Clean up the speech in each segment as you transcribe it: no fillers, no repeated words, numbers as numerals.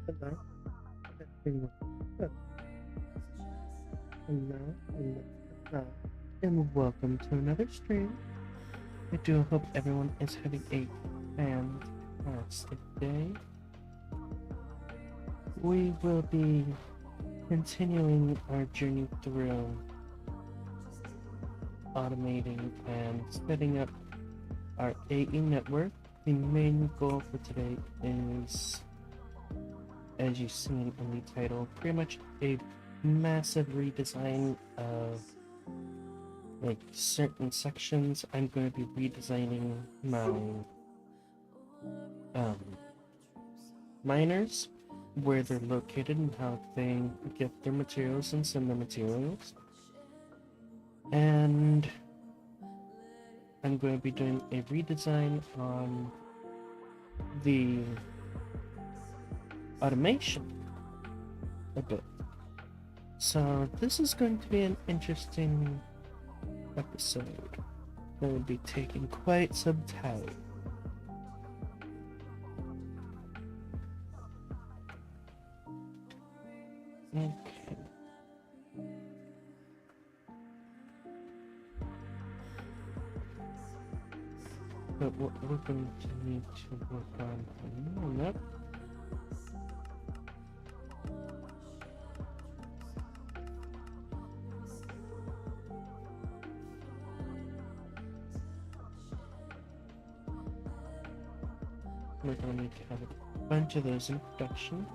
Hello, everyone. Hello, hello, hello, and welcome to another stream. I do hope everyone is having a fantastic day. We will be continuing our journey through automating and setting up our AE network. The main goal for today is, as you've seen in the title, pretty much a massive redesign of like certain sections. I'm going to be redesigning my miners, where they're located and how they get their materials and send their materials. And I'm going to be doing a redesign on the automation a bit. So this is going to be an interesting episode that will be taking quite some time. Okay. But what we're going to need to work on for the moment we're going to need to have a bunch of those in production.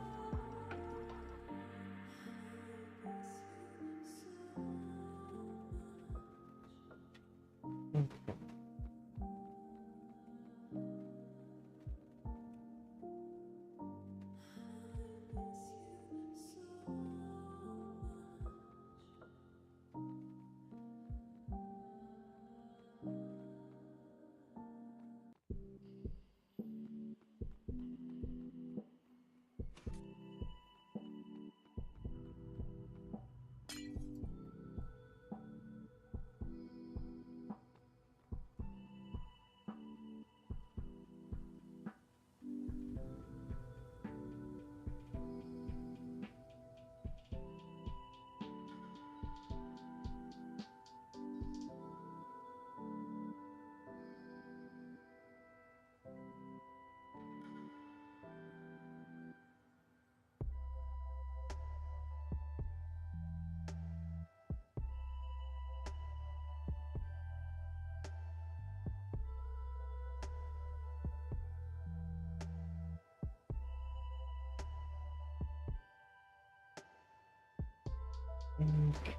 Okay.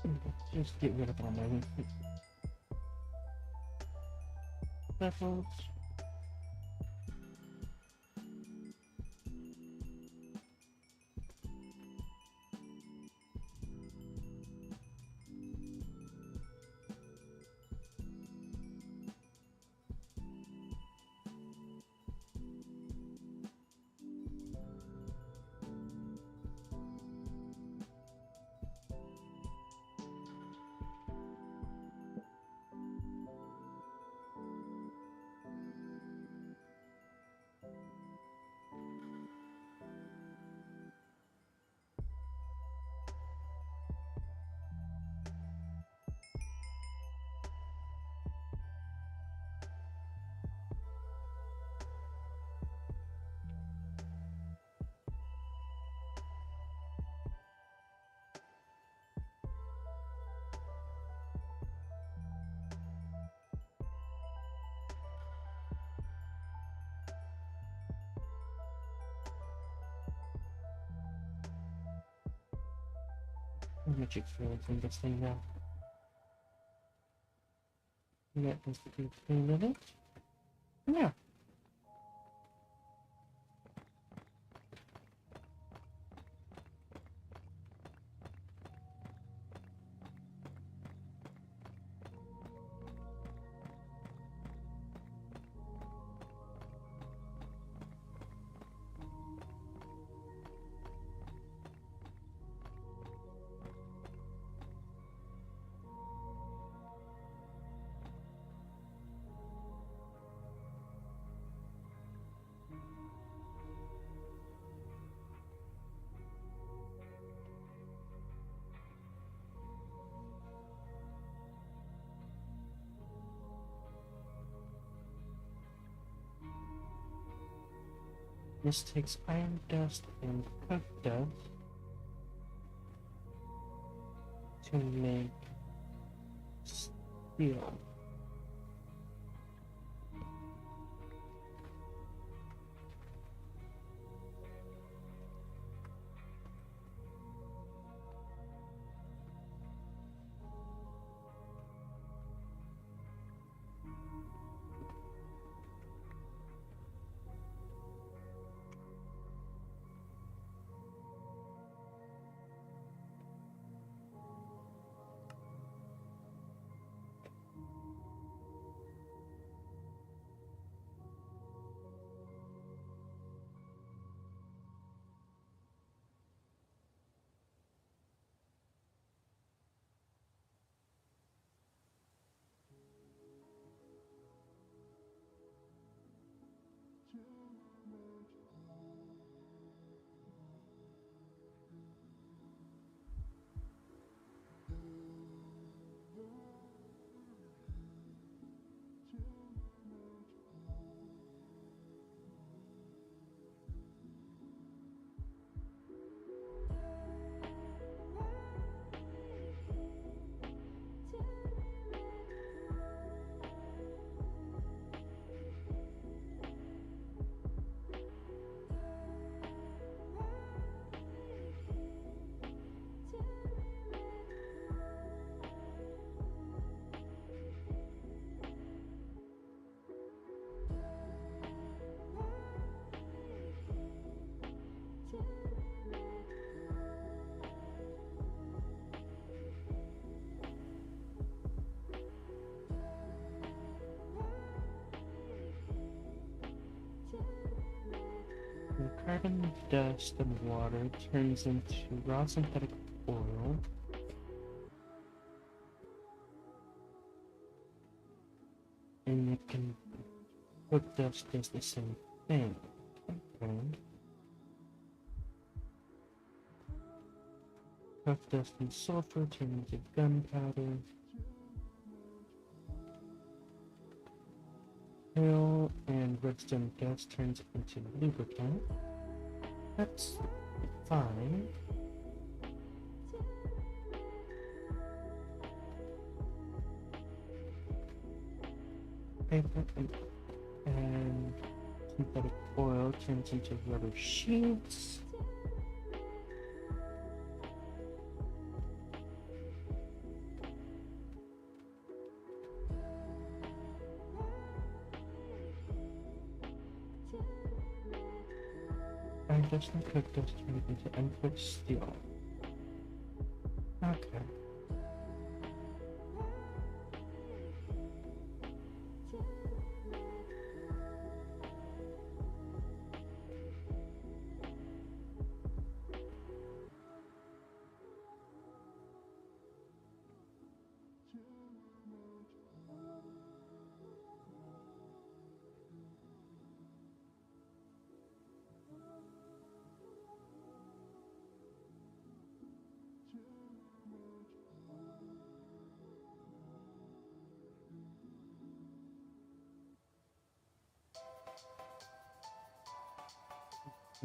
Okay. Just get rid of all my levels. How much experience in this thing now? That is the 3 minutes. Yeah. This takes iron dust and coke dust to make steel. carbon dust and water turns into raw synthetic oil. And it can cook dust does the same thing. Okay. Cook dust and sulfur turn into gunpowder. Oil and redstone gas turns into lubricant. That's fine. Paper and synthetic oil turns into rubber sheets. And dust and cook dust turns into uncooked steel. Okay.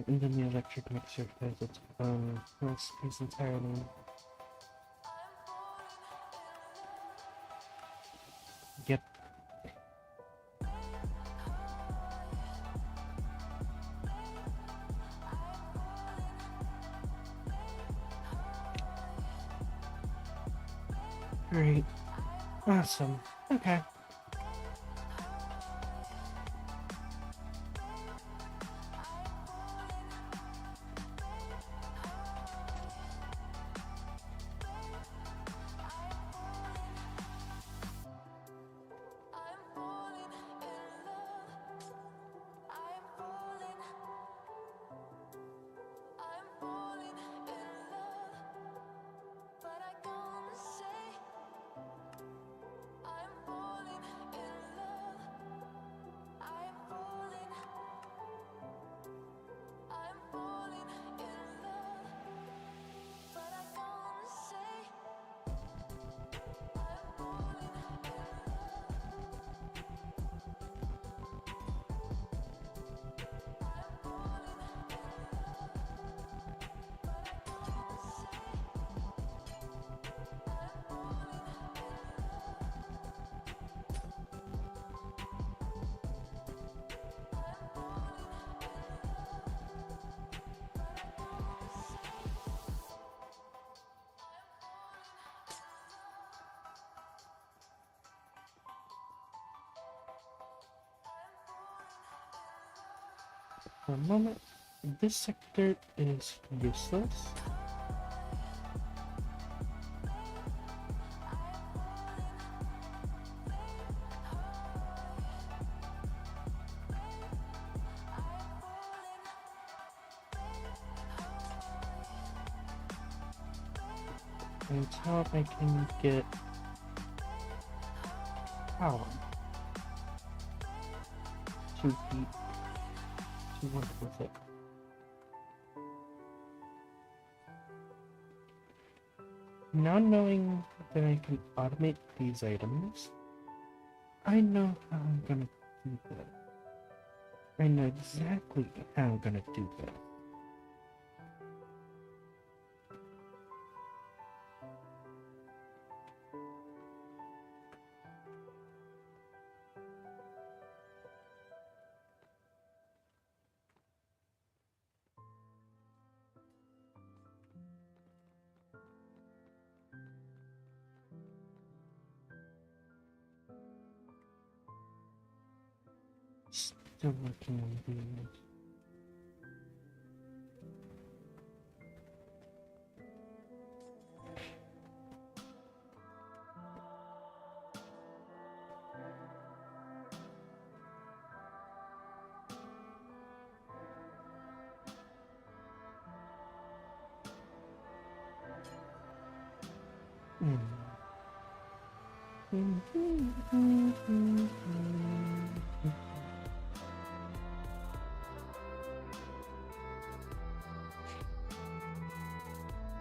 And then the electric mixer has its own recipes entirely. Yep. Great. Awesome. Okay. For a moment, this sector is useless. Until I can get power to work with it. Now knowing that I can automate these items, I know how I'm gonna do that. I know exactly how I'm gonna do that. Still working on these.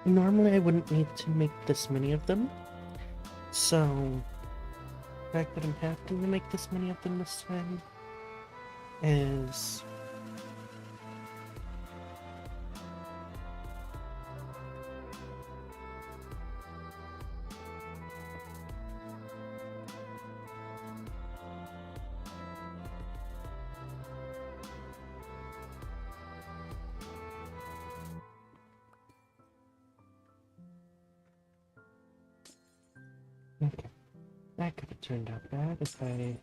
Normally I wouldn't need to make this many of them, so the fact that I'm having to make this many of them this time is okay. That could have turned out bad if I...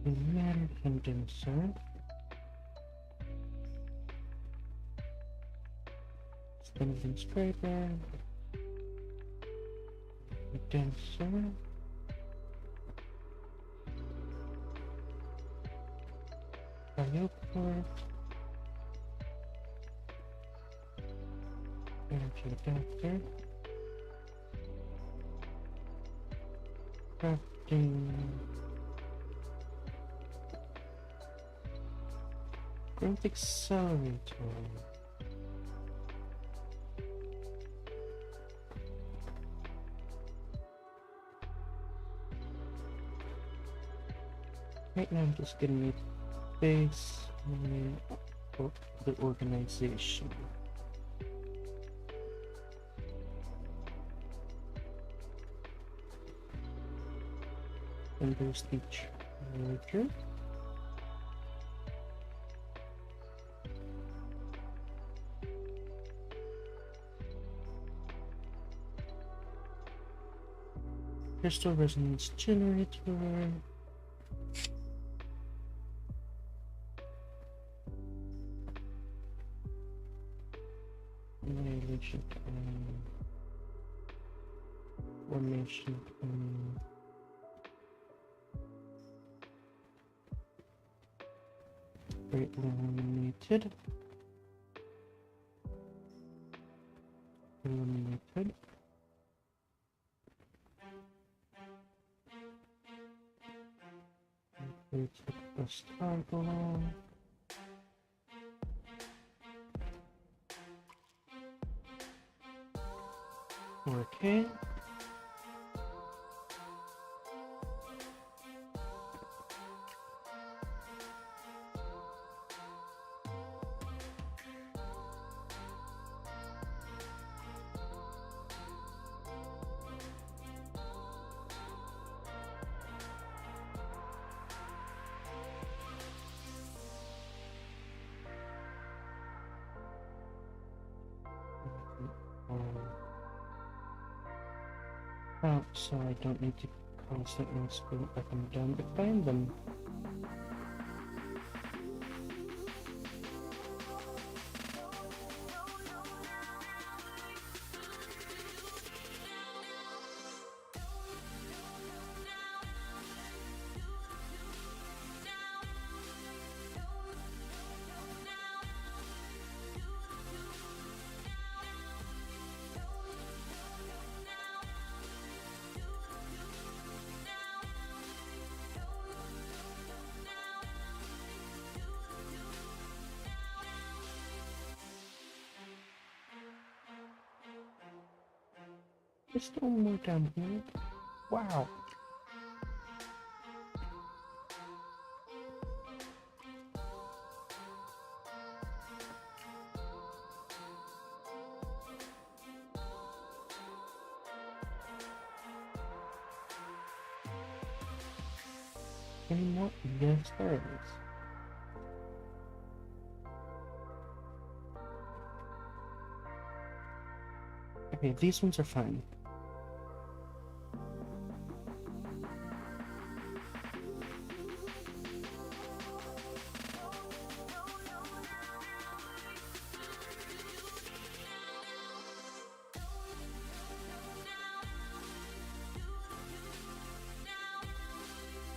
Matter condenser. Spinning scraper. Condenser. Audio port. Energy adapter. Crafting. Growth accelerator. Right now I'm just gonna need base and the organization. And there's the charger. Crystal resonance generator. Annihilation formation. Greatly eliminated. Eliminated. Let's take the struggle. Okay. Oh, so I don't need to constantly sprint up and down to find them. There's still more down here. Wow. Any more? Yes, there is. Okay, these ones are fine.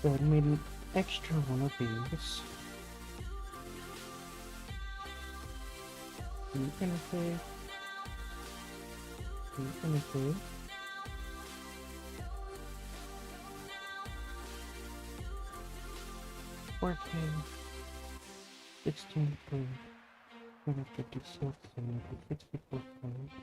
So I made an extra one of these. Interface. Interface. Working. 16 for 156 and 64 points.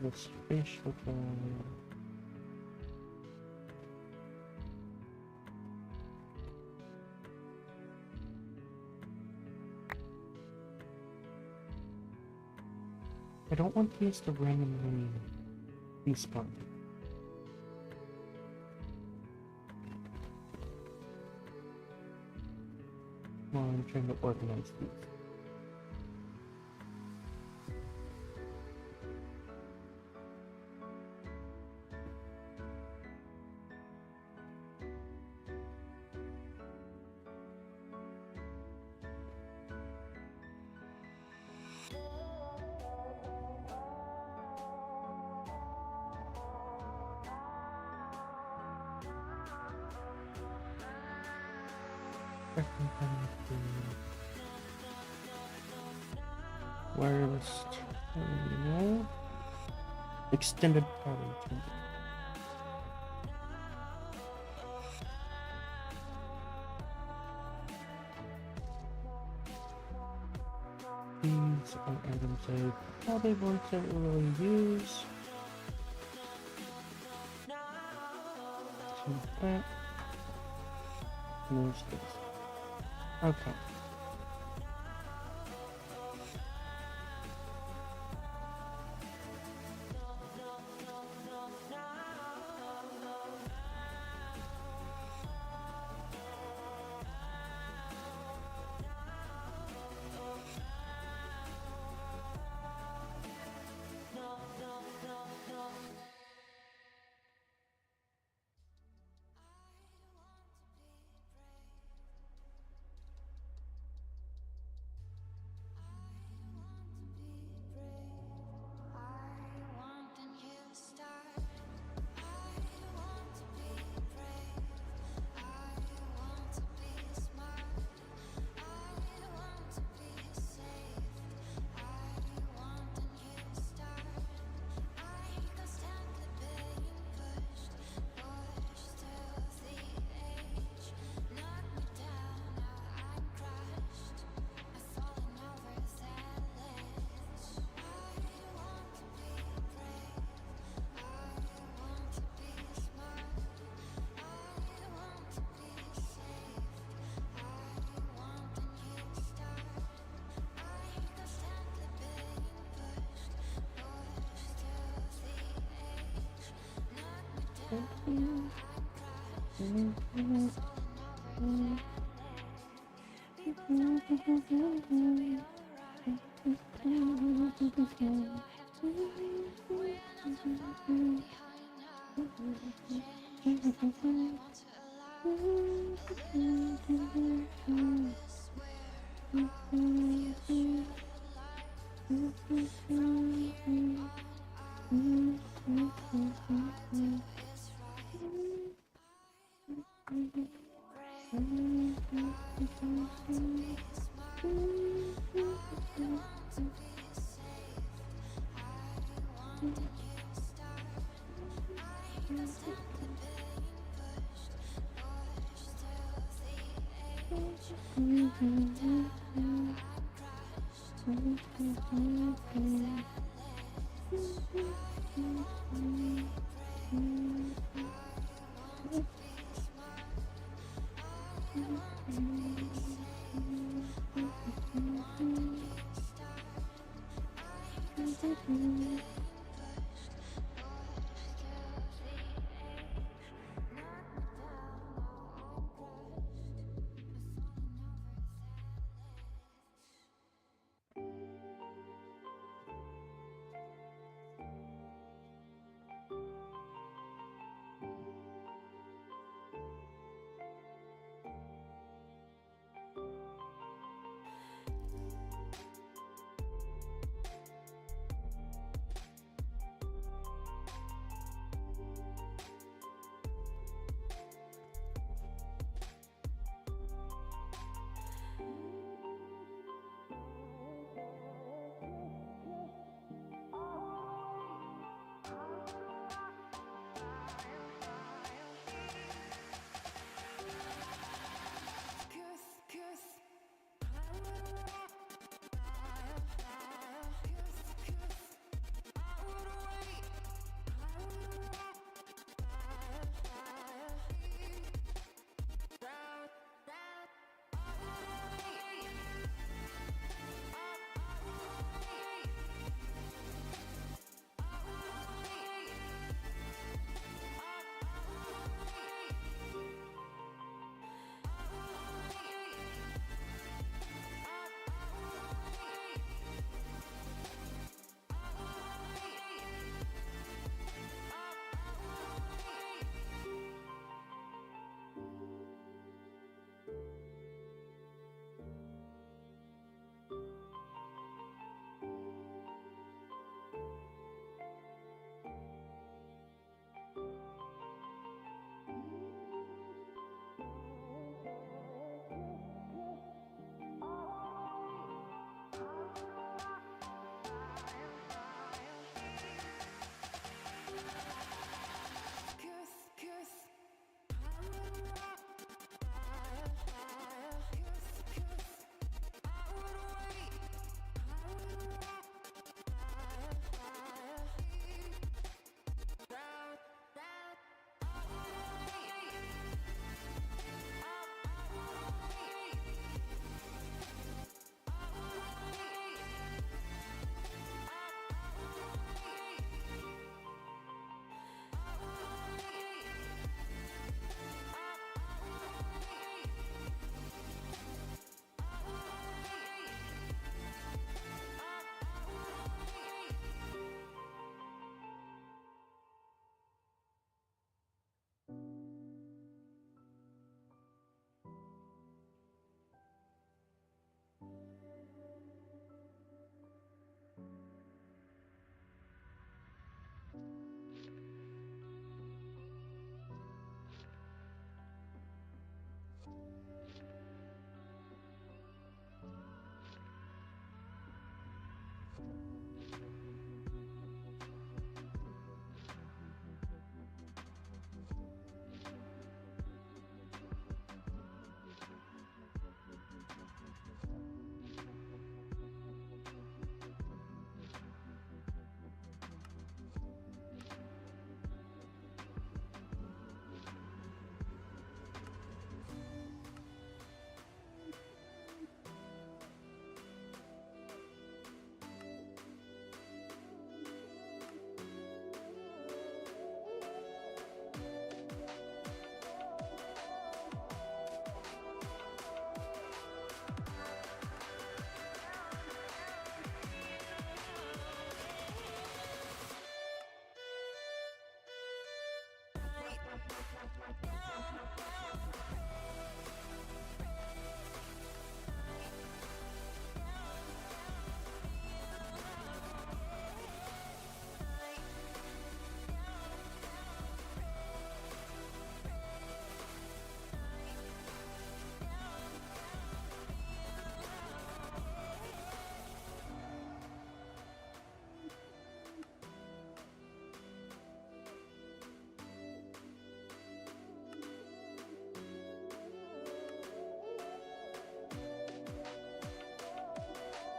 The spatial game. I don't want these to randomly despawn. While I'm trying to organize these. Wireless terminal. Extended power terminal. These are items I probably won't really use. Take that. More space. Okay.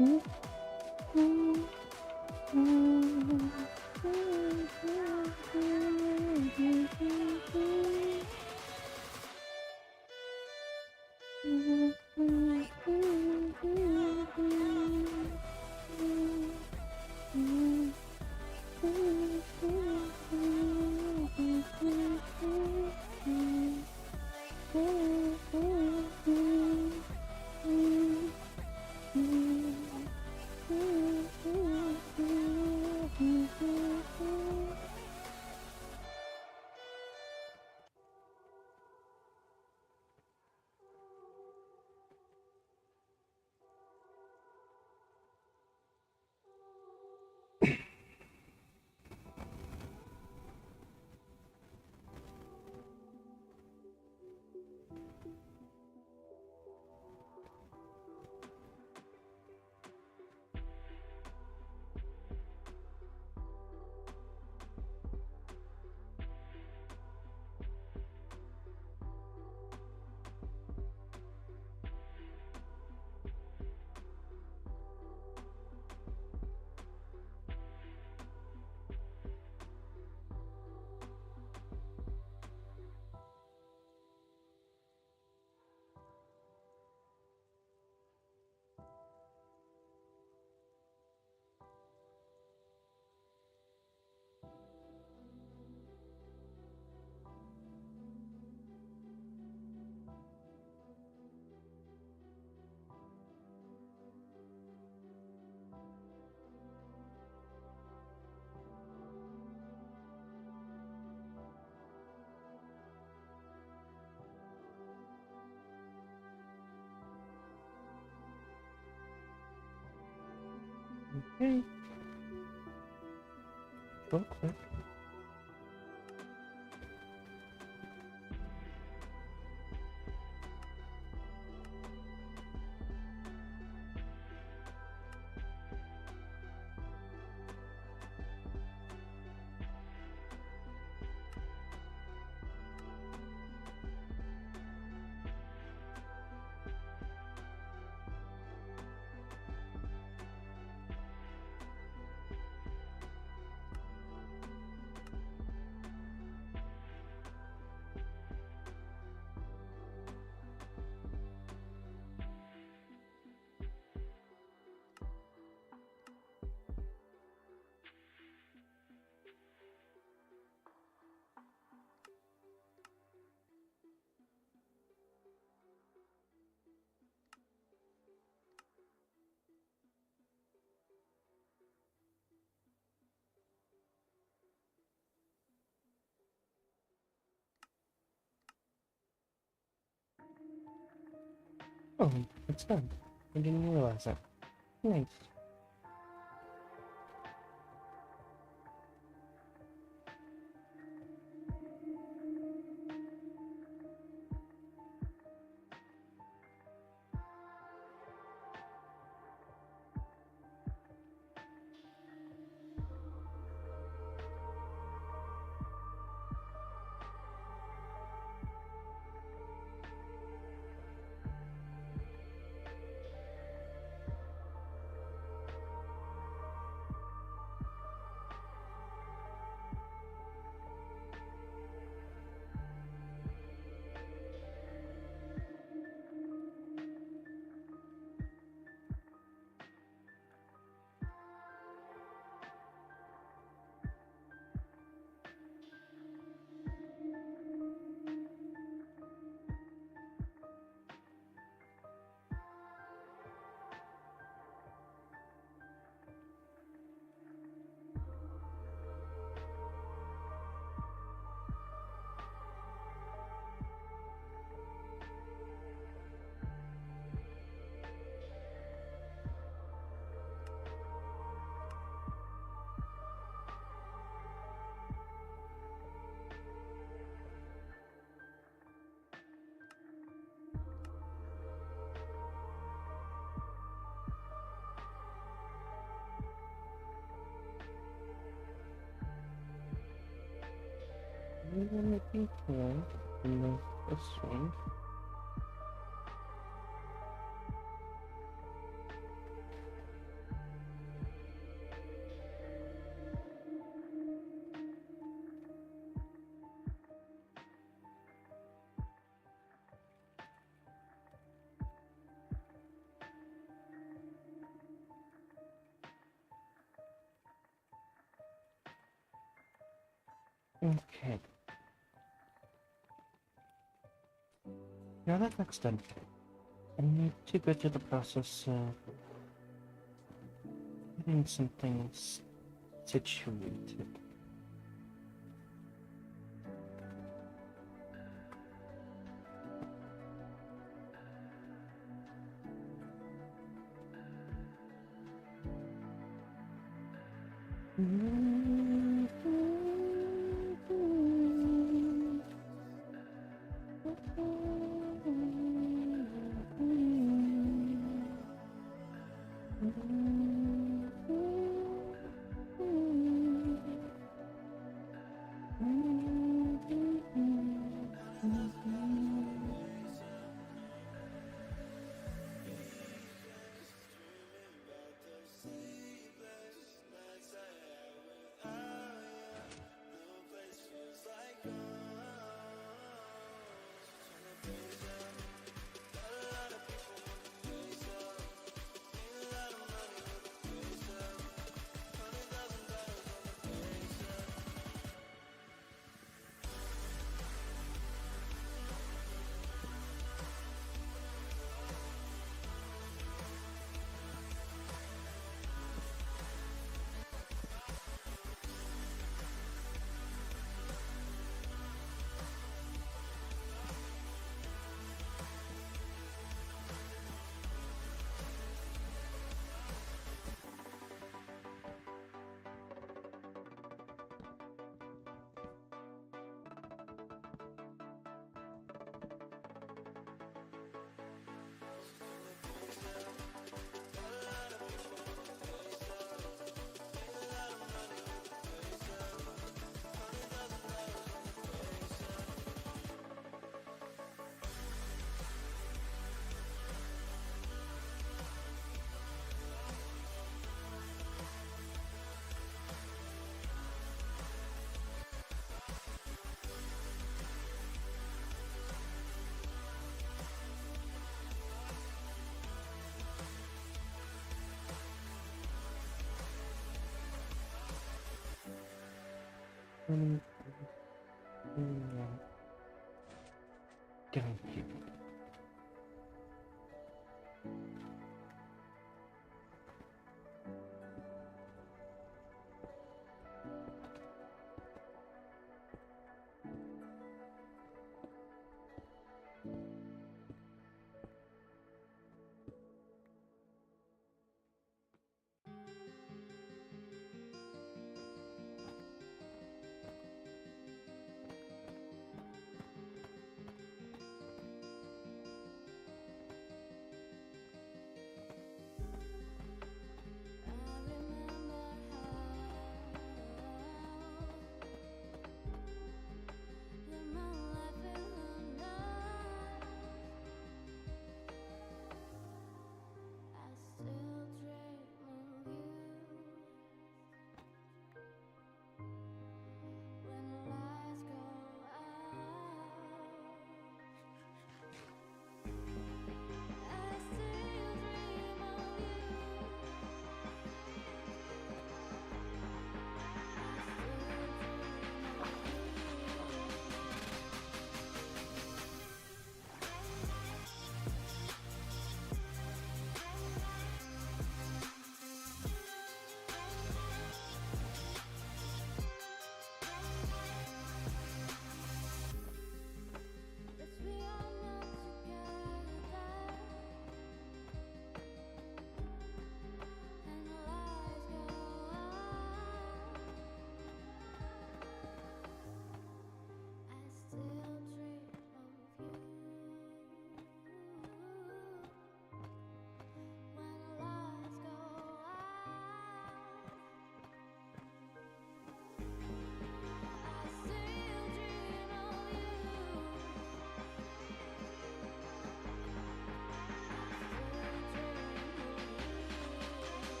Okay. Real quick. Oh, it's done. I didn't realize that. Nice. We're making one in this one. Okay. Okay. Now that that's done, I need to go through the process of getting some things situated. Mm, Down here.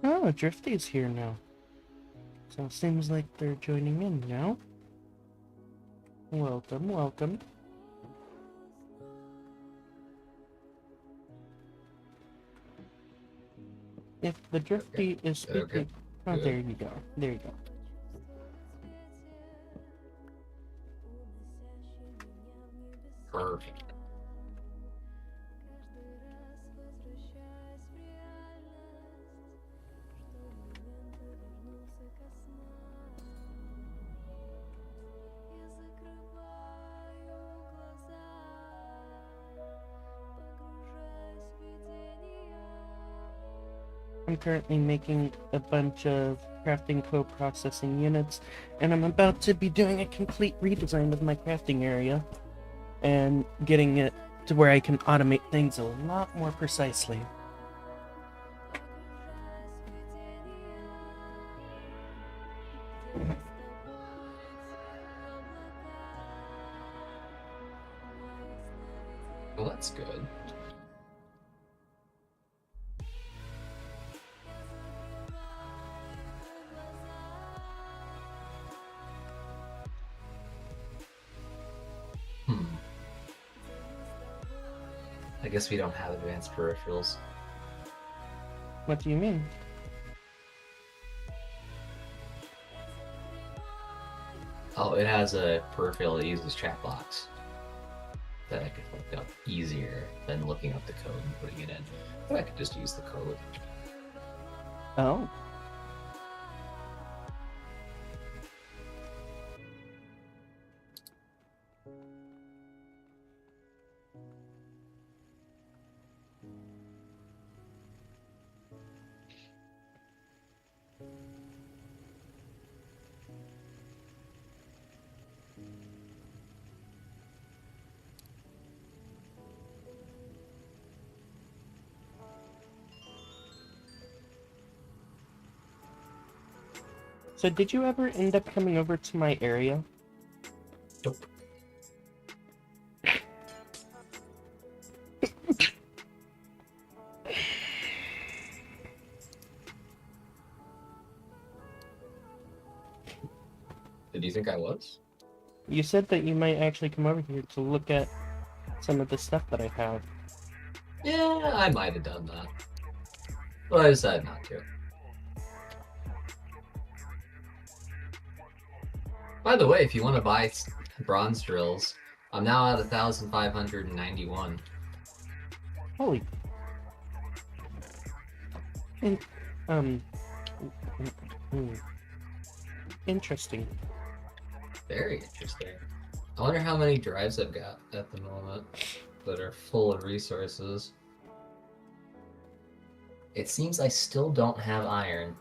Oh, Drifty's here now. So it seems like they're joining in now. Welcome, welcome. If the Drifty is speaking... Okay. Oh, Good. there you go. There you go. Perfect. I'm currently making a bunch of crafting co-processing units, and I'm about to be doing a complete redesign of my crafting area and getting it to where I can automate things a lot more precisely. Well, that's good. I guess we don't have advanced peripherals. What do you mean? Oh, it has a peripheral that uses chat box that I could look up easier than looking up the code and putting it in. But I could just use the code. Oh. So did you ever end up coming over to my area? Nope. Did you think I was? You said that you might actually come over here to look at some of the stuff that I have. Yeah, I might have done that. But I decided not to. By the way, if you want to buy bronze drills, I'm now at 1,591. Holy. And, interesting. Very interesting. I wonder how many drives I've got at the moment that are full of resources. It seems I still don't have iron.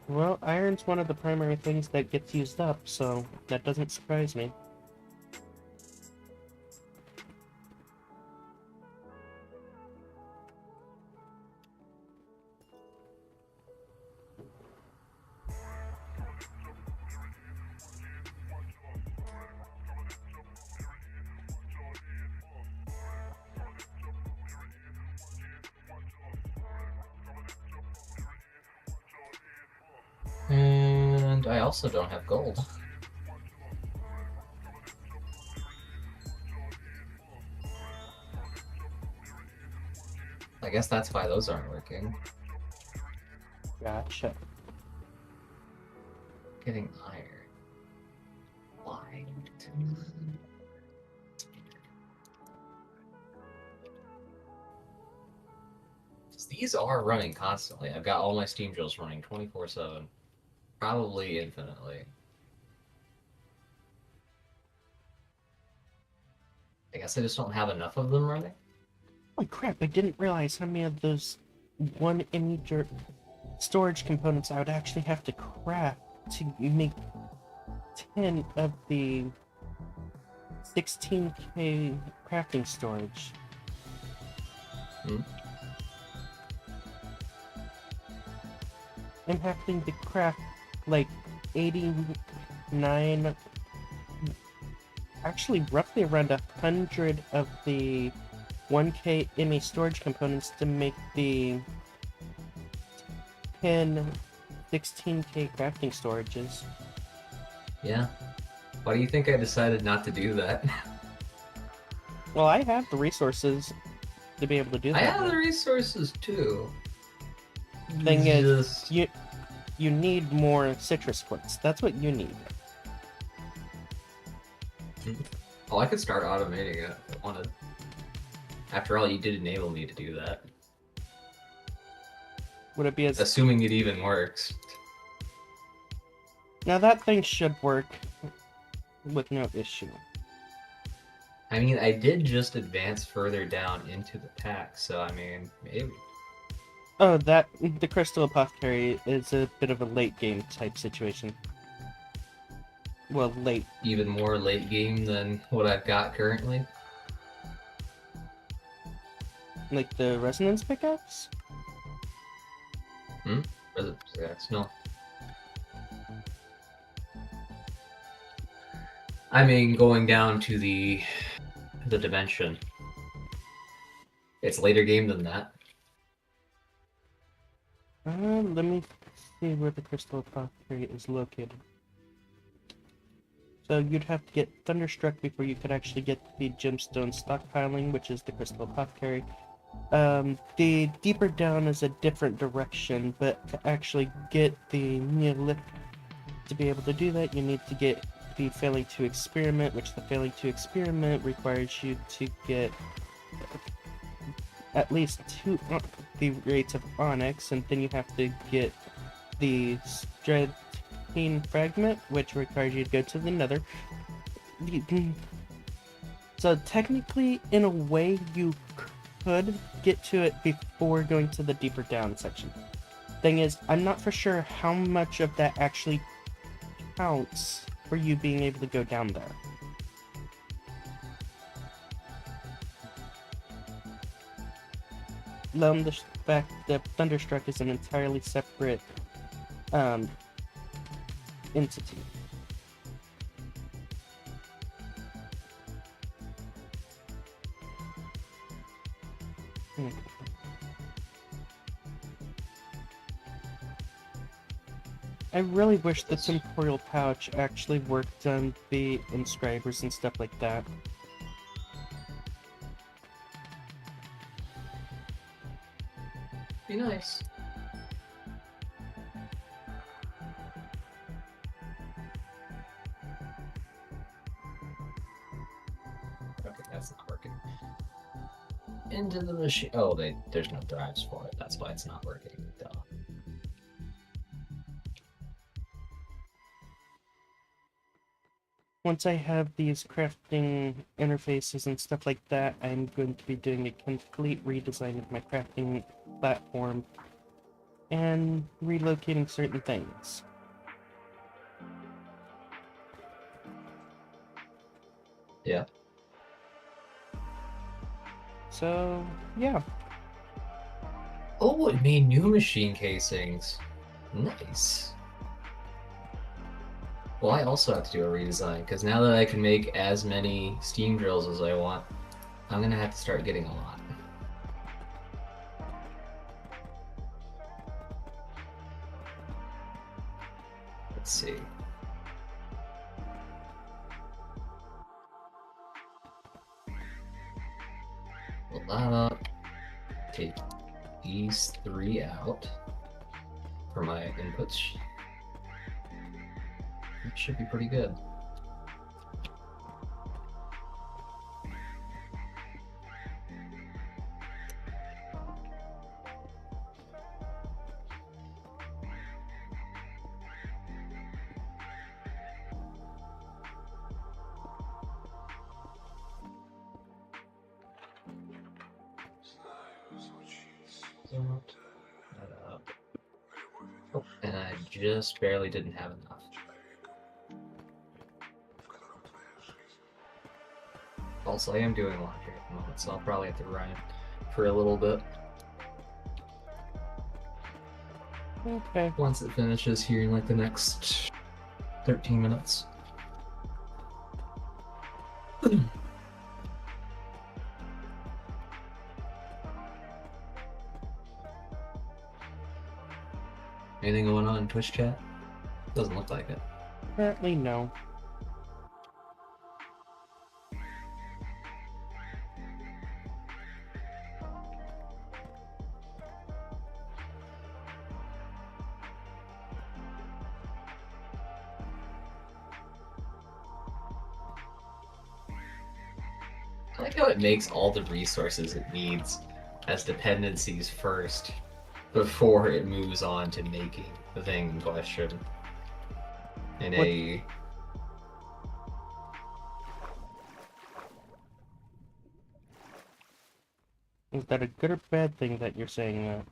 Well, iron's one of the primary things that gets used up, so that doesn't surprise me. And I also don't have gold. I guess that's why those aren't working. Gotcha. Getting iron. Why? These are running constantly. I've got all my steam drills running 24/7. Probably infinitely. I guess I just don't have enough of them running. Holy crap, I didn't realize how many of those 1 image storage components I would actually have to craft to make 10 of the 16K crafting storage. I'm having to craft like 89, actually roughly around 100 of the 1K MA storage components to make the 10 16K crafting storages. Yeah. Why do you think I decided not to do that? Well, I have the resources to be able to do that. I have the resources too. Thing is, you need more citrus splits. That's what you need. Oh, I could start automating it if I wanted. After all, you did enable me to do that. Would it be as... Assuming it even works. Now that thing should work with no issue. I mean, I did just advance further down into the pack, so I mean, maybe. Oh, the Crystal Apothecary is a bit of a late game type situation. Well, late. Even more late game than what I've got currently. Like the Resonance pickaxe? No. I mean, going down to the dimension. It's later game than that. Let me see where the Crystal Apothecary is located. So you'd have to get Thunderstruck before you could actually get the Gemstone stockpiling, which is the Crystal Apothecary. The deeper down is a different direction, but to actually get the Neolithic, to be able to do that, you need to get the Failing to Experiment, which the Failing to Experiment requires you to get at least 2 the rates of Onyx, and then you have to get the Stratine Fragment, which requires you to go to the Nether. So technically, in a way, you could get to it before going to the deeper down section. Thing is, I'm not for sure how much of that actually counts for you being able to go down there. The fact that Thunderstruck is an entirely separate entity. I really wish the Temporal Pouch actually worked on the inscribers and stuff like that. Be nice. Okay, that's not working. Into the machine. Oh, there's no drives for it. That's why it's not working. Duh. once I have these crafting interfaces and stuff like that, I'm going to be doing a complete redesign of my crafting platform and relocating certain things. Yeah. So, yeah. Oh, it made new machine casings. Nice. Well, I also have to do a redesign, because now that I can make as many steam drills as I want, I'm going to have to start getting a lot. Let's see. Well, take these 3 out for my inputs. That should be pretty good. Oh, and I just barely didn't have enough. Also, I am doing laundry at the moment, so I'll probably have to run for a little bit. Okay. Once it finishes here in like the next 13 minutes. Anything going on in Twitch chat? Doesn't look like it. Apparently, no. I like how it makes all the resources it needs as dependencies first before it moves on to making the thing in question. In What- a Is that a good or bad thing that you're saying that?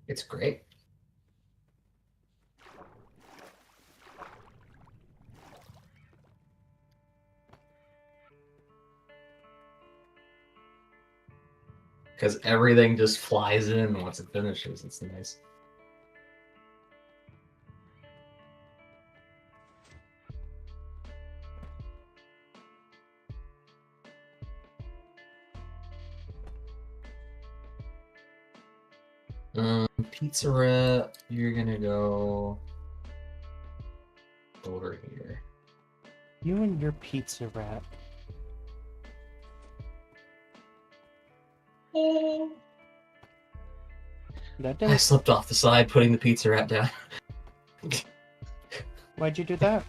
It's great. Because everything just flies in once it finishes. It's nice. Pizzeria, you're gonna go over here. You and your pizza rat. That I didn't. slipped off the side putting the pizza wrap down. Why'd you do that?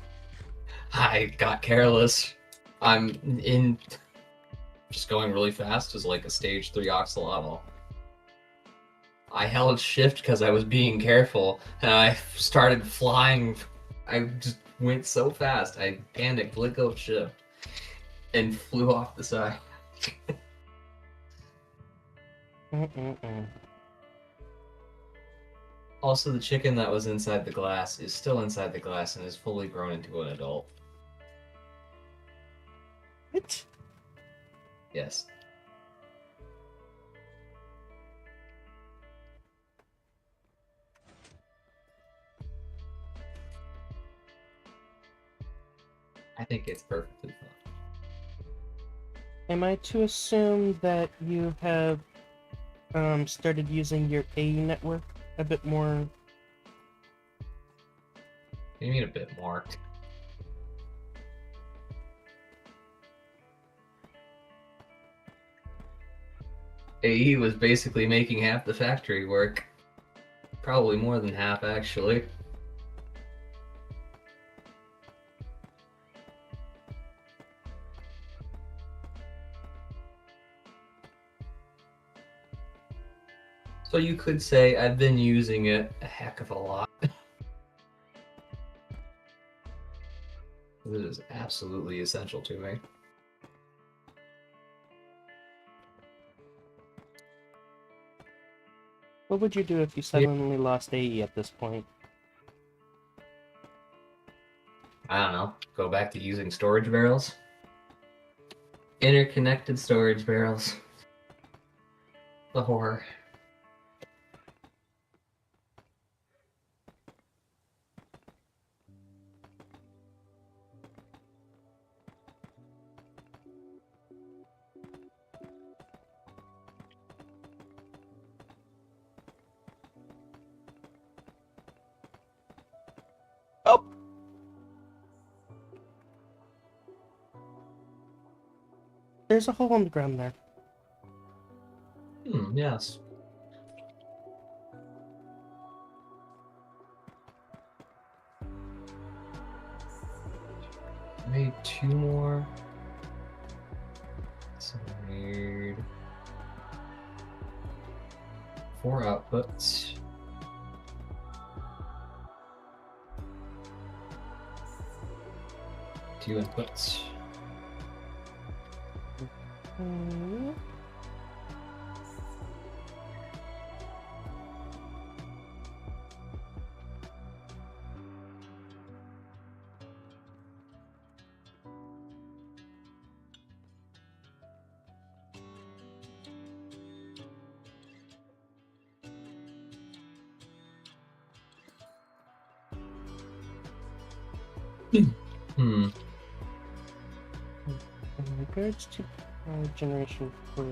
I got careless. I'm in just going really fast as like a stage 3 axolotl. I held shift because I was being careful and I started flying. I just went so fast. I panicked, let go of shift, and flew off the side. Also, the chicken that was inside the glass is still inside the glass and is fully grown into an adult. What? Yes. I think it's perfectly fine. Am I to assume that you have started using your AE network a bit more? What do you mean a bit more? AE was basically making half the factory work. Probably more than half, actually. So you could say I've been using it a heck of a lot. This is absolutely essential to me. What would you do if you suddenly lost AE at this point? I don't know. Go back to using storage barrels. Interconnected storage barrels. The horror. Oh! There's a hole in the ground there. Yes. Made 2 more. So weird. 4 outputs. Two inputs. Hmm. Hmm. In regards to power generation for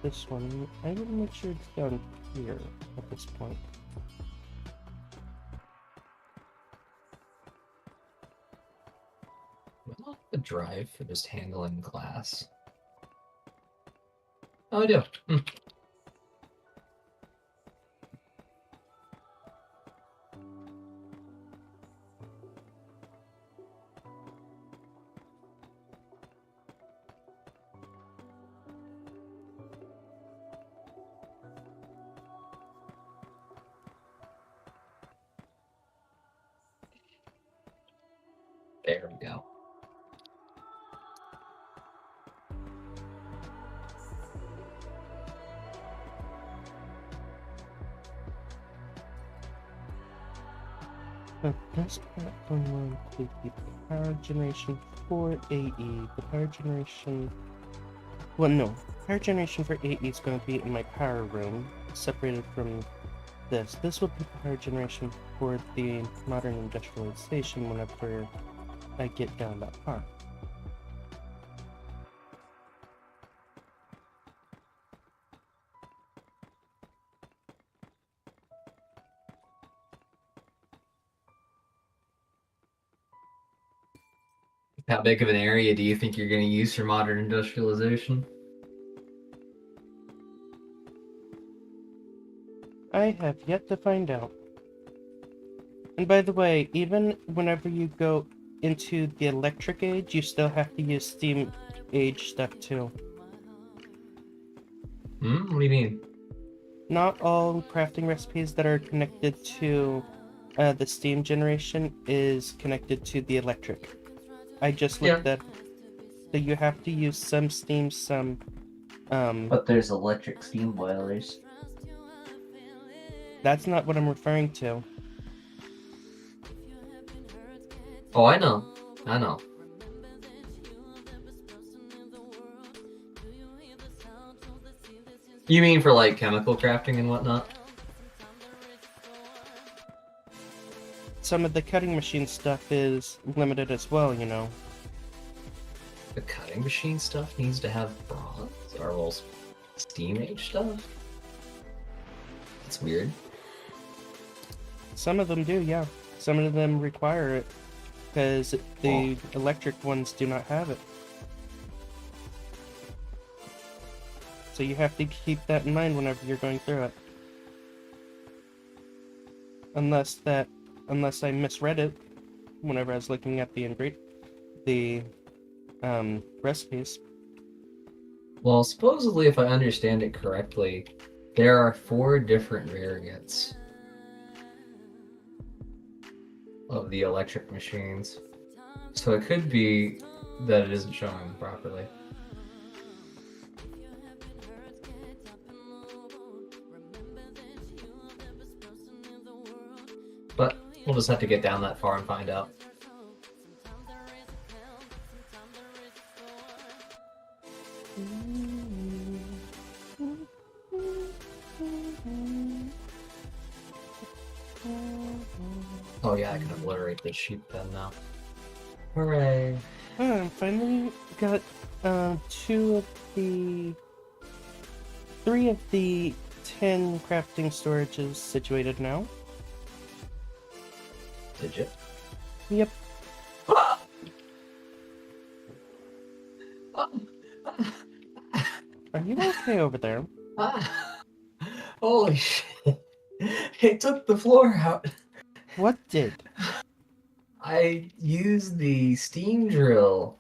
this one, I will make sure it's down here at this point. What the drive for just handling glass? Oh, I do. There we go. But this platform will include the power generation for AE. The power generation... Well, no. Power generation for AE is going to be in my power room, separated from this. This will be power generation for the modern industrialization whenever I get down that far. How big of an area do you think you're going to use for modern industrialization? I have yet to find out. And by the way, even whenever you go into the electric age, you still have to use steam age stuff too. What do you mean? Not all crafting recipes that are connected to the steam generation is connected to the electric. I just looked at so you have to use some steam, some But there's electric steam boilers. That's not what I'm referring to. Oh, I know. I know. You mean for like chemical crafting and whatnot? Some of the cutting machine stuff is limited as well, you know. The cutting machine stuff needs to have bronze or well, steam age stuff? That's weird. Some of them do, yeah. Some of them require it because the electric ones do not have it. So you have to keep that in mind whenever you're going through it. Unless I misread it whenever I was looking at the recipes. Well, supposedly, if I understand it correctly, there are 4 different variants of the electric machines. So it could be that it isn't showing properly. But we'll just have to get down that far and find out. Oh yeah, I can obliterate this sheep pen now. Hooray! Finally got three of the 10 crafting storages situated now. Did you? Yep. Are you okay over there? Holy shit! It took the floor out. What did? I used the steam drill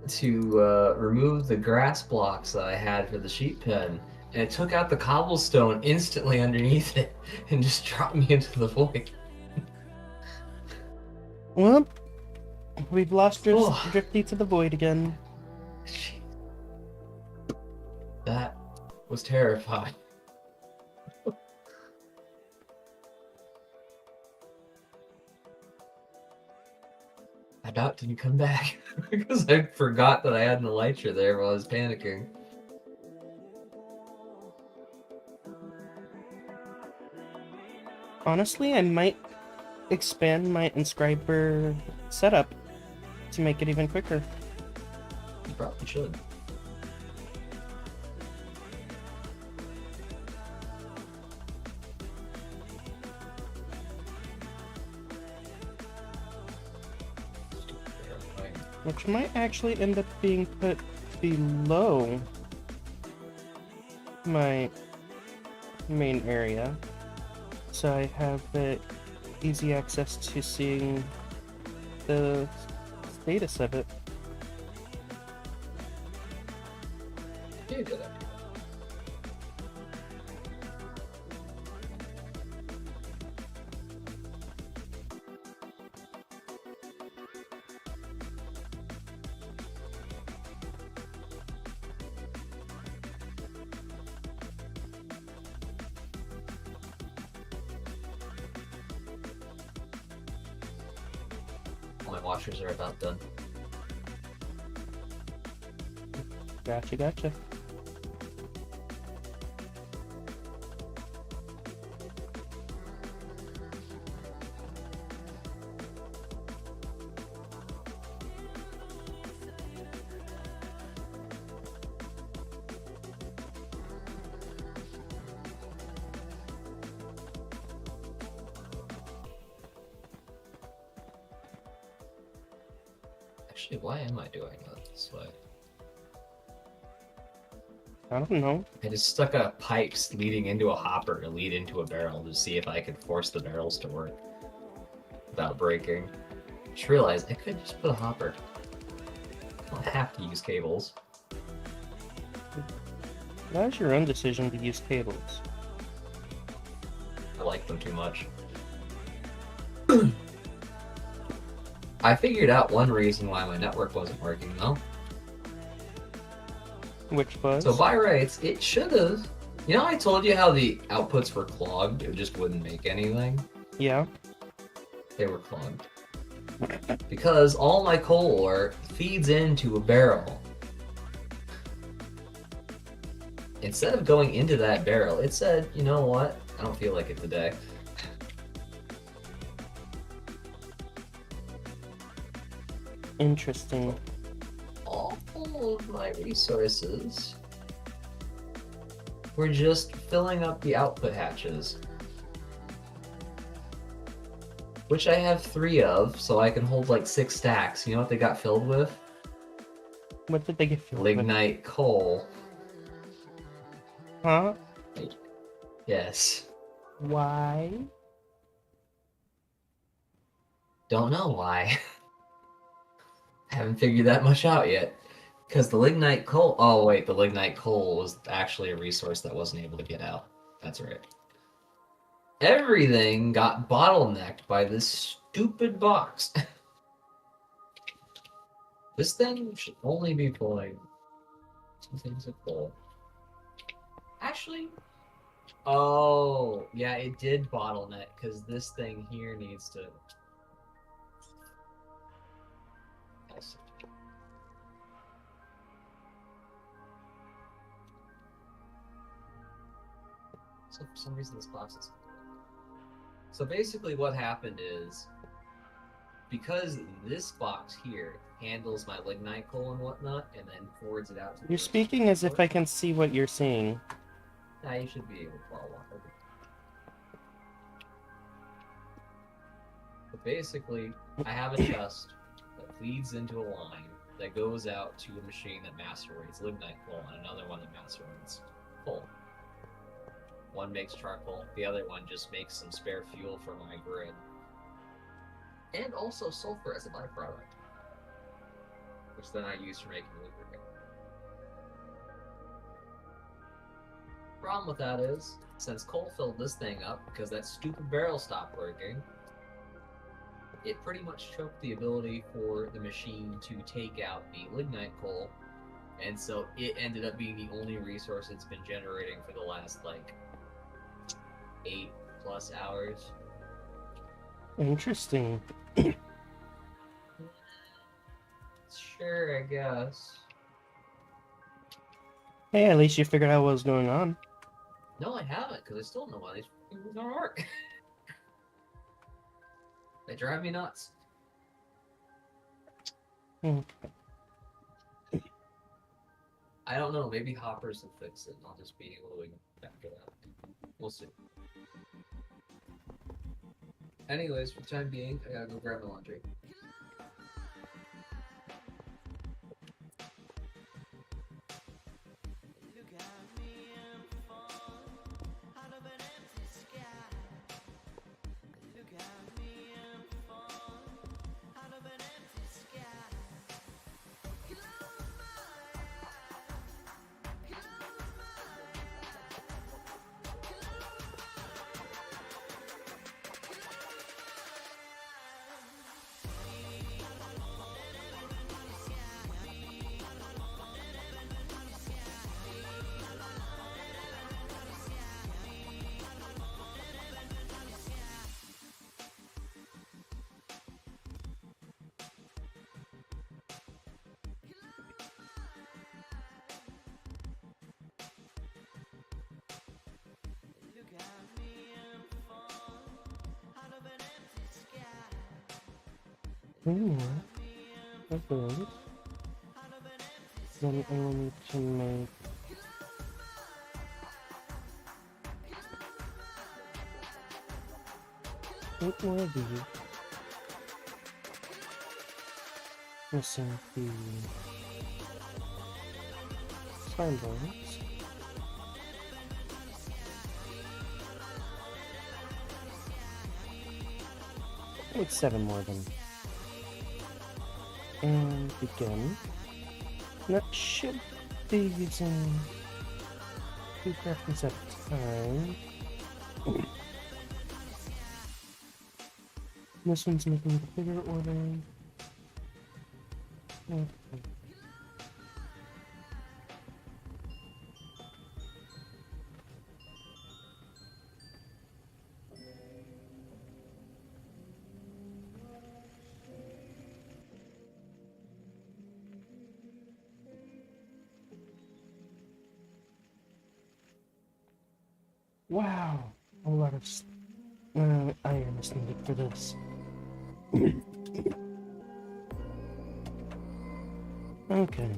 to remove the grass blocks that I had for the sheep pen, and it took out the cobblestone instantly underneath it and just dropped me into the void. Well, we've lost Oh. Drifty to the void again. That was terrifying. I about didn't come back because I forgot that I had an elytra there while I was panicking. Honestly, I might expand my inscriber setup to make it even quicker. You probably should. Which might actually end up being put below my main area. So I have easy access to seeing the status of it. You did it. My washers are about done. Gotcha. Actually, why am I doing that this way? I don't know. I just stuck a pipes leading into a hopper to lead into a barrel to see if I could force the barrels to work without breaking. Just realized I could just put a hopper. I don't have to use cables. That was your own decision to use cables. I like them too much. I figured out one reason why my network wasn't working though. Which was? So by rights, it should have. You know, I told you how the outputs were clogged. It just wouldn't make anything. Yeah. They were clogged because all my coal ore feeds into a barrel. Instead of going into that barrel, it said, "You know what? I don't feel like it today." Interesting. All of my resources were just filling up the output hatches, which I have 3 of, so I can hold like 6 stacks. You know what they got filled with? What did they get filled with? Lignite coal. Huh? Yes. Why? Don't know why. Haven't figured that much out yet. Because the lignite coal... Oh, wait. The lignite coal was actually a resource that wasn't able to get out. That's right. everything got bottlenecked by this stupid box. This thing should only be pulling 2 things at full. Actually, oh, yeah, it did bottleneck because this thing here needs to. So for some reason this box is. So basically what happened is, because this box here handles my lignite coal and whatnot, and then forwards it out to the You're speaking as if I can see what you're saying. Nah, you should be able to follow up. But basically, I have a chest that leads into a line that goes out to a machine that macerates lignite coal and another one that macerates coal. One makes charcoal, the other one just makes some spare fuel for my grid. And also sulfur as a byproduct, which then I use for making lubricant. Problem with that is, since coal filled this thing up because that stupid barrel stopped working, it pretty much choked the ability for the machine to take out the lignite coal, and so it ended up being the only resource it's been generating for the last, like, 8+ hours. Interesting. Sure, I guess. Hey, at least you figured out what was going on. No, I haven't, because I still don't know why these things don't work. They drive me nuts. Hmm. I don't know, maybe hoppers will fix it, and I'll just be able to back it up. We'll see. Anyways, for the time being, I gotta go grab my laundry. Anyway, okay. Then I will need to make eight more of these. Missing the slime bones. Make 7 more of them. And begin. That should be using 2 crafters at a time. This one's making a bigger order. Okay. Wow, a lot of iron is needed for this. Okay.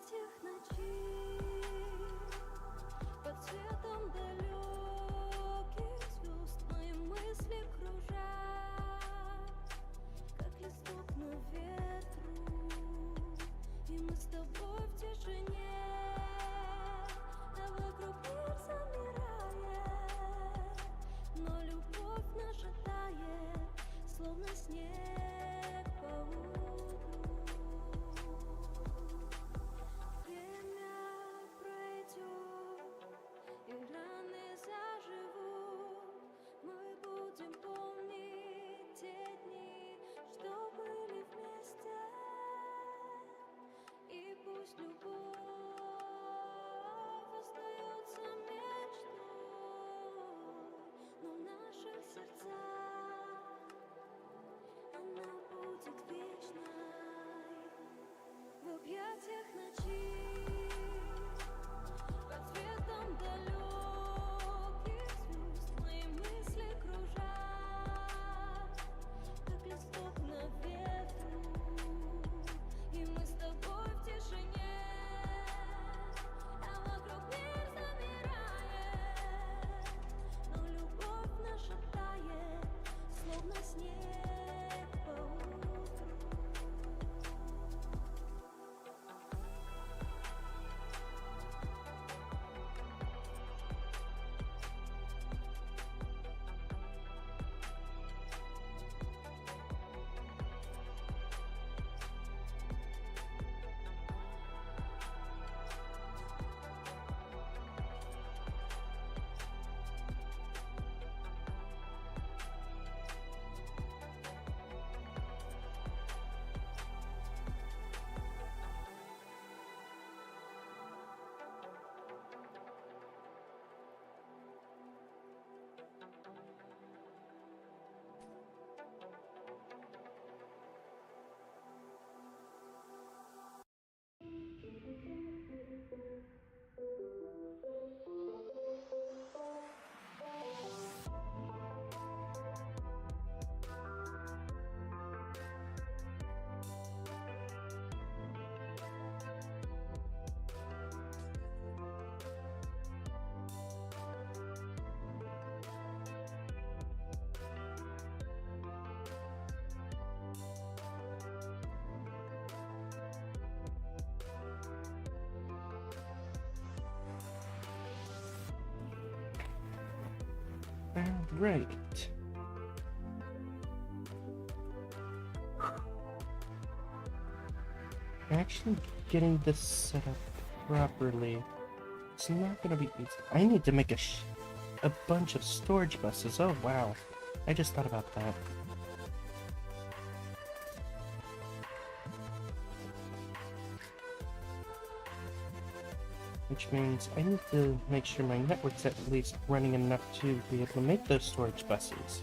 объятиях ночи, под светом далеких звезд мои мысли кружат, как листок на ветру, и мы с тобой в тишине, а вокруг мир замирает, но любовь наша тает, словно снег по утру. Время пройдет, и раны заживут, мы будем помнить те дни, что были вместе. И пусть любовь остается мечтой, но в наших сердцах она будет вечной. В объятиях ночи, под светом далеких звезд мои мысли кружат, как листок на ветру, и мы с тобой в тишине, а вокруг мир замирает, но любовь наша тает, словно снег по утру. Alright. Actually getting this set up properly, it's not gonna be easy. I need to make a bunch of storage buses. Oh wow, I just thought about that. Which means I need to make sure my network's at least running enough to be able to make those storage buses.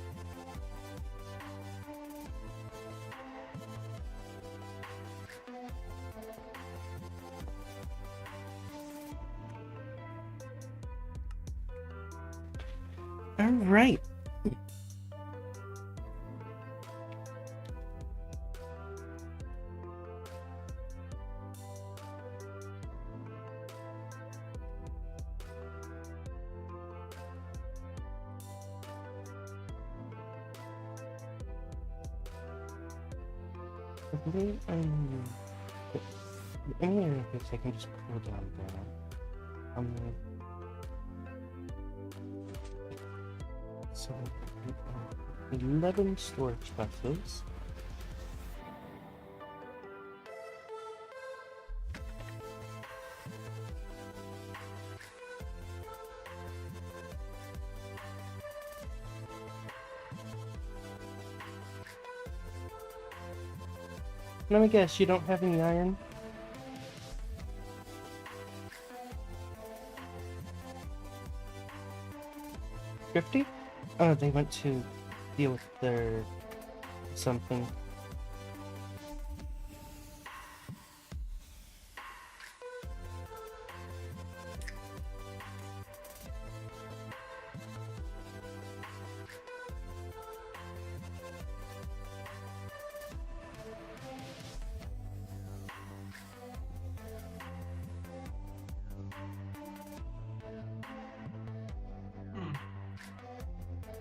Alright. I believe any interface I can just pull down there. So 11 storage buses. Let me guess, you don't have any iron? $50? Oh, they went to deal with their something.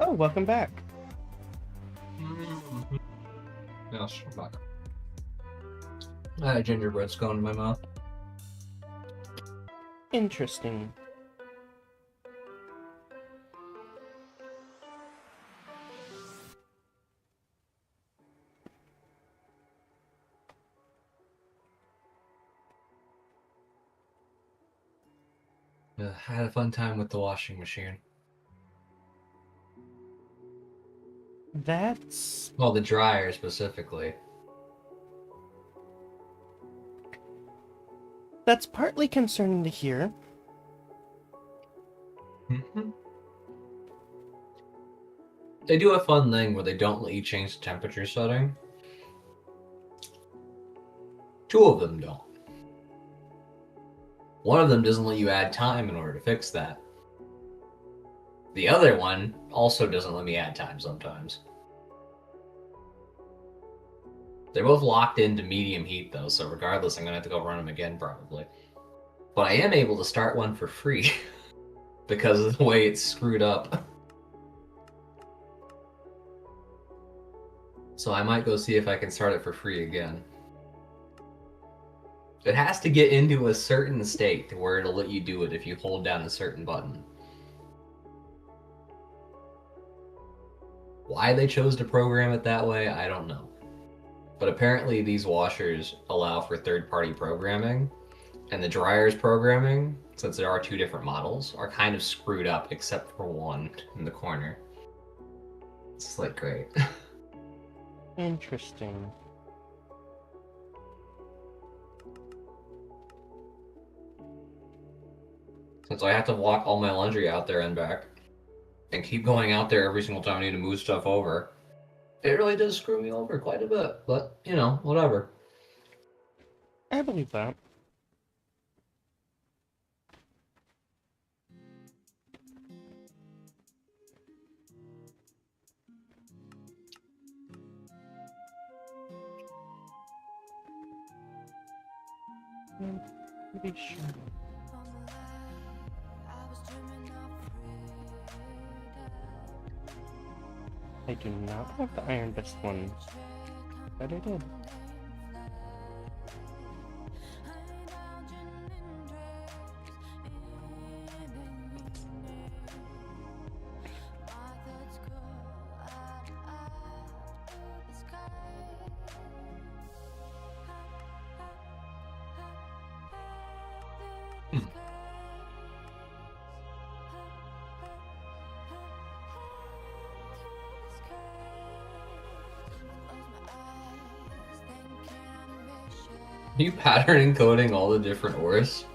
Oh, welcome back. Yes, I'm back. I had a gingerbread scone in my mouth. Interesting. I had a fun time with the washing machine. That's Well, the dryer specifically. partly concerning to hear. They do a fun thing where they don't let you change the temperature setting. 2 of them don't. One of them doesn't let you add time in order to fix that. The other one also doesn't let me add time sometimes. They're both locked into medium heat though, so regardless, I'm gonna have to go run them again probably. But I am able to start one for free because of the way it's screwed up. So I might go see if I can start it for free again. It has to get into a certain state to where it'll let you do it if you hold down a certain button. Why they chose to program it that way, I don't know. But apparently these washers allow for third-party programming, and the dryer's programming, since there are 2 different models, are kind of screwed up except for one in the corner. It's like great. Interesting. Since I have to walk all my laundry out there and back, and keep going out there every single time I need to move stuff over, it really does screw me over quite a bit. But, you know, whatever. I believe that. I'm pretty sure. I do not have the Iron Fist one, but I did. Are you pattern encoding all the different ores?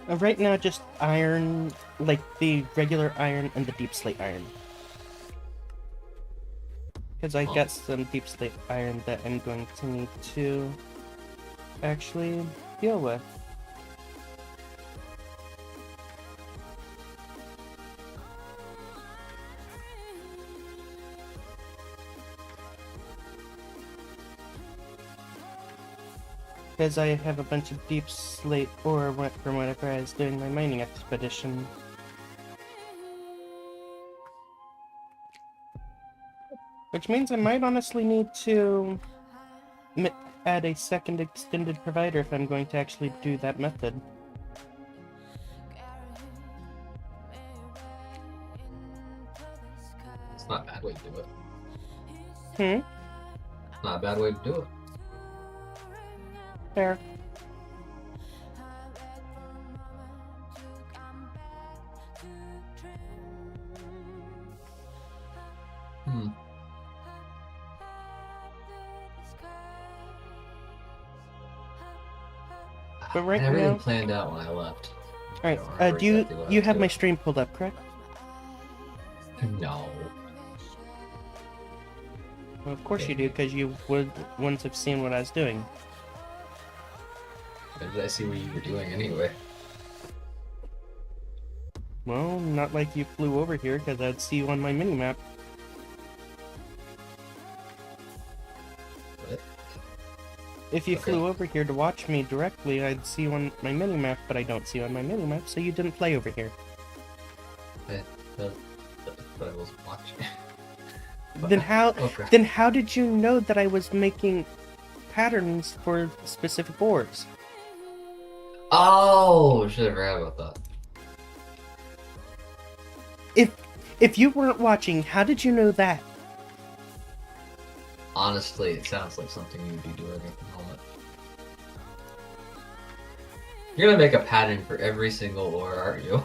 Right now, just iron, like the regular iron and the deep slate iron. Because I got some deep slate iron that I'm going to need to actually deal with. Because I have a bunch of deep slate ore from whenever I was doing my mining expedition. Which means I might honestly need to add a second extended provider if I'm going to actually do that method. It's not a bad way to do it. Hmm? Not a bad way to do it. Fair. But right and everything now, planned out when I left. I alright, don't remember do you exactly what I you was have my doing. stream pulled up, correct? No. Well, of course you do, because you would once have seen what I was doing. When did I see what you were doing anyway? Well, not like you flew over here, because I'd see you on my minimap. What? If you Okay. flew over here to watch me directly, I'd see you on my minimap, but I don't see you on my minimap, so you didn't play over here. but I wasn't watching. Then Okay. how did you know that I was making patterns for specific ores? Oh, should have forgot about that. If you weren't watching, how did you know that? Honestly, it sounds like something you'd be doing at the moment. You're gonna make a pattern for every single ore, aren't you?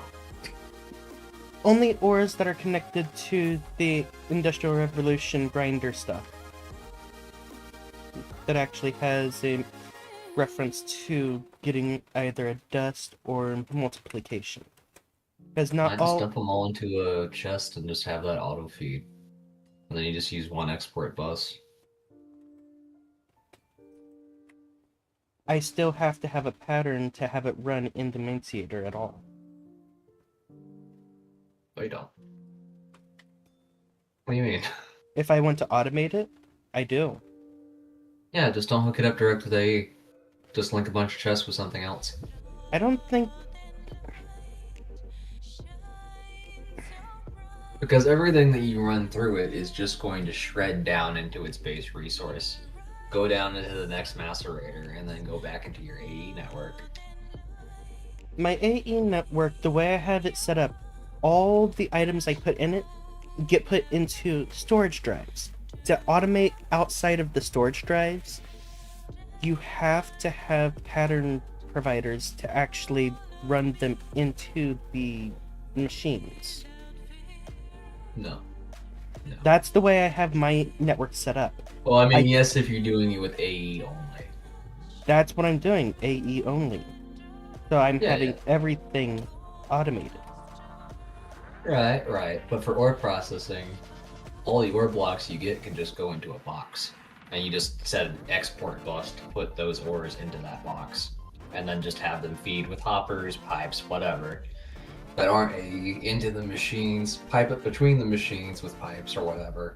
Only ores that are connected to the Industrial Revolution grinder stuff. That actually has a reference to getting either a dust or multiplication. Because I not just all... dump them all into a chest and just have that auto feed. And then you just use one export bus. I still have to have a pattern to have it run in the Manciator at all. Oh, you don't. What do you mean? If I want to automate it, I do. Yeah, just don't hook it up direct with AE. Just link a bunch of chests with something else. I don't think... Because everything that you run through it is just going to shred down into its base resource. Go down into the next macerator, and then go back into your AE network. My AE network, the way I have it set up, all the items I put in it get put into storage drives. To automate outside of the storage drives, you have to have pattern providers to actually run them into the machines. No. No. That's the way I have my network set up. Well, I mean, I- yes, if you're doing it with AE only. That's what I'm doing, AE only. So I'm Yeah, having yeah. everything automated. Right, right. But for ore processing, all the ore blocks you get can just go into a box. And you just set an export bus to put those ores into that box. And then just have them feed with hoppers, pipes, whatever. That aren't AE into the machines, pipe it between the machines with pipes or whatever.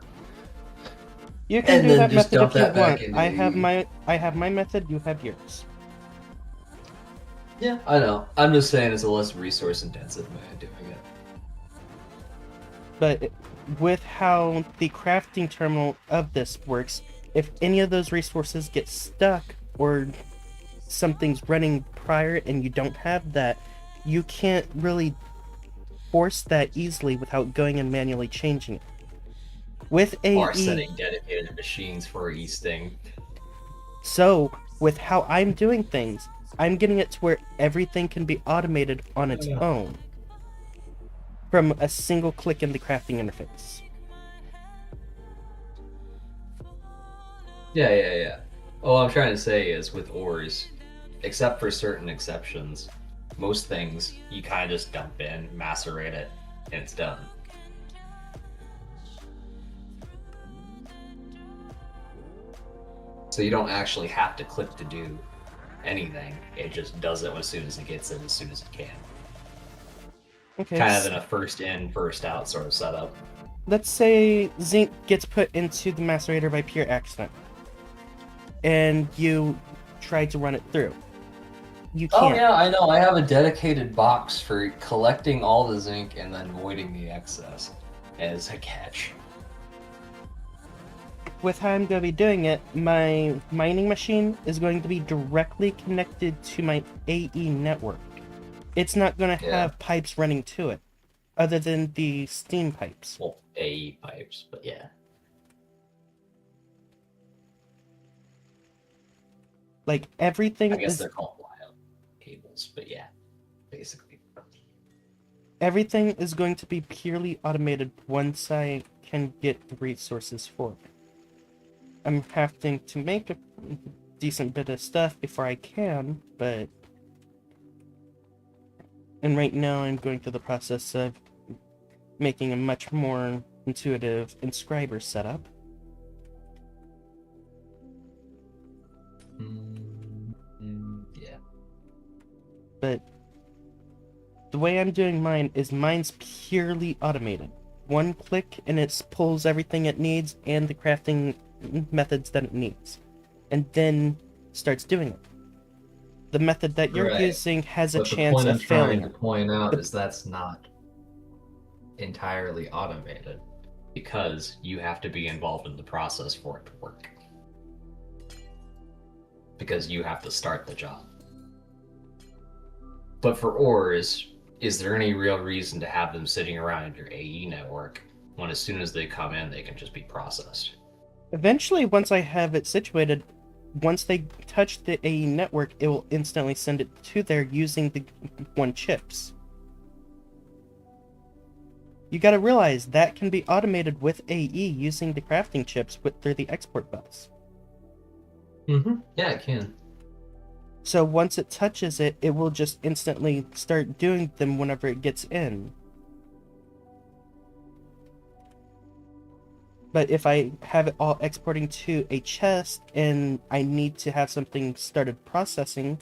You can And do then that just method dump if you that back want. into I have my method, you have yours. Yeah, I know. I'm just saying it's a less resource intensive way of doing it. But with how the crafting terminal of this works, if any of those resources get stuck or something's running prior and you don't have that, you can't really force that easily without going and manually changing it. With Or AE, setting dedicated machines for each thing. so with how I'm doing things, I'm getting it to where everything can be automated on its own from a single click in the crafting interface. Yeah. All I'm trying to say is with ores, except for certain exceptions, most things you kind of just dump in, macerate it, and it's done. So you don't actually have to click to do anything. It just does it as soon as it gets it, as soon as it can. Okay, Kind of in a first in, first out sort of setup. let's say zinc gets put into the macerator by pure accident, and you try to run it through. You can't. Oh yeah, I know. I have a dedicated box for collecting all the zinc and then voiding the excess as a catch. With how I'm going to be doing it, my mining machine is going to be directly connected to my AE network. It's not going to Yeah. have pipes running to it, other than the steam pipes. Well, AE pipes, but yeah. Like, everything I guess is they're called wild cables, but yeah, basically. everything is going to be purely automated once I can get the resources for it. I'm having to make a decent bit of stuff before I can, but... And right now I'm going through the process of making a much more intuitive inscriber setup. Yeah. But the way I'm doing mine is mine's purely automated. One click and it pulls everything it needs and the crafting methods that it needs, and then starts doing it. The method that you're Right. using has a But the chance point I'm of trying failing. to point out is that's not entirely automated because you have to be involved in the process for it to work. Because you have to start the job. But for ores, is there any real reason to have them sitting around in your AE network when as soon as they come in, they can just be processed? Eventually, once I have it situated, once they touch the AE network, it will instantly send it to there using the one chips. You gotta realize that can be automated with AE using the crafting chips through the export bus. Mm-hmm. Yeah, it can. So once it touches it, it will just instantly start doing them whenever it gets in. But if I have it all exporting to a chest and I need to have something started processing,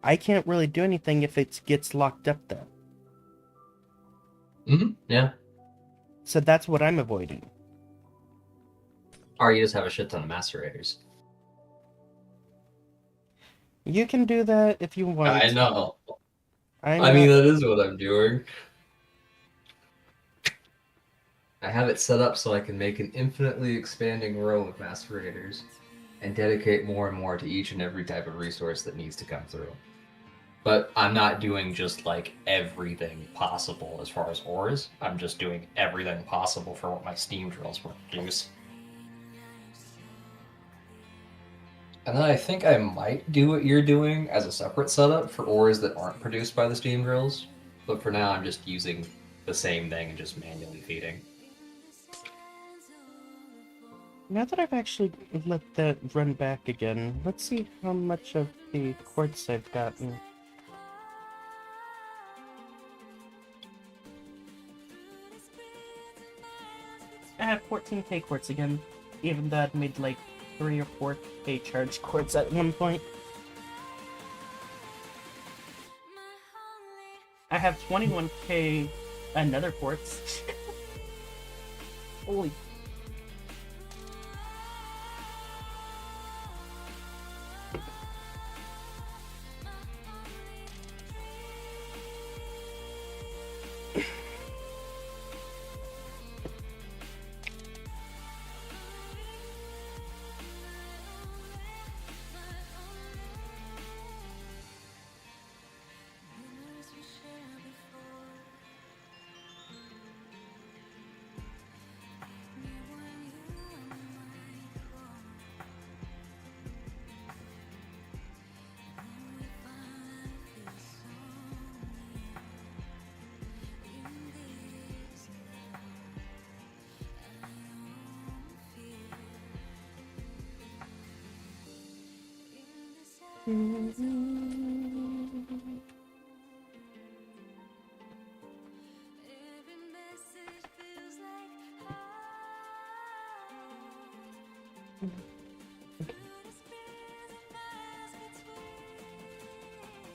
I can't really do anything if it gets locked up there. Mm-hmm. Yeah. So that's what I'm avoiding. Or you just have a shit ton of macerators. You can do that if you want. I know. I'm I mean, not... that is what I'm doing. I have it set up so I can make an infinitely expanding row of macerators and dedicate more and more to each and every type of resource that needs to come through. But I'm not doing just like everything possible as far as ores. I'm just doing everything possible for what my steam drills will produce. And then I think I might do what you're doing as a separate setup for ores that aren't produced by the steam drills. But for now, I'm just using the same thing and just manually feeding. Now that I've actually let that run back again, let's see how much of the quartz I've gotten. I have 14k quartz again, even though I'd made like 3 or 4k charged quartz at one point. I have 21k another quartz. Holy.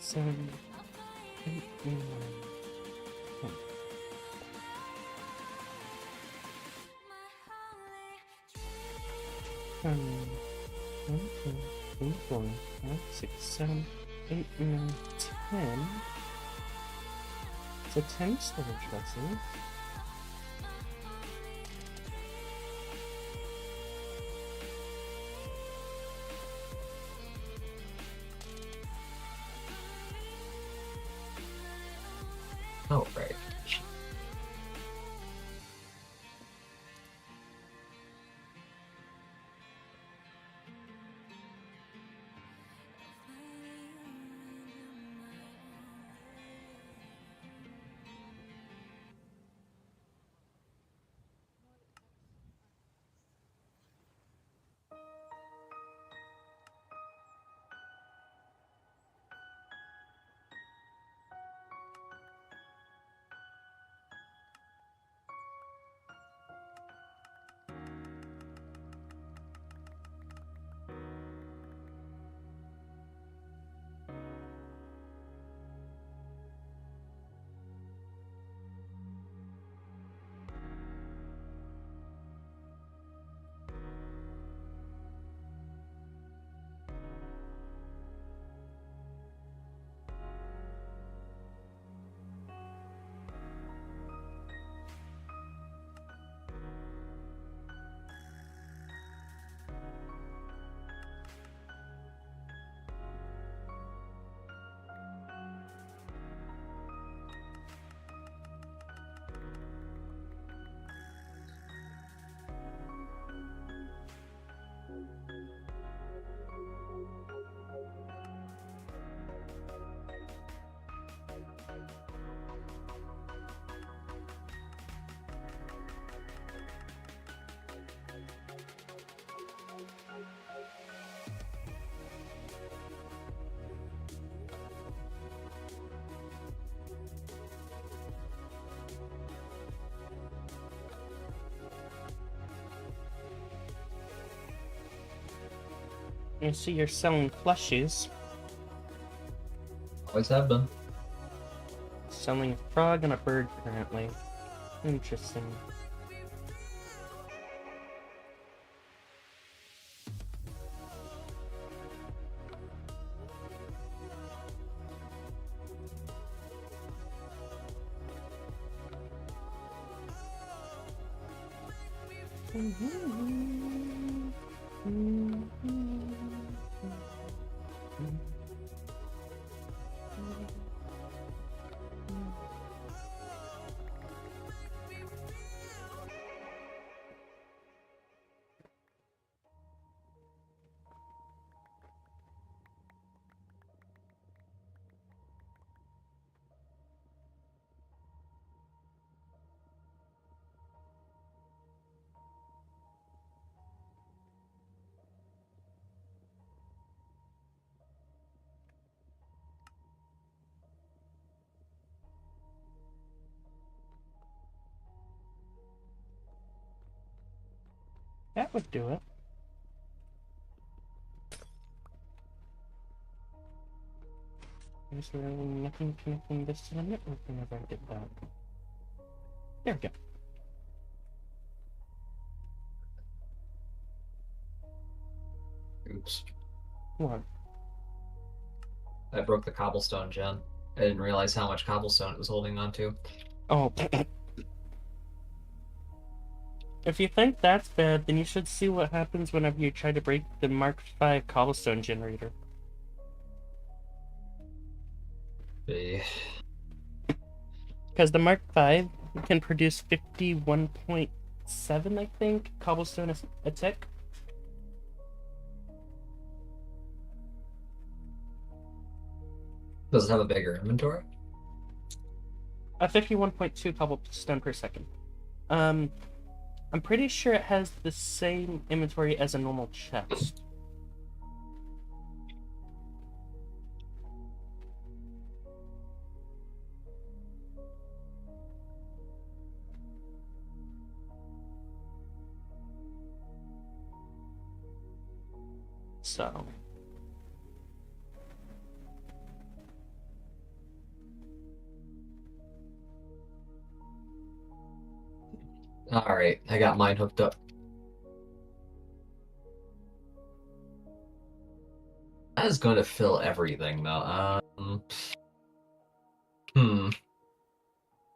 Seven, 8, 9, 10. Um, 1, 2, 3, 4, 5, 6, 7, 8, 9, 10. So 10 storage vessels. Oh, right. I see you're selling plushies. Always have been. Selling a frog and a bird currently. Interesting. That would do it. Is there nothing connecting this to the network whenever I did that? There we go. Oops. What? I broke the cobblestone gen. I didn't realize how much cobblestone it was holding on to. Oh. If you think that's bad, then you should see what happens whenever you try to break the Mark V cobblestone generator. Eh. Because the Mark V can produce 51.7, I think, cobblestone a tick. Does it have a bigger inventory? A 51.2 cobblestone per second. I'm pretty sure it has the same inventory as a normal chest. So. Alright, I got mine hooked up. That is going to fill everything, though.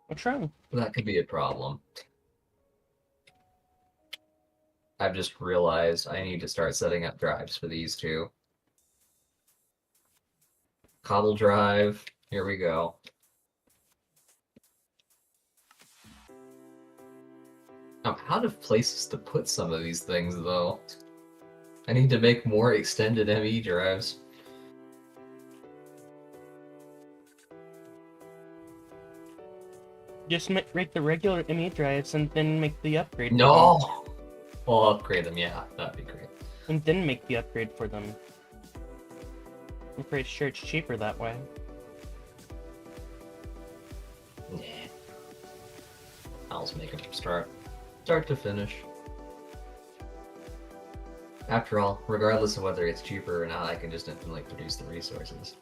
What's wrong? That could be a problem. I've just realized I need to start setting up drives for these two. Cobble drive, here we go. I'm out of places to put some of these things, though. I need to make more extended ME drives. Just make the regular ME drives and then make the upgrade. For them. No! I'll upgrade them, yeah, that'd be great. And then make the upgrade for them. I'm pretty sure it's cheaper that way. Nah. I'll just make them start to finish. After all, regardless of whether it's cheaper or not, I can just infinitely produce the resources.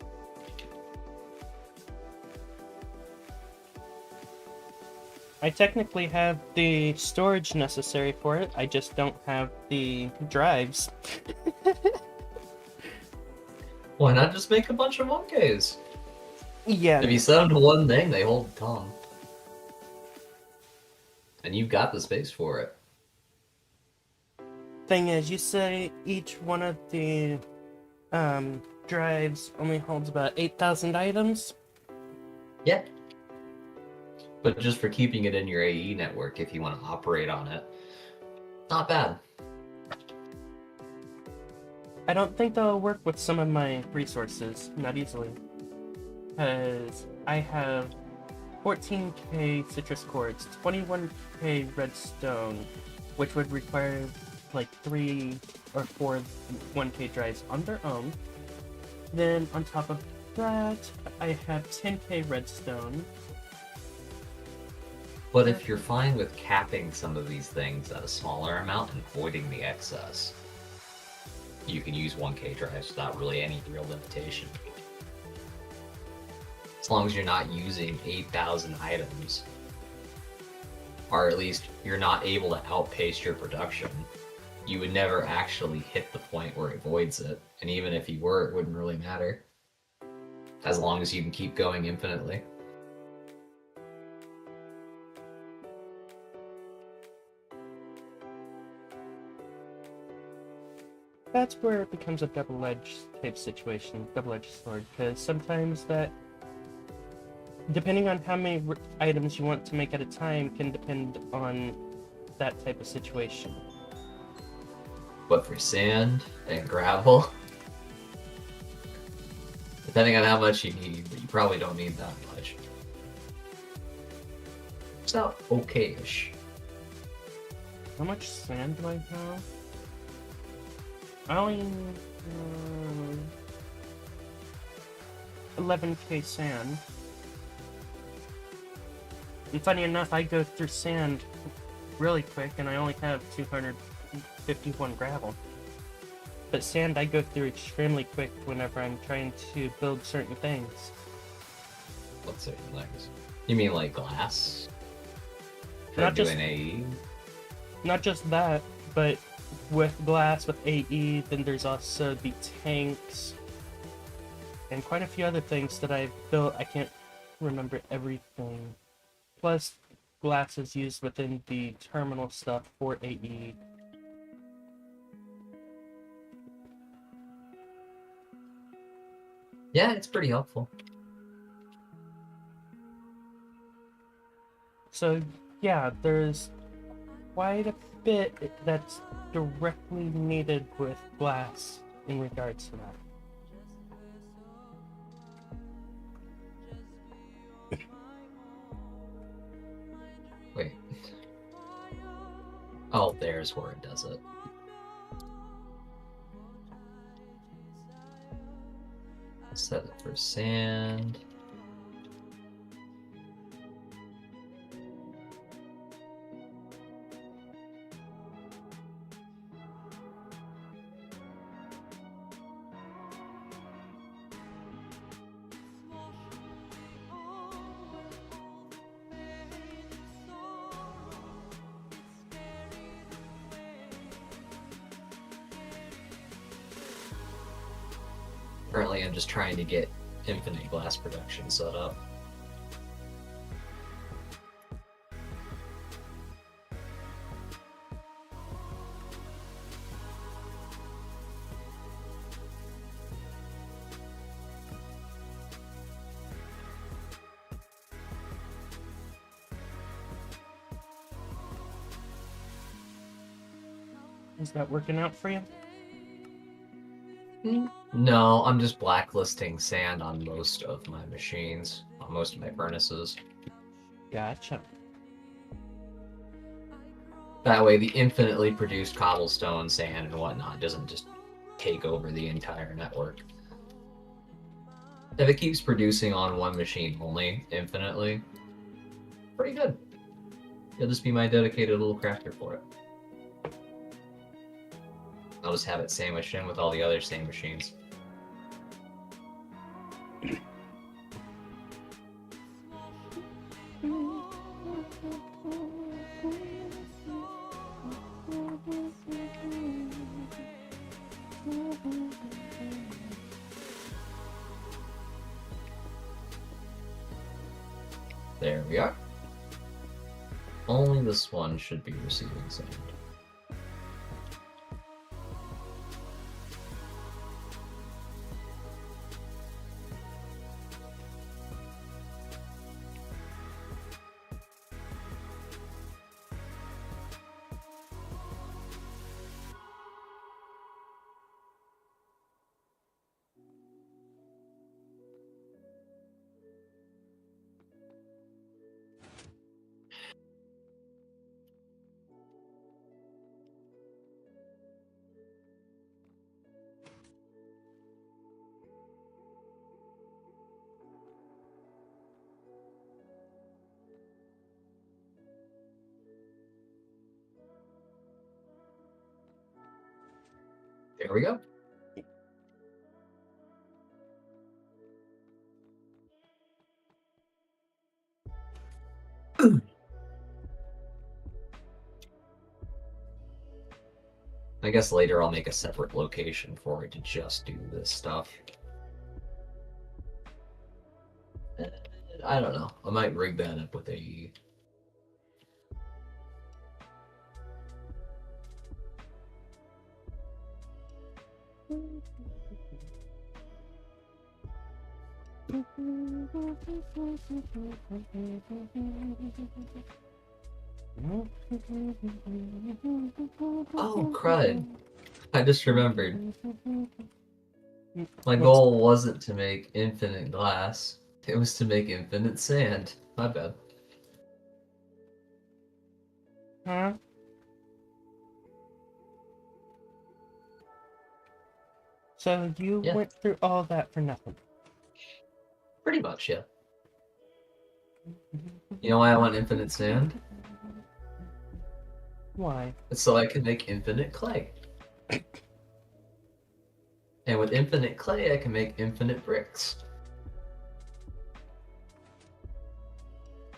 I technically have the storage necessary for it, I just don't have the drives. Why not just make a bunch of 1Ks? Yeah. If you set them to one thing, they hold a ton. And you've got the space for it. Thing is, you say each one of the drives only holds about 8,000 items? Yeah. But just for keeping it in your AE network if you want to operate on it. Not bad. I don't think that'll work with some of my resources, not easily. Because I have 14k citrus quartz, 21k redstone, which would require like 3 or 4 1k drives on their own. Then on top of that, I have 10k redstone. But if you're fine with capping some of these things at a smaller amount and voiding the excess, you can use 1K drives without really any real limitation. As long as you're not using 8,000 items, or at least you're not able to outpace your production, you would never actually hit the point where it voids it. And even if you were, it wouldn't really matter. As long as you can keep going infinitely. That's where it becomes a double-edged type situation, double-edged sword, because sometimes that, depending on how many items you want to make at a time, can depend on that type of situation. But for sand and gravel, depending on how much you need, but you probably don't need that much. It's not okay-ish. How much sand do I have? I only 11k sand. And funny enough, I go through sand really quick, and I only have 251 gravel. But sand I go through extremely quick whenever I'm trying to build certain things. What certain things? You mean like glass? For Not just- doing AE? Not just that, but with glass, with AE, then there's also the tanks, and quite a few other things that I've built. I can't remember everything. Plus, glass is used within the terminal stuff for AE. Yeah, it's pretty helpful. So, yeah, there's quite a bit that's directly needed with glass in regards to that. Wait. Oh, there's where it does it. Set it for sand. Currently, I'm just trying to get infinite glass production set up. Is that working out for you? No, I'm just blacklisting sand on most of my machines, on most of my furnaces. Gotcha. That way, the infinitely produced cobblestone, sand, and whatnot doesn't just take over the entire network. If it keeps producing on one machine only, infinitely, pretty good. You'll just be my dedicated little crafter for it. I'll just have it sandwiched in with all the other same machines. There we are. Only this one should be receiving sand. There we go. I guess later I'll make a separate location for it to just do this stuff. I don't know. I might rig that up with a. Oh, crud. I just remembered. My goal wasn't to make infinite glass. It was to make infinite sand. My bad. Huh? So you Yeah. went through all that for nothing? Pretty much, yeah. You know why I want infinite sand? Why? It's so I can make infinite clay. And with infinite clay, I can make infinite bricks.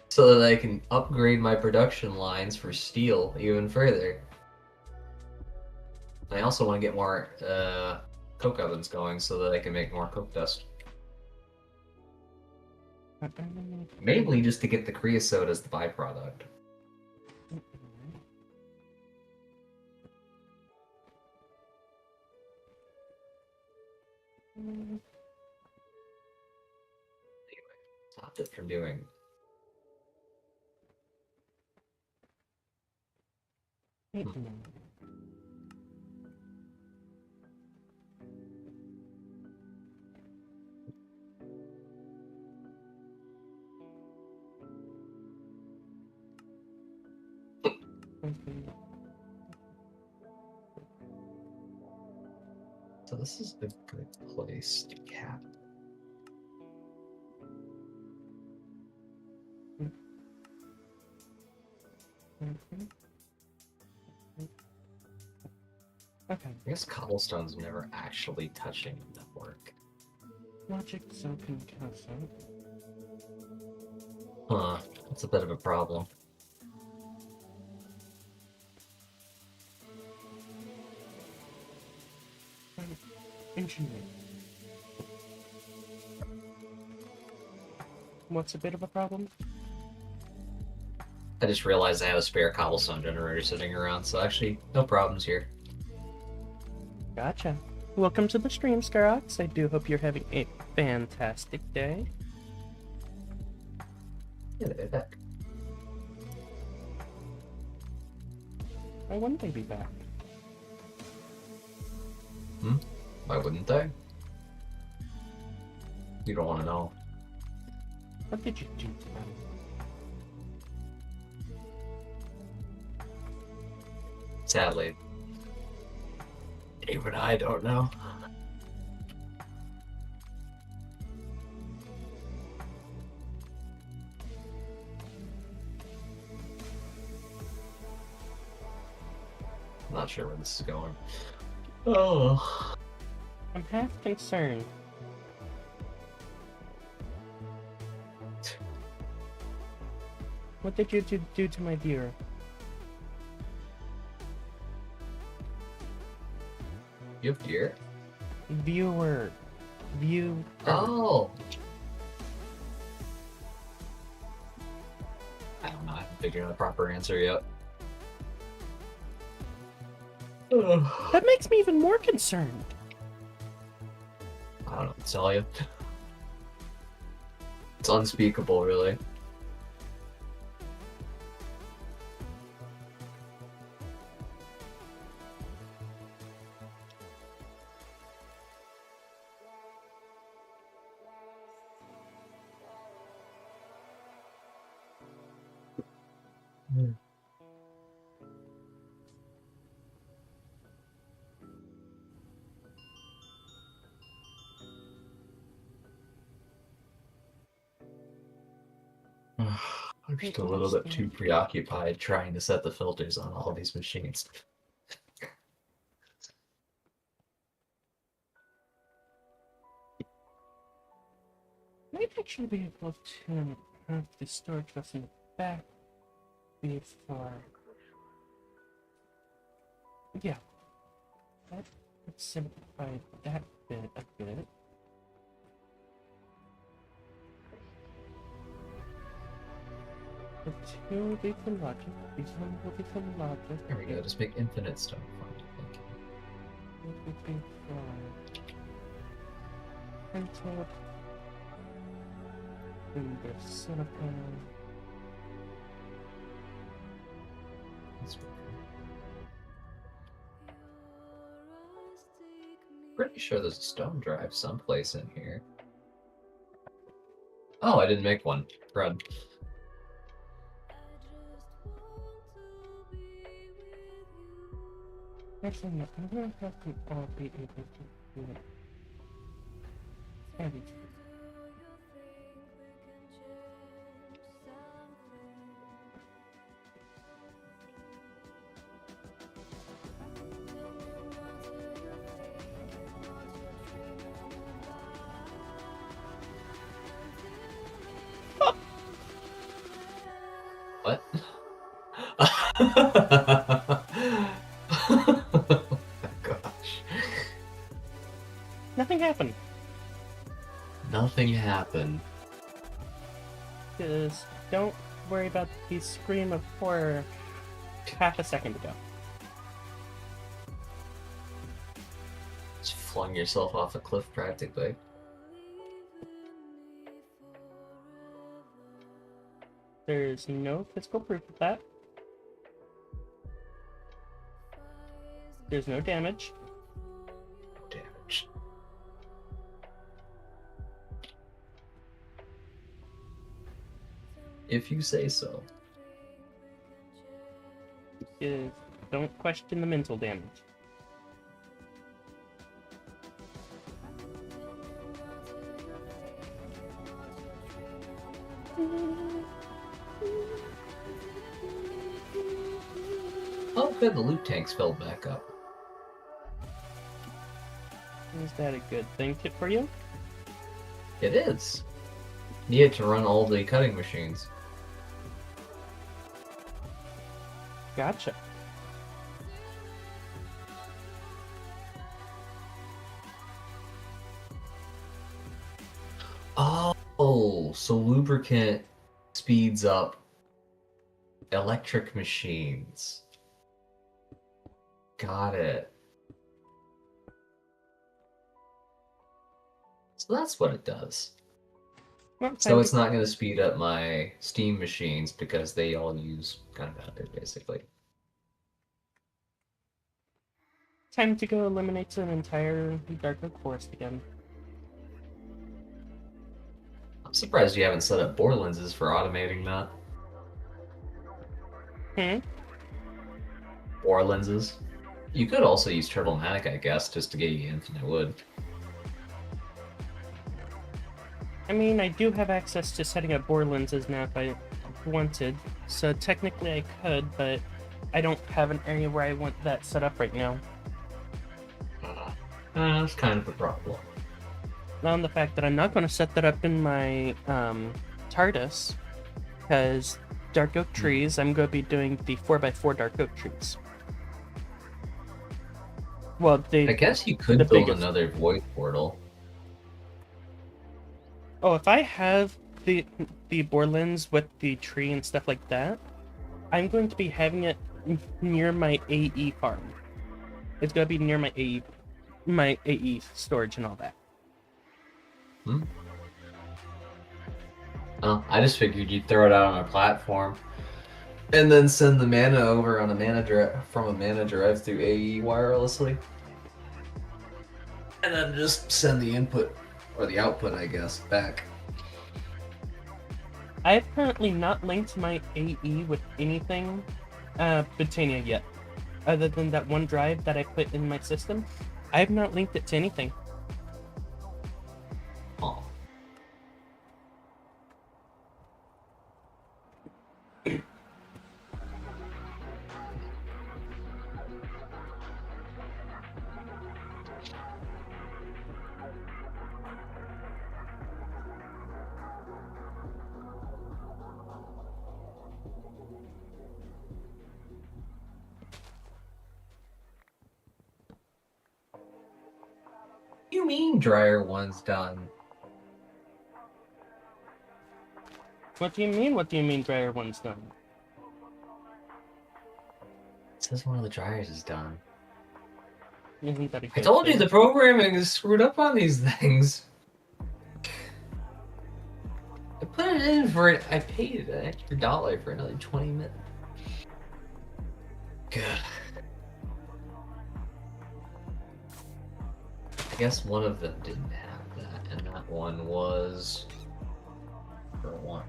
So that I can upgrade my production lines for steel even further. I also want to get more coke ovens going so that I can make more coke dust. Mainly just to get the creosote as the byproduct. Stopped it from doing. So this is a good place to cap. Okay. I guess cobblestone's never actually touching the network. Logic so concussive. Huh, that's a bit of a problem. Engineering. What's a bit of a problem? I just realized I have a spare cobblestone generator sitting around, so actually, no problems here. Gotcha. Welcome to the stream, Scarox. I do hope you're having a fantastic day. Yeah, they're back. Why wouldn't they be back? Why wouldn't they? You don't want to know. What did you do to them? Sadly. Even I don't know. I'm not sure where this is going. Oh. I'm half concerned. What did you do to my viewer? You have deer? Viewer. View. Oh. I don't know. I haven't figured out a proper answer yet. That makes me even more concerned. I don't know what to tell you. It's unspeakable, really. I'm just a little bit too preoccupied trying to set the filters on all these machines. Might actually be able to have the storage vessel in the back before. Yeah, that would simplify that bit a bit. The two will be for logic, these one will be for logic. There we go. Just make infinite stone font. Thank you. It would be for printed in the silicon. That's weird. Your eyes take me Pretty sure there's a stone drive someplace in here. Oh, I didn't make one. Crud. I just want to be with you. Actually, no, I'm gonna have them all be able to do it. Heavy. Do you think we can change something? Tell me what are you thinking, what you're dreaming about. What? Oh my gosh. Nothing happened. Nothing happened. Just don't worry about the scream of horror half a second ago. Just flung yourself off a cliff practically. There's no physical proof of that. There's no damage. Damage. If you say so. Just don't question the mental damage. Oh, good, the loot tanks filled back up. Is that a good thing for you? It is. Needed to run all the cutting machines. Gotcha. Oh, so lubricant speeds up electric machines. Got it. So that's what it does. Well, So it's not going to speed up my Steam machines because they all use gunpowder, basically. time to go eliminate an entire Dark Oak forest again. I'm surprised you haven't set up bore lenses for automating that. Bore lenses. You could also use Turtlematic, I guess, just to get you infinite wood. I mean, I do have access to setting up bore lenses now if I wanted, so technically I could, but I don't have an area where I want that set up right now. That's kind of a problem. On the fact that I'm not going to set that up in my TARDIS, because Dark Oak trees, I'm going to be doing the 4x4 Dark Oak trees. Well, I guess you could the build biggest- another void portal. Oh, if I have the bore lens with the tree and stuff like that, I'm going to be having it near my AE farm. It's going to be near my AE storage and all that. Oh, I just figured you'd throw it out on a platform and then send the mana over on a mana drive from a mana drive through AE wirelessly. And then just send the input or the output, I guess, back. I have currently not linked my AE with anything Botania yet. Other than that one drive that I put in my system, I have not linked it to anything. Oh. mean dryer one's done? What do you mean? What do you mean dryer one's done? It says one of the dryers is done. Isn't that a I good told you thing? the programming is screwed up on these things. I put it in for it. I paid an extra $1 for another 20 minutes. Good. I guess one of them didn't have that, and that one was for one.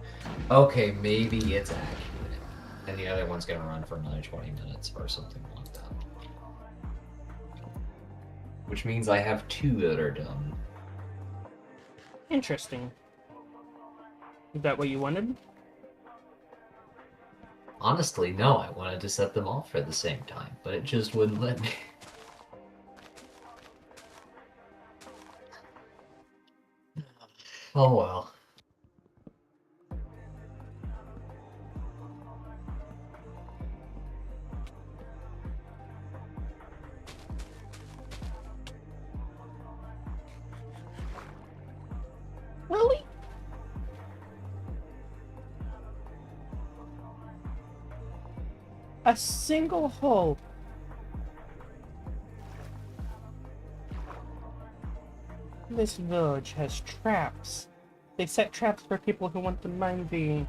Okay, maybe it's accurate, and the other one's gonna run for another 20 minutes or something like that. Which means I have 2 that are done. Interesting. Is that what you wanted? Honestly, no, I wanted to set them off at the same time, but it just wouldn't let me. Oh well. Really? A single hole. This village has traps. They set traps for people who want to mine the,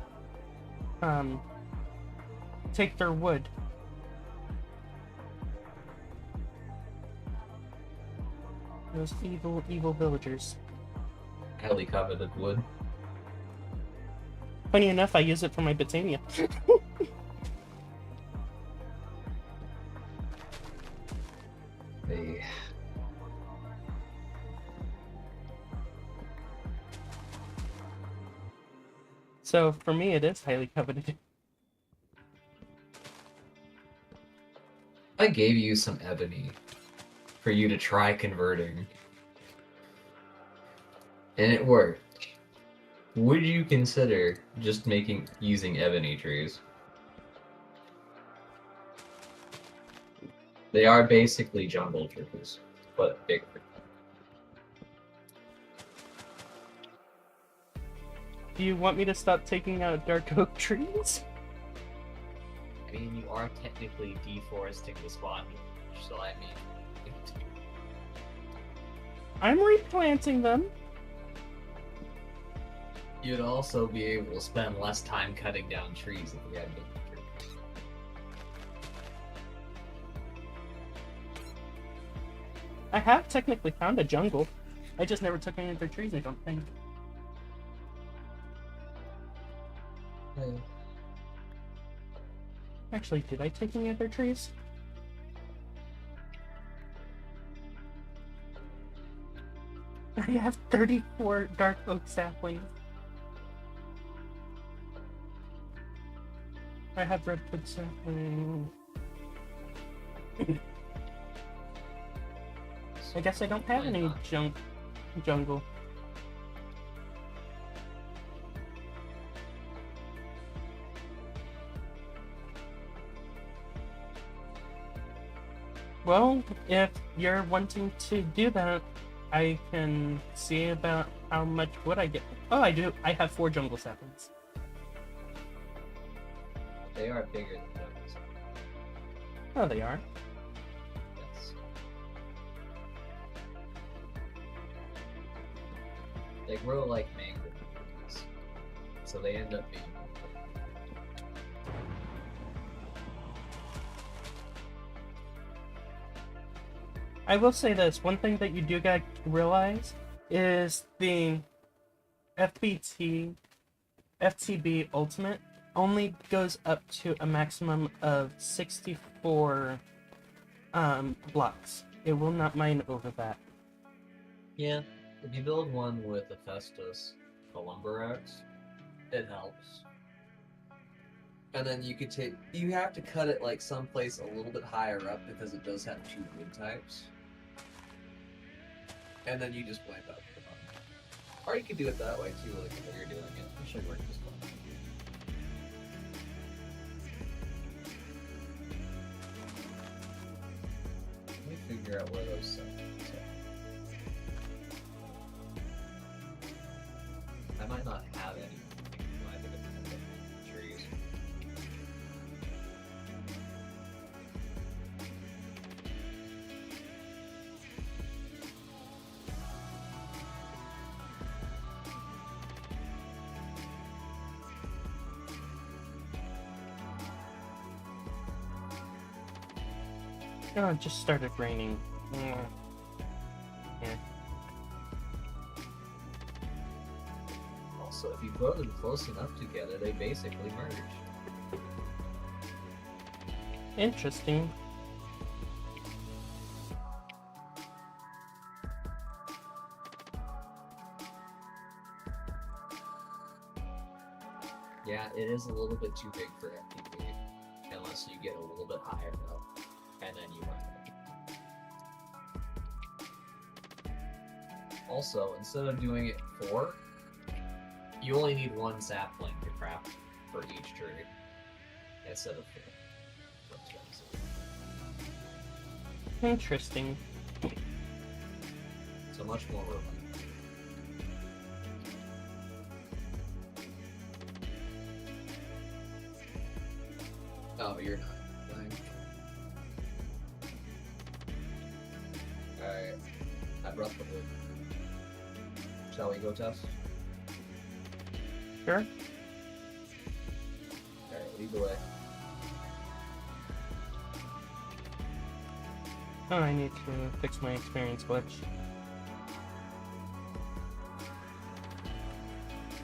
take their wood. Those evil, evil villagers. Highly coveted wood. Funny enough, I use it for my Botania. Hey. So for me, it is highly coveted. I gave you some ebony for you to try converting, and it worked. Would you consider just using ebony trees? They are basically jungle trees, but bigger. Do you want me to stop taking out dark oak trees? I mean, you are technically deforesting the spot, so I mean, I'm replanting them. you'd also be able to spend less time cutting down trees if you had big trees. I have technically found a jungle. I just never took any of their trees, I don't think. Actually, did I take any of their trees? I have 34 dark oak saplings. I have redwood sapling. I guess I don't have any jungle. Well, if you're wanting to do that, I can see about how much wood I get. Oh, I do. I have 4 jungle saplings. They are bigger than those. Oh, they are. Yes. They grow like mango trees, so they end up being. I will say this, one thing that you do gotta realize is the FTB Ultimate only goes up to a maximum of 64 blocks. It will not mine over that. Yeah, if you build one with a Festus, a lumber axe, it helps. And then you have to cut it like someplace a little bit higher up because it does have 2 wood types. And then you just wipe out the bottom. Or you could do it that way too, like the way you're doing it. It should work just fine. Let me figure out where those settings are. I might not have any when I think of trees. Oh, it just started raining. Yeah. Also, if you grow them close enough together, they basically merge. Interesting. Yeah, it is a little bit too big for FPV, unless you get a little bit higher up, and then you run it. Also, instead of doing it 4, you only need 1 sapling to craft for each tree, instead of 4. Interesting. So much more room. Oh, you're not. Alright. I brought the wood. Shall we go test? Sure. Alright, lead the way. Oh, I need to fix my experience glitch.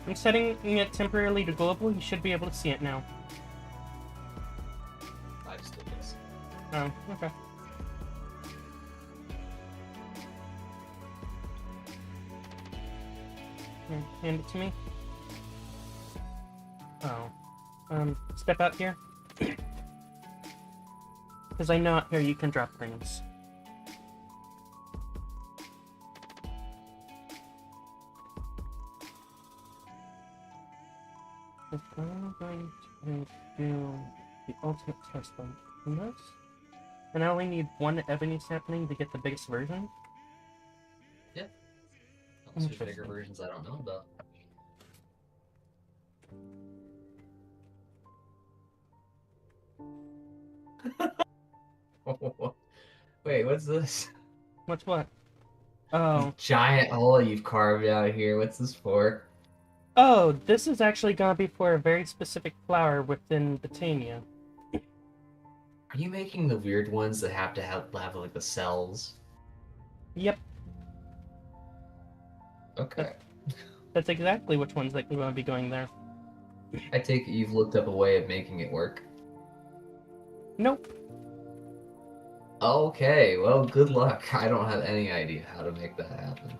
I'm setting it temporarily to global. You should be able to see it now. I just did this. Oh, okay. Here, hand it to me. Oh. Step out here. Because I know out here you can drop things. If I'm going to do the ultimate test on this, and I only need 1 ebony sapling to get the biggest version. Unless there's bigger Interesting. versions I don't know about. Wait, what's this? What's what? Oh. Giant hole you've carved out here. What's this for? Oh, this is actually gonna be for a very specific flower within Botania. Are you making the weird ones that have to have like the cells? Yep, Okay. that's exactly which ones that are gonna be going there. I take it you've looked up a way of making it work. Nope. Okay, well, good luck. I don't have any idea how to make that happen.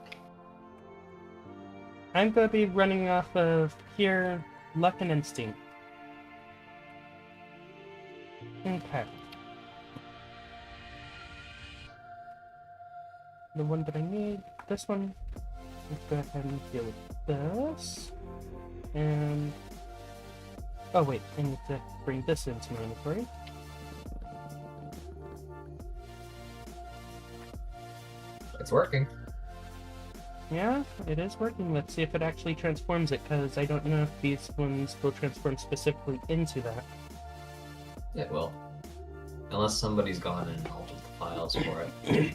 I'm gonna be running off of pure luck and instinct. Okay. The one that I need, this one, let's go ahead and deal with this. And... oh wait, I need to bring this into my inventory. It's working. Yeah, it is working. Let's see if it actually transforms it, because I don't know if these ones will transform specifically into that. It will. Unless somebody's gone and altered the files for it.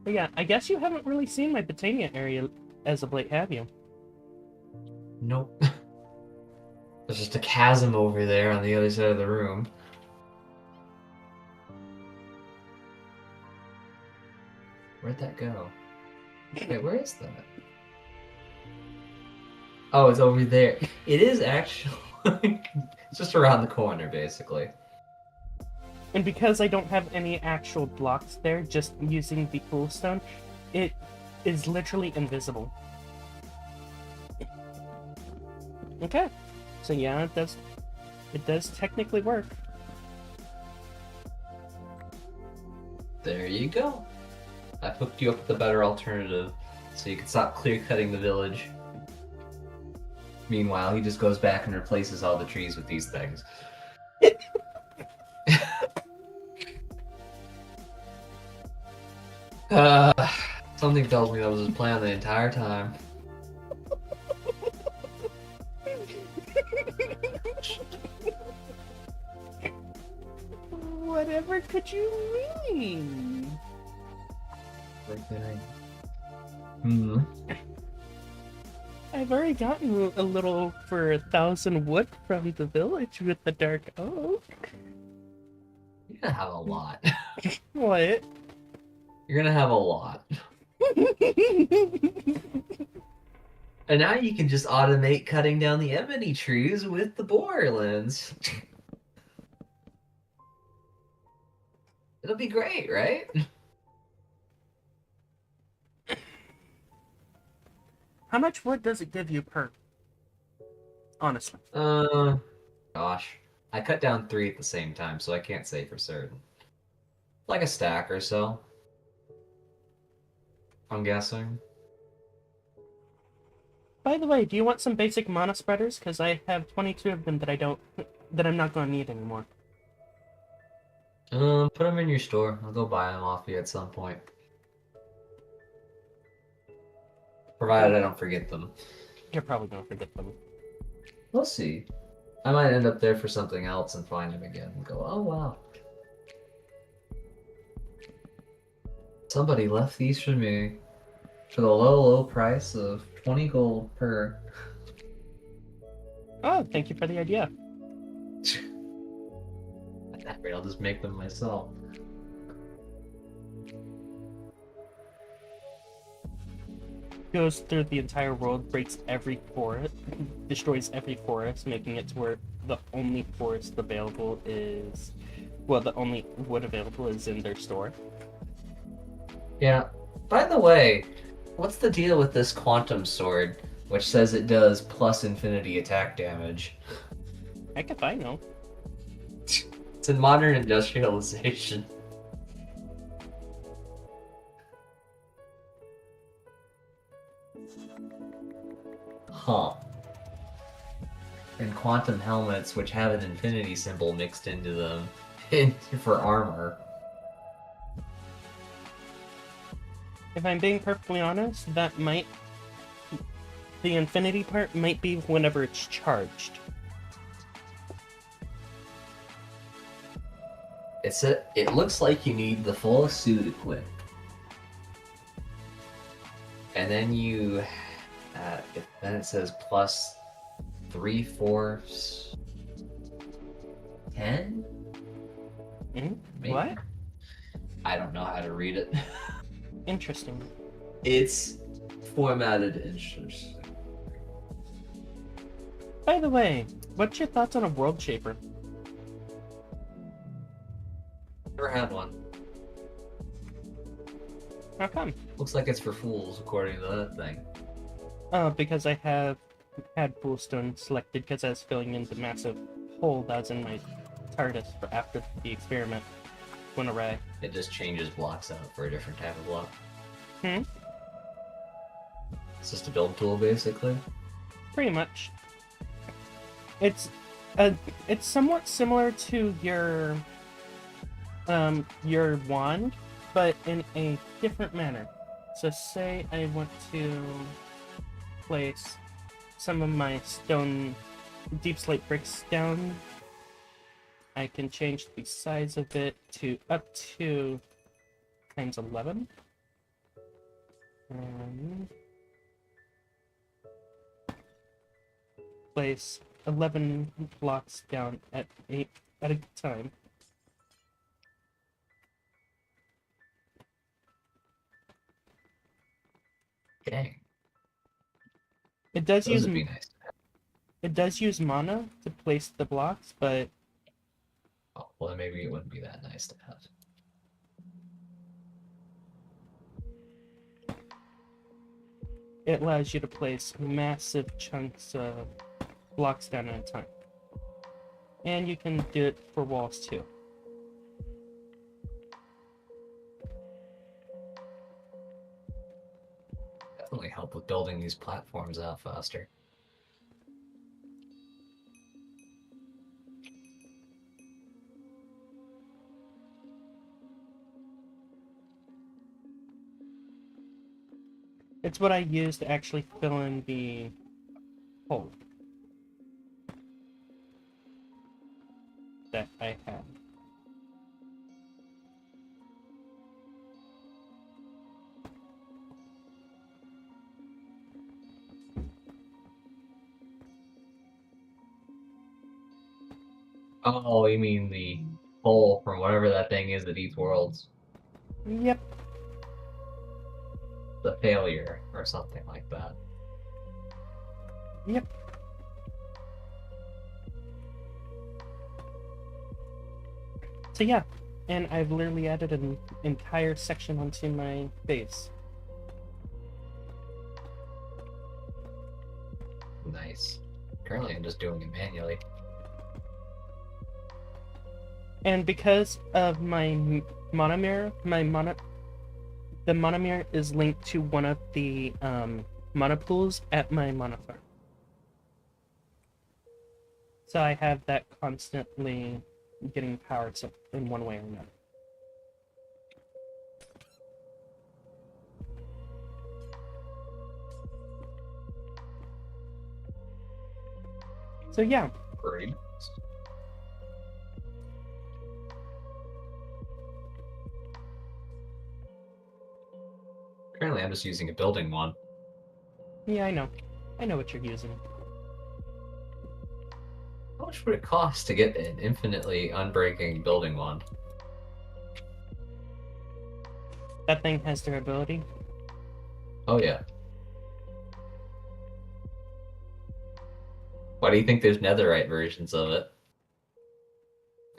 But yeah, I guess you haven't really seen my Botania area as of late, have you? Nope. There's just a chasm over there on the other side of the room. Where'd that go? Wait, where is that? Oh, it's over there. It is actually... it's just around the corner, basically. And because I don't have any actual blocks there, just using the pool stone, it is literally invisible. Okay. So yeah, it does technically work. There you go. I've hooked you up with a better alternative, so you can stop clear-cutting the village. Meanwhile, he just goes back and replaces all the trees with these things. Uh, something tells me that was his plan the entire time. Whatever could you mean? Hmm. I've already gotten a little for 1,000 wood from the village with the dark oak. You're gonna have a lot. What? You're gonna have a lot. And now you can just automate cutting down the ebony trees with the borer lens. It'll be great, right? How much wood does it give you per? Honestly. Gosh. I cut down 3 at the same time, so I can't say for certain. Like a stack or so. I'm guessing. By the way, do you want some basic mana spreaders? Because I have 22 of them that I'm not going to need anymore. Put them in your store. I'll go buy them off you at some point. Provided I don't forget them. You're probably going to forget them. We'll see. I might end up there for something else and find him again and go, oh wow. Somebody left these for me for the low, low price of 20 gold per. Oh, thank you for the idea. At that rate, I'll just make them myself. Goes through the entire world, breaks every forest, destroys every forest, making it to where the only forest available is, well, the only wood available is in their store. Yeah. By the way, what's the deal with this quantum sword, which says it does plus infinity attack damage? Heck if I know. It's in modern industrialization. Huh. And quantum helmets, which have an infinity symbol mixed into them for armor. If I'm being perfectly honest, that might... The infinity part might be whenever it's charged. It looks like you need the full suit equipped. And then then it says plus 3/4 10? Mhm. Maybe. What? I don't know how to read it. Interesting. It's formatted interesting. By the way, what's your thoughts on a world shaper? Never had one. How come? Looks like it's for fools, according to that thing. Because I have had Poolstone selected because I was filling in the massive hole that was in my TARDIS for after the experiment went awry. It just changes blocks out for a different type of block. Hmm? It's just a build tool, basically. Pretty much. It's somewhat similar to your wand, but in a different manner. So say I want to place some of my stone deep slate bricks down. I can change the size of it to up to times 11. Place 11 blocks down at a time. Dang. It does Those use would be nice. it does use mana to place the blocks, but Oh, well, then maybe it wouldn't be that nice to have. it allows you to place massive chunks of blocks down at a time. And you can do it for walls too. Definitely help with building these platforms out faster. It's what I use to actually fill in the hole that I have. Oh, you mean the hole from whatever that thing is that eats worlds? Yep. The failure or something like that. Yep. So yeah, and I've literally added an entire section onto my base. Nice. Currently, I'm just doing it manually. And because of my monomer, the monomer is linked to one of the monopools at my monofarm. So I have that constantly getting powered in one way or another. So yeah, Great. Currently, I'm just using a building one. yeah, I know. I know what you're using. How much would it cost to get an infinitely unbreaking building one? That thing has durability. Oh, yeah. Why do you think there's netherite versions of it?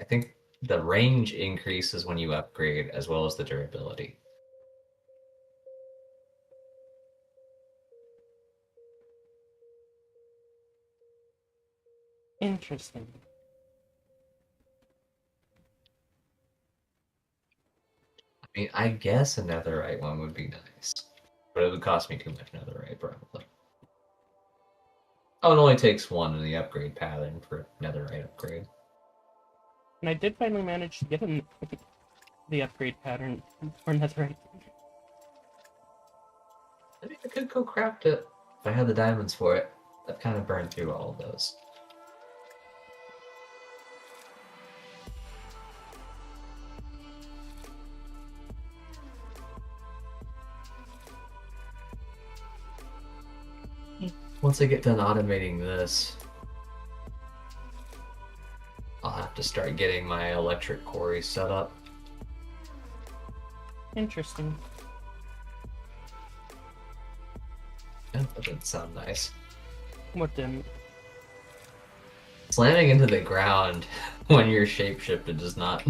I think the range increases when you upgrade, as well as the durability. Interesting. I mean, I guess a netherite one would be nice. But it would cost me too much netherite, probably. Oh, it only takes one in the upgrade pattern for netherite upgrade. And I did finally manage to get the upgrade pattern for netherite. I think I could go craft it if I had the diamonds for it. I've kind of burned through all of those. Once I get done automating this, I'll have to start getting my electric quarry set up. Interesting. Yeah, that didn't sound nice. What didn't? Slamming into the ground when you're shapeshifted does not.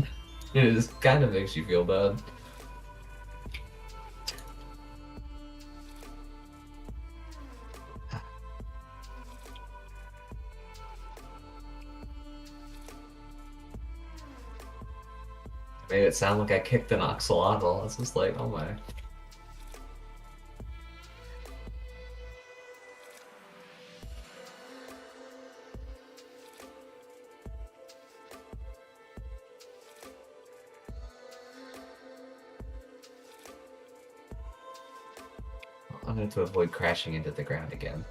It just kind of makes you feel bad. Made it sound like I kicked an axolotl. It's just like, oh my. I'm going to avoid crashing into the ground again.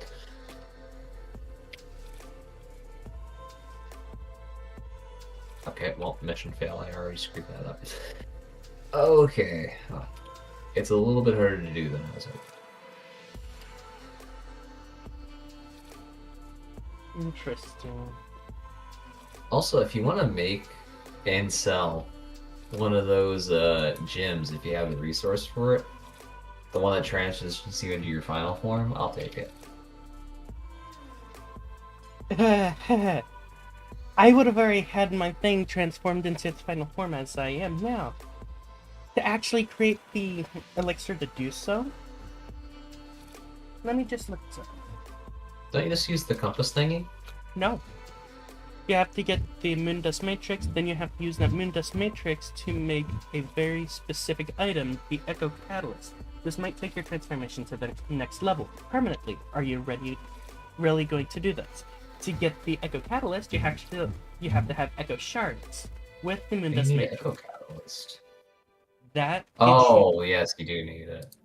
Okay, well, mission fail. I already screwed that up. Okay. Oh, it's a little bit harder to do than I was hoping. Interesting. Also, if you want to make and sell one of those gems, if you have the resource for it, the one that transitions you into your final form, I'll take it. I would have already had my thing transformed into its final form as I am now. To actually create the elixir to do so, let me just look this up. Don't you just use the compass thingy? No. You have to get the Moondust Matrix, then you have to use that Moondust Matrix to make a very specific item, the Echo Catalyst. This might take your transformation to the next level, permanently. Are you really going to do this? To get the Echo Catalyst, you have to have Echo Shards with the You Moondust need an Matrix. Echo Catalyst. That gives Oh, yes, you do need it.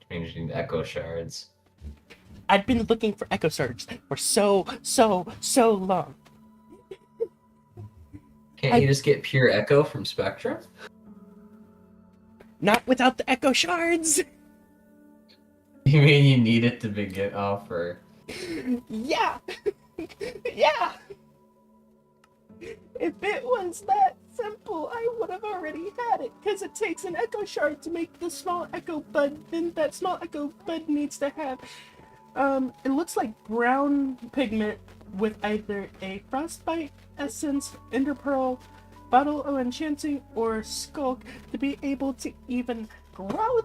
means you need echo shards. I'd been looking for echo shards for so long. Can't you just get pure echo from Spectrum? Not without the echo shards. You mean you need it to begin offer? Yeah. Yeah. If it was that simple, I would have already had it, because it takes an echo shard to make the small echo bud. Then that small echo bud needs to have, it looks like brown pigment with either a frostbite essence, ender pearl, bottle of enchanting, or skulk to be able to even grow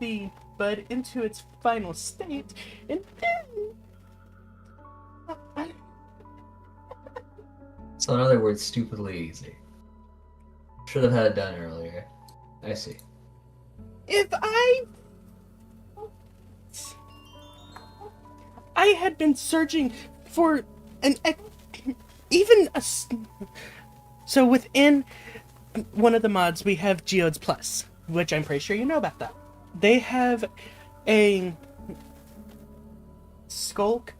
the bud into its final state, and then So in other words, stupidly easy. Should have had it done earlier. I see. if I had been searching for even a so within one of the mods we have Geodes Plus, which I'm pretty sure you know about that. They have a skulk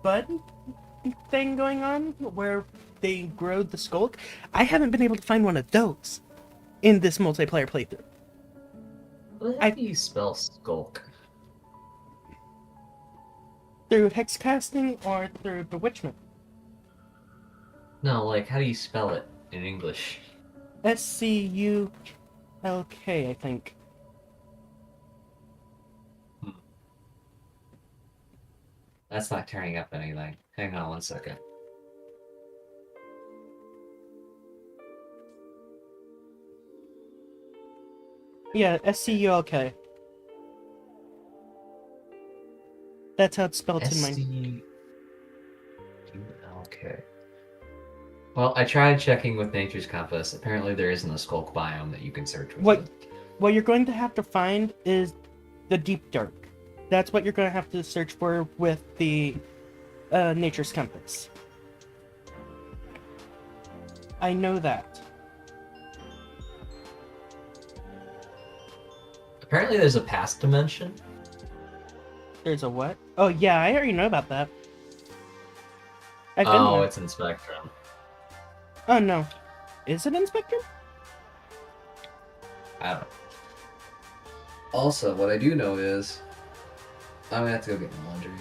bud thing going on where they grow the skulk. I haven't been able to find one of those in this multiplayer playthrough. How do you spell skulk? Through hex casting or through bewitchment. No, like, how do you spell it in English? SCULK, I think. That's not turning up anything. Hang on 1 second. Yeah, SCULK. That's how it's spelled in mine. S-C-U-L-K. Well, I tried checking with Nature's Compass. Apparently there isn't a skulk biome that you can search with it. What you're going to have to find is the deep dark. That's what you're going to have to search for with the Nature's Compass. I know that. Apparently there's a past dimension. There's a what? Oh yeah, I already know about that. I've been Oh, there. it's in Spectrum. Oh no. Is it in Spectrum? I don't know. Also, what I do know is I'm gonna have to go get my laundry.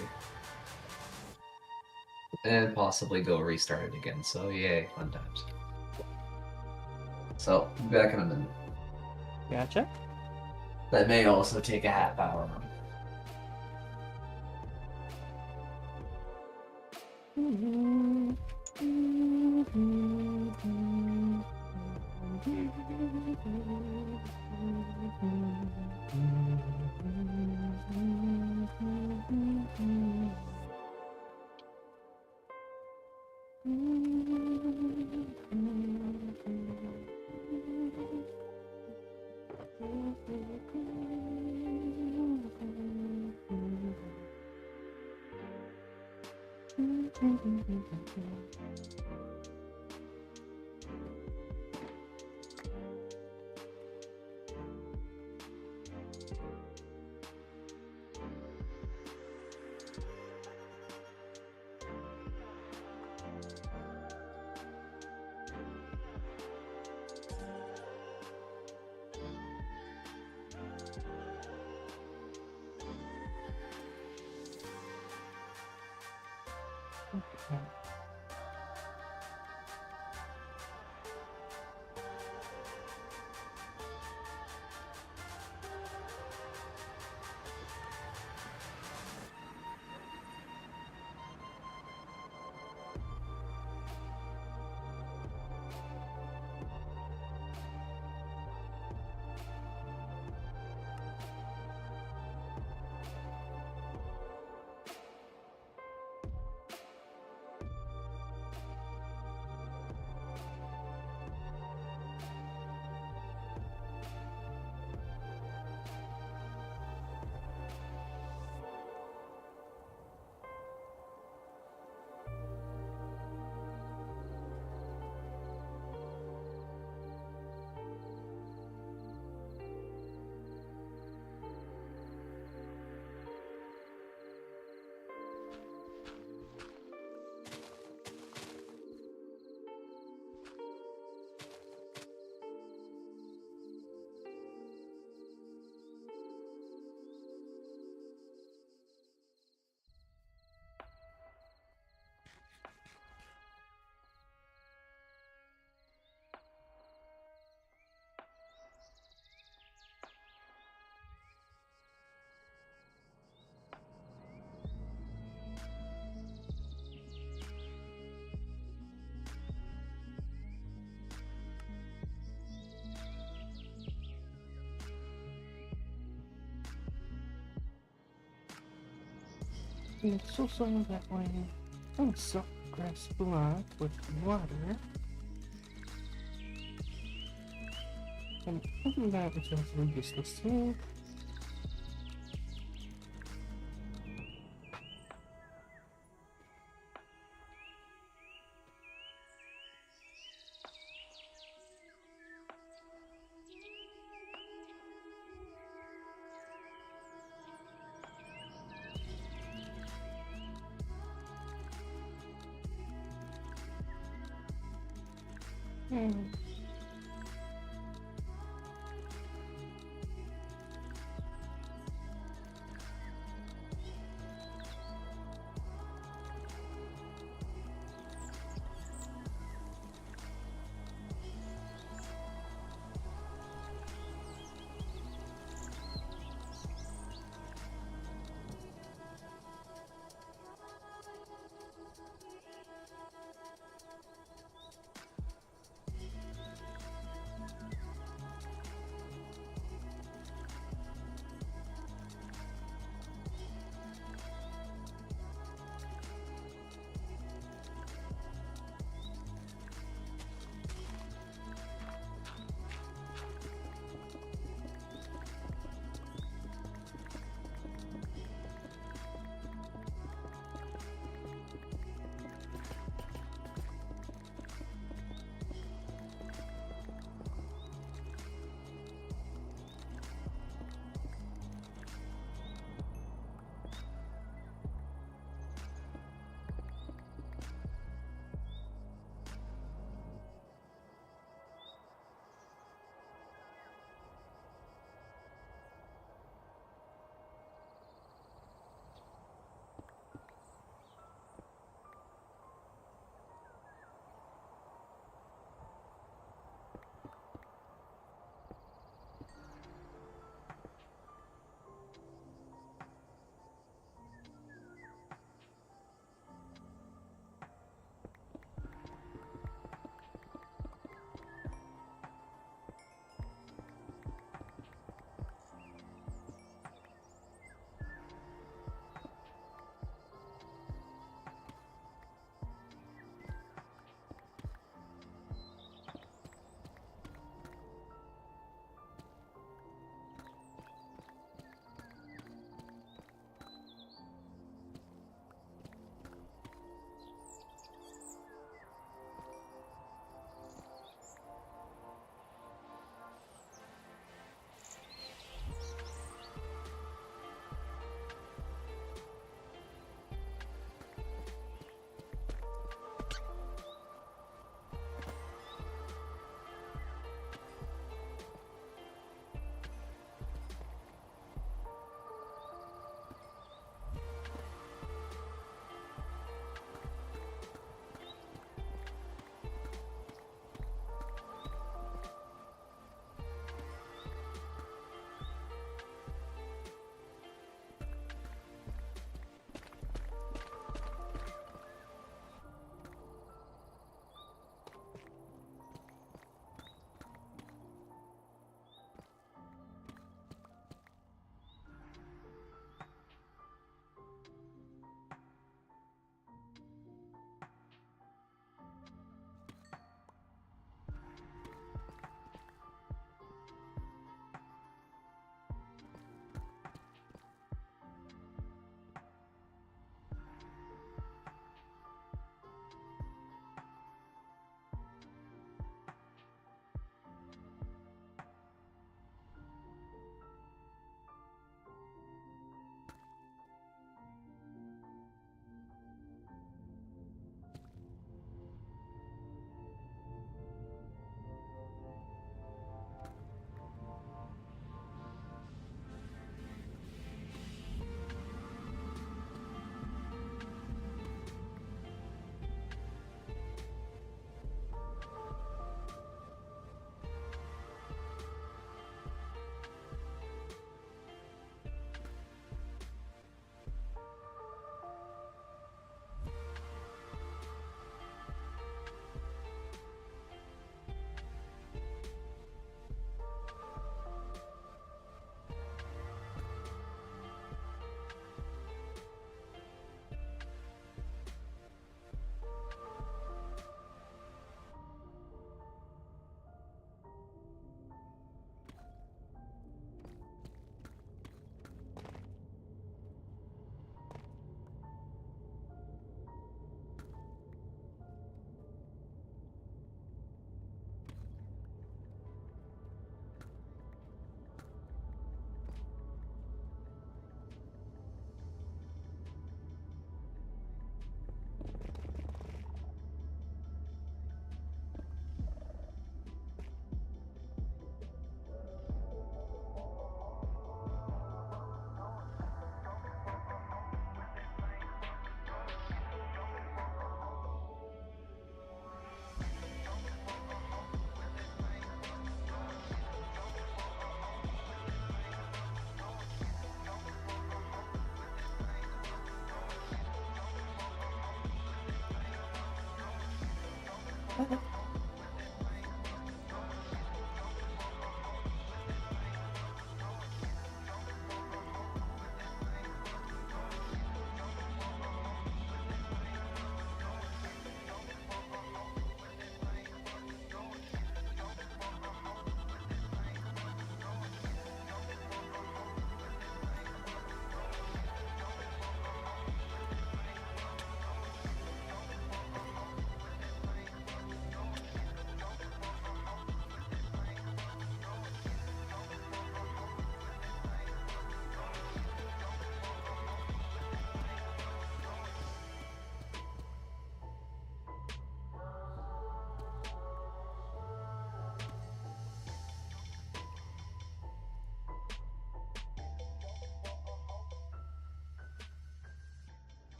And possibly go restart it again, so yay, fun times. So, be back in a minute. Gotcha. That may also take a half hour. And it's also that way on soft grass block with water. And other than that, it's also useless too. Hmm.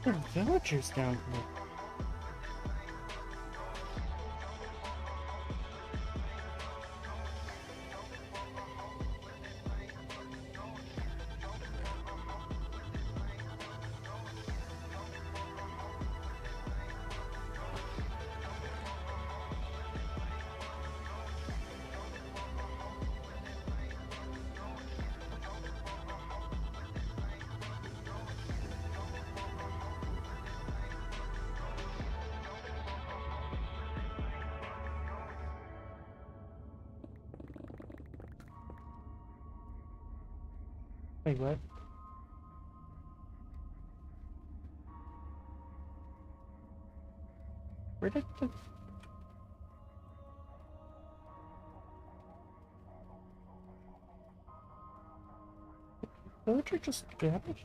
There are villagers down here. Wait, what? Where did the... villager just vanish?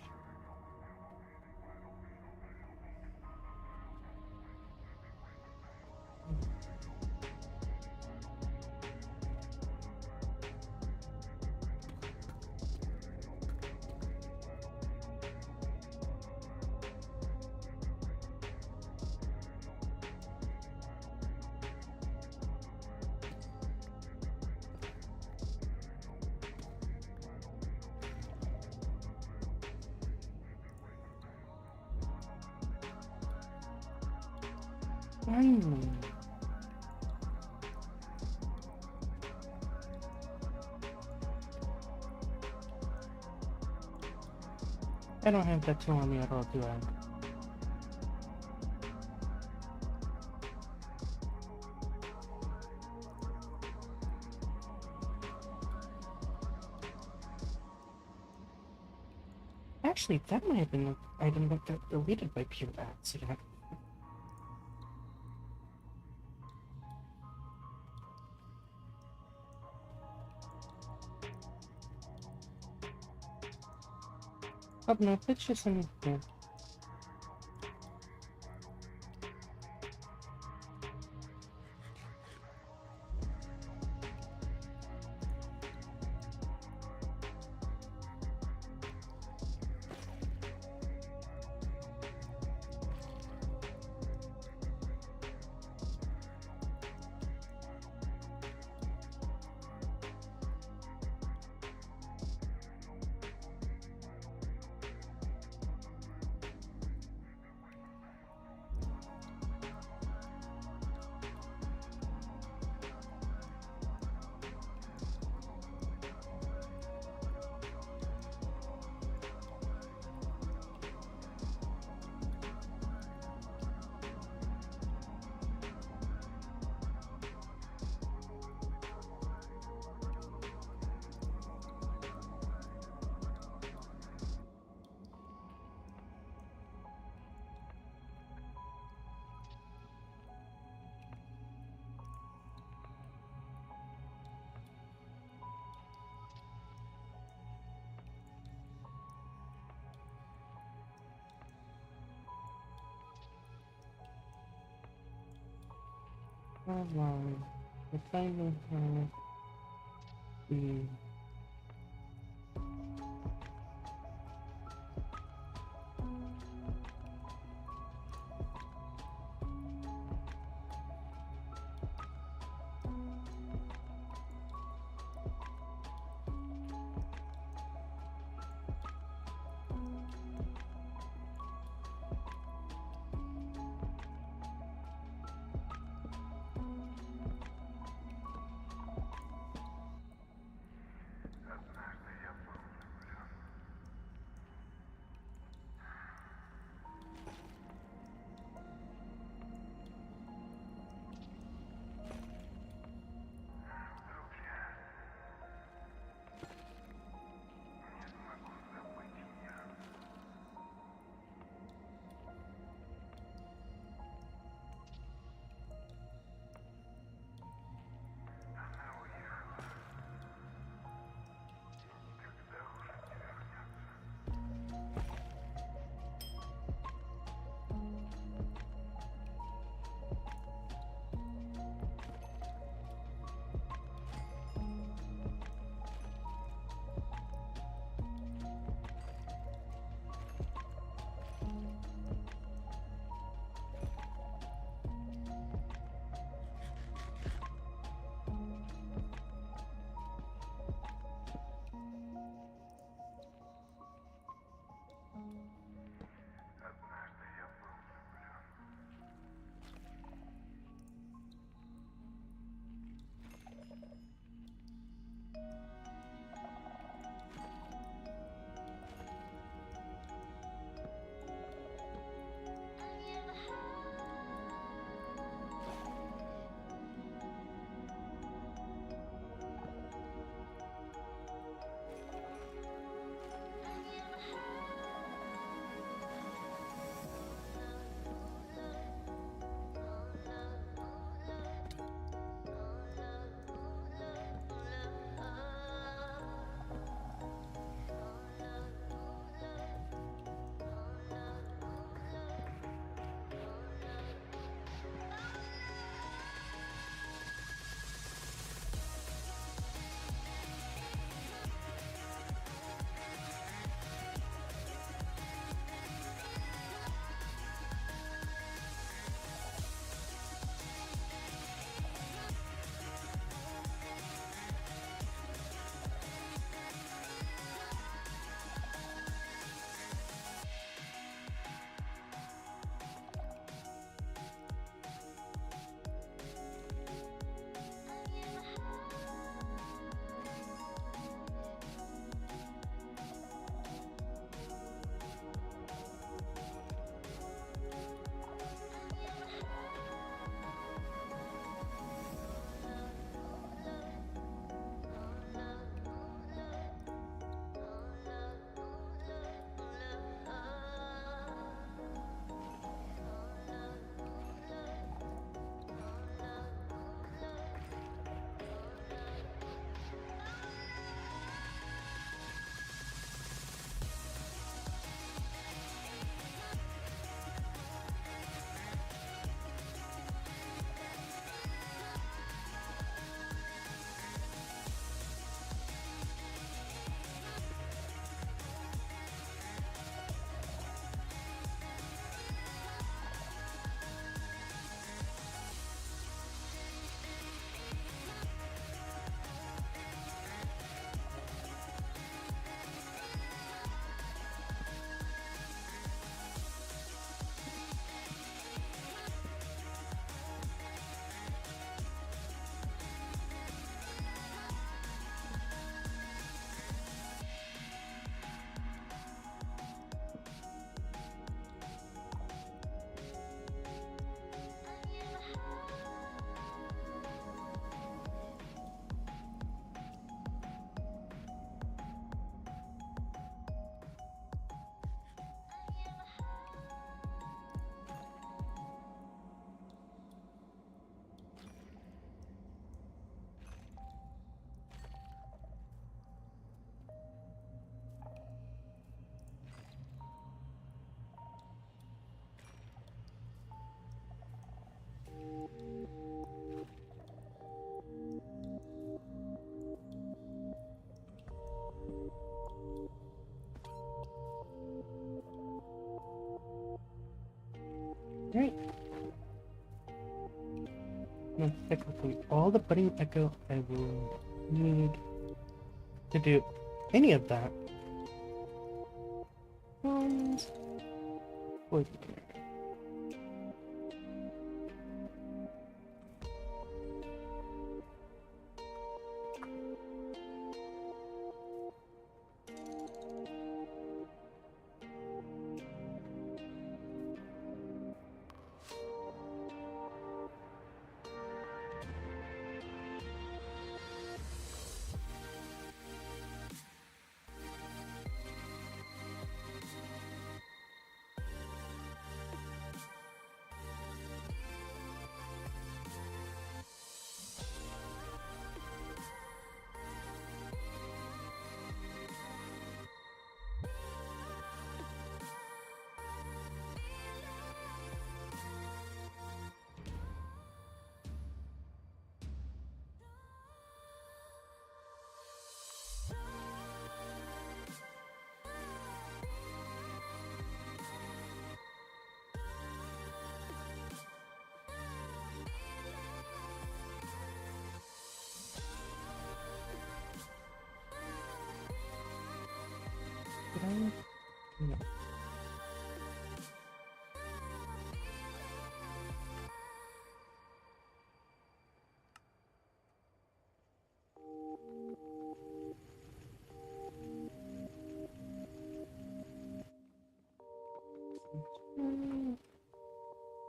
Finally. I don't have that tool on me at all, do I? Actually, that might have been the item that got deleted by pure accident. Oh no, it's just in here. Come on. I kind of have the Right. Now, technically, all the budding echo I will need to do any of that. And wait here. Did I? No.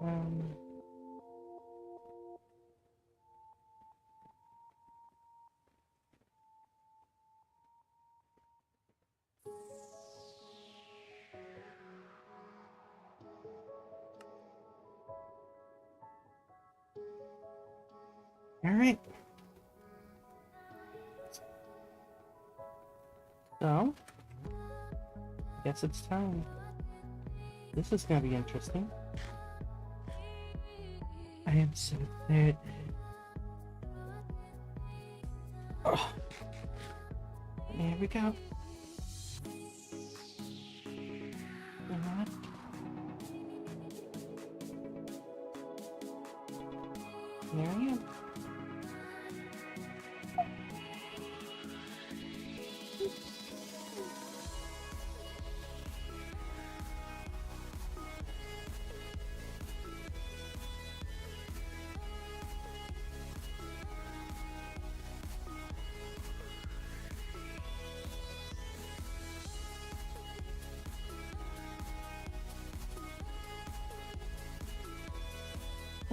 Um. All right. So, guess it's time. This is gonna be interesting. I am so dead. Oh. Here we go. What? There I am.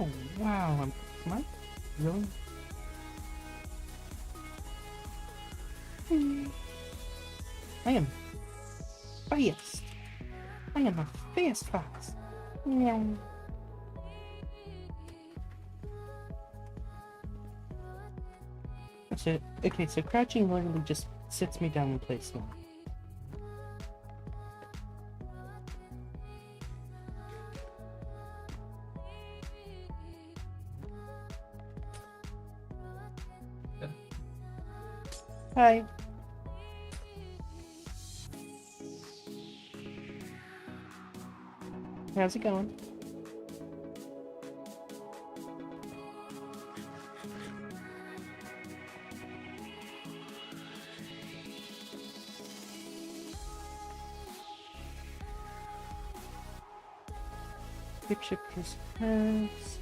Oh wow, am I really? I am fast. I am a fast fox. Meow. That's it. Okay, so crouching literally just sits me down in place now. Hi. How's it going? Picture his hands.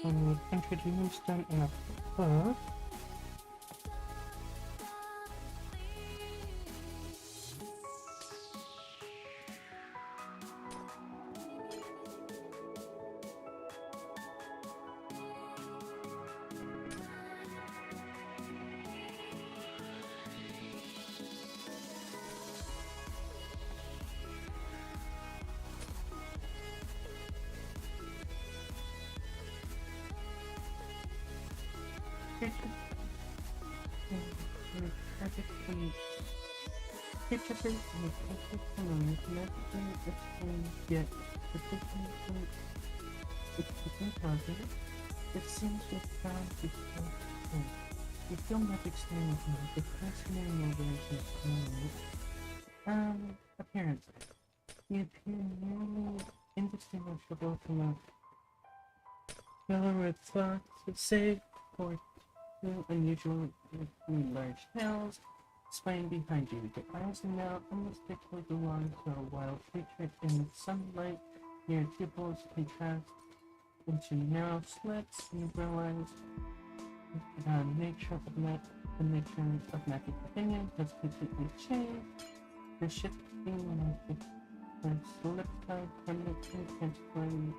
And we introduce them in a book. It seems we found the thing. The film not experience the fascinating appearance. You appear nearly indistinguishable from a fellow with thoughts of save for two unusual large tails spine behind you. The eyes now unmistakably belong to a wild creature in sunlight. Your pupils contrast into narrow slits and realize the nature of magic opinion has completely changed. The shifting magic has solidified permanently, transforming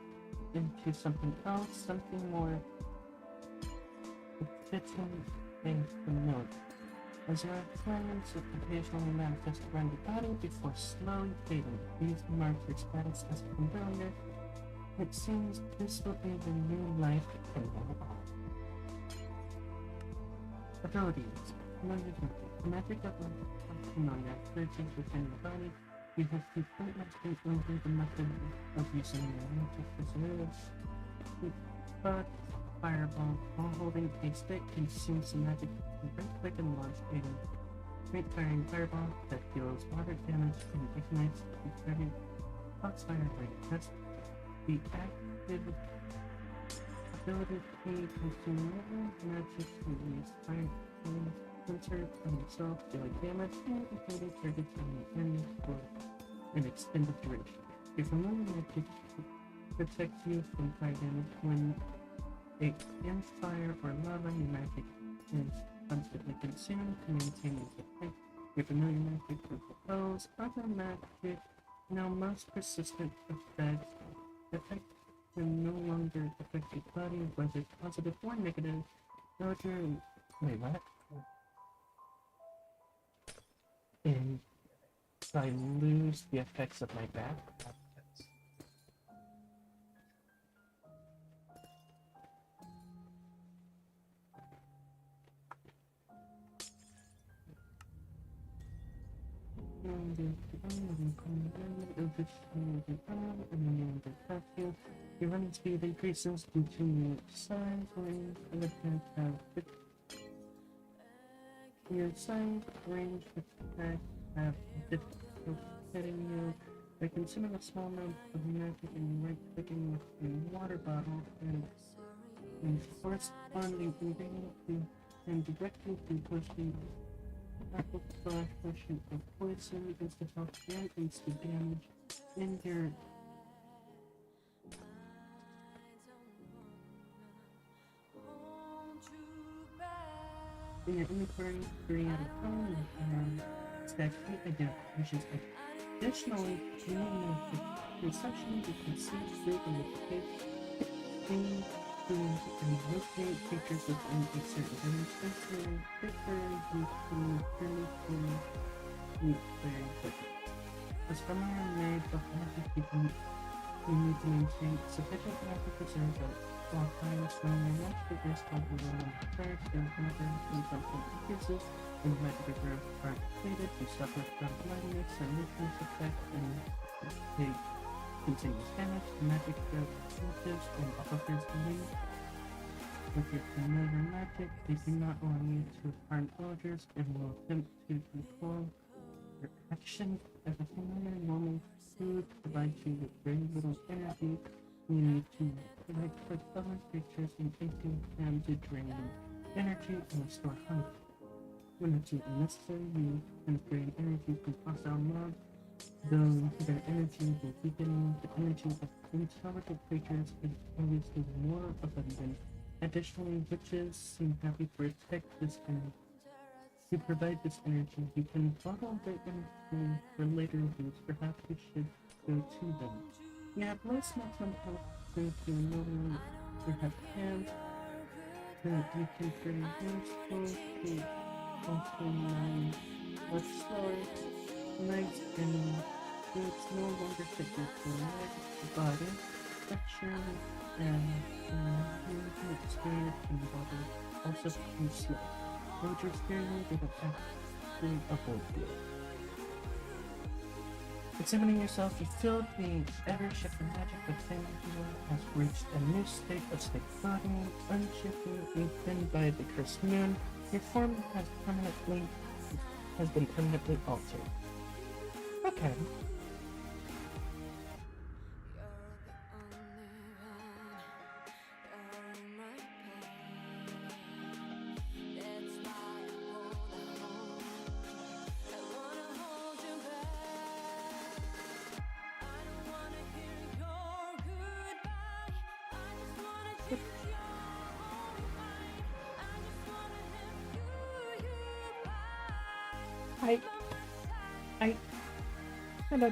into something else, something more fitting and familiar. As your flames occasionally manifest around your body before slowly fading, these mark your status as familiar. It seems this will be the new life from now on. Abilities. Familiar magic. The magic of familiar surges within your body. You have complete mastery over the method of using your magic resilience. But fireball, while holding a stick, consumes the magic very quick and launch a great firing fireball that deals moderate damage and ignites the target. Fox fire rate. That's the active ability to consume magic to use fire sensor on yourself, dealing damage, and inflating targets on the enemy for an extended duration. Your familiar magic protects you from fire damage when a fire or lava magic is constantly consumed to maintain its effect. Your familiar magic repels other magic. Now most persistent effect can no longer affect your body, whether positive or negative. Wait, what? And I lose the effects of my back. Your running speed increases due to your size, range, and attack have your size, range, attack have difficulty hitting you by consuming a small amount of magic and right-clicking with a water bottle and corresponding ingredient and directly to pushing apple slash potion of poison is to help and instant damage in your inventory 3 out of 10 and stack 8 identifications. Additionally, during the reception, you can see through the location and locate features within a certain image. Essentially, picture you can clearly see clearing quickly. As familiar made of magic, you need to maintain sufficient magic reserves while times when your magic figures have the roll on the charge and whenever consumption increases and magic reserves are depleted, you suffer from blindness and weakness effect and take continuous damage. Magic relatives and buffers leave. With your familiar magic, they do not allow you to harm villagers and will attempt to control your actions. As a familiar, normal food provides you with very little energy. You need to right-click other creatures and empty them to drain energy and restore health. When it's unnecessary, you can drain energy from hostile mobs, though their energy will weaken. The energy of intelligent creatures is obviously more abundant. Additionally, witches seem happy to protect this energy. To provide this energy, you can bottle their energy for later use. Perhaps you should go to them. You have most maximum health since you no longer have hands, but you can turn hands to also much slower, legs, and it's no longer fit your leg, body, structure, and movement speed and body also too slow. Major experience with an actually upward field. Examining yourself, you feel the ever-shifting magic within you has reached a new state of stability, unshifting, thinned by the cursed moon. Your form has been permanently altered. Okay. I... I... No.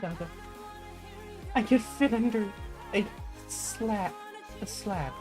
I could fit under a slab. A slab.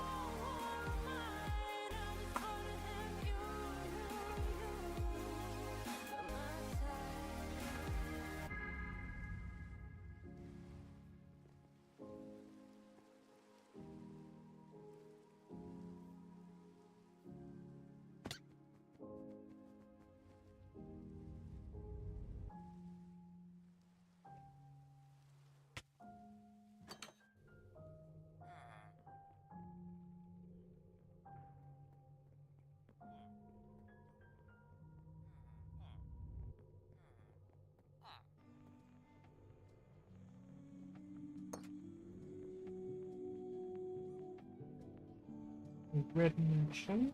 Red merchant.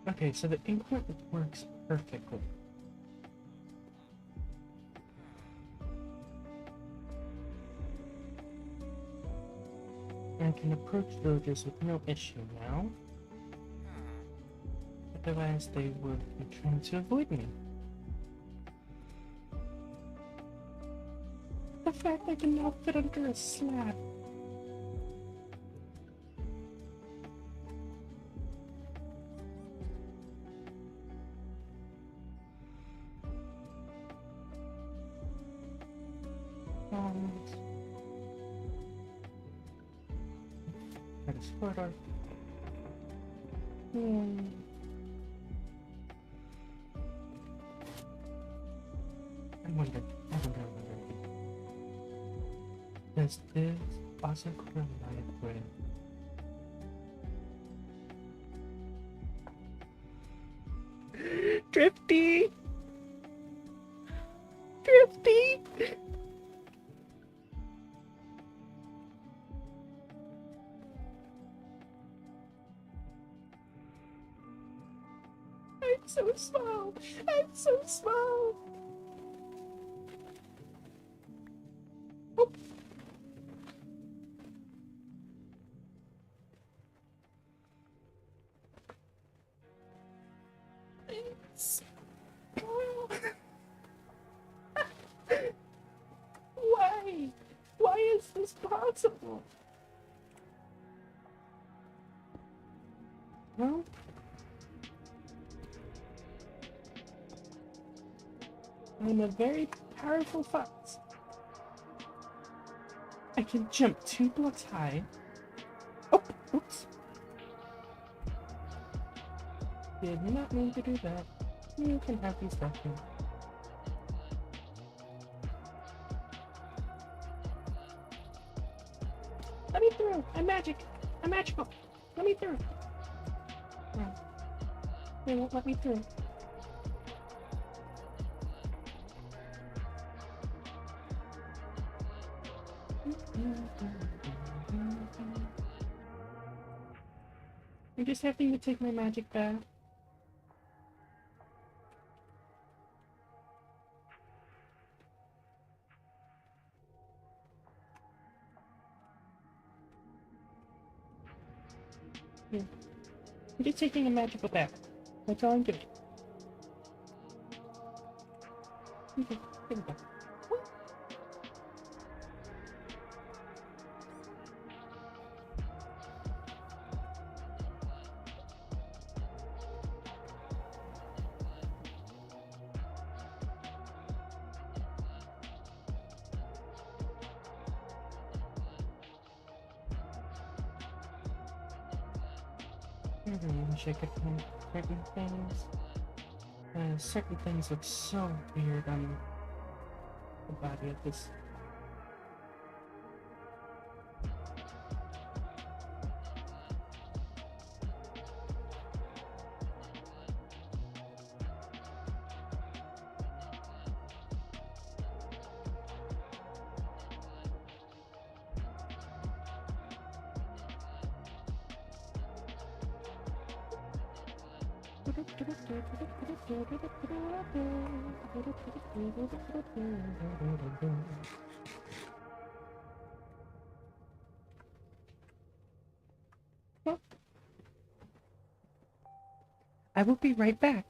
Okay, so the increment works perfectly. I can approach villagers with no issue now. Otherwise, they would be trying to avoid me. The fact I can now fit under a slab. That is further. I wonder. Does this also correlate with Drifty? I'm so small. Oh. It's small. Why? Why is this possible? Well, I'm a very powerful fox. I can jump 2 blocks high. Oh, oops. Did not mean to do that. You can have these back here. Let me through! I'm magic! I'm magical! Let me through! No. They won't let me through. I'm just having to take my magic back. Here. I'm just taking a magical bath. That's all I'm doing. Okay, here we go. I really wish I could find certain things. Certain things look so weird on the body of this. I will be right back.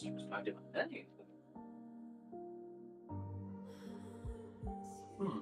this perspective of anything. Hmm.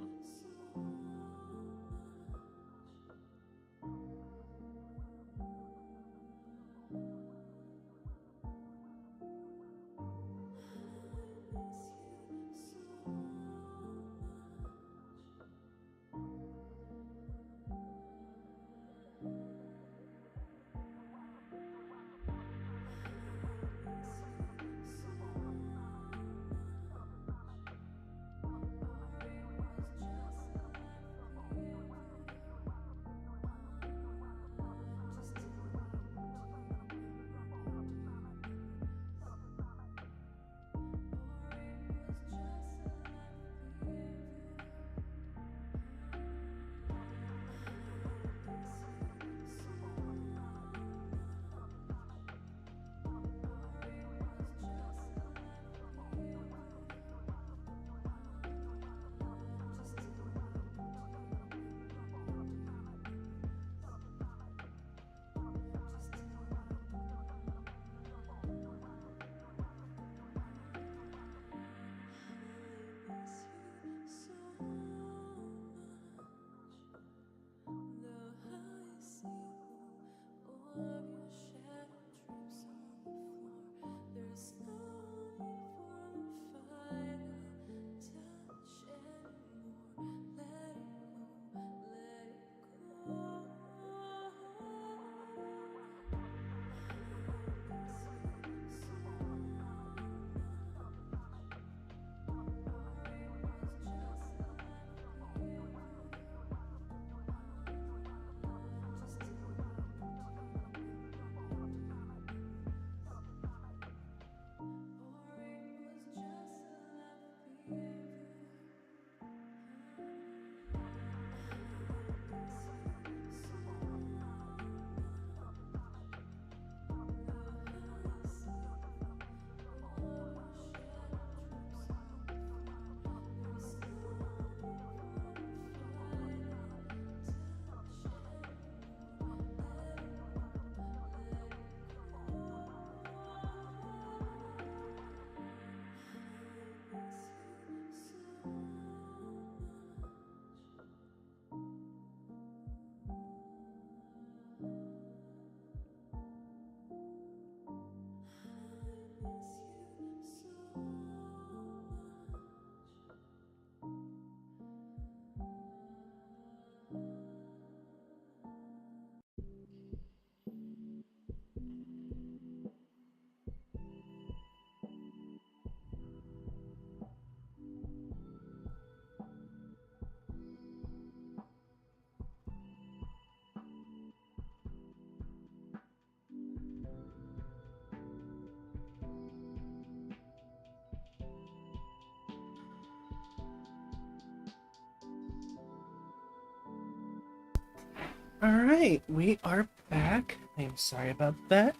Alright, we are back. I'm sorry about that.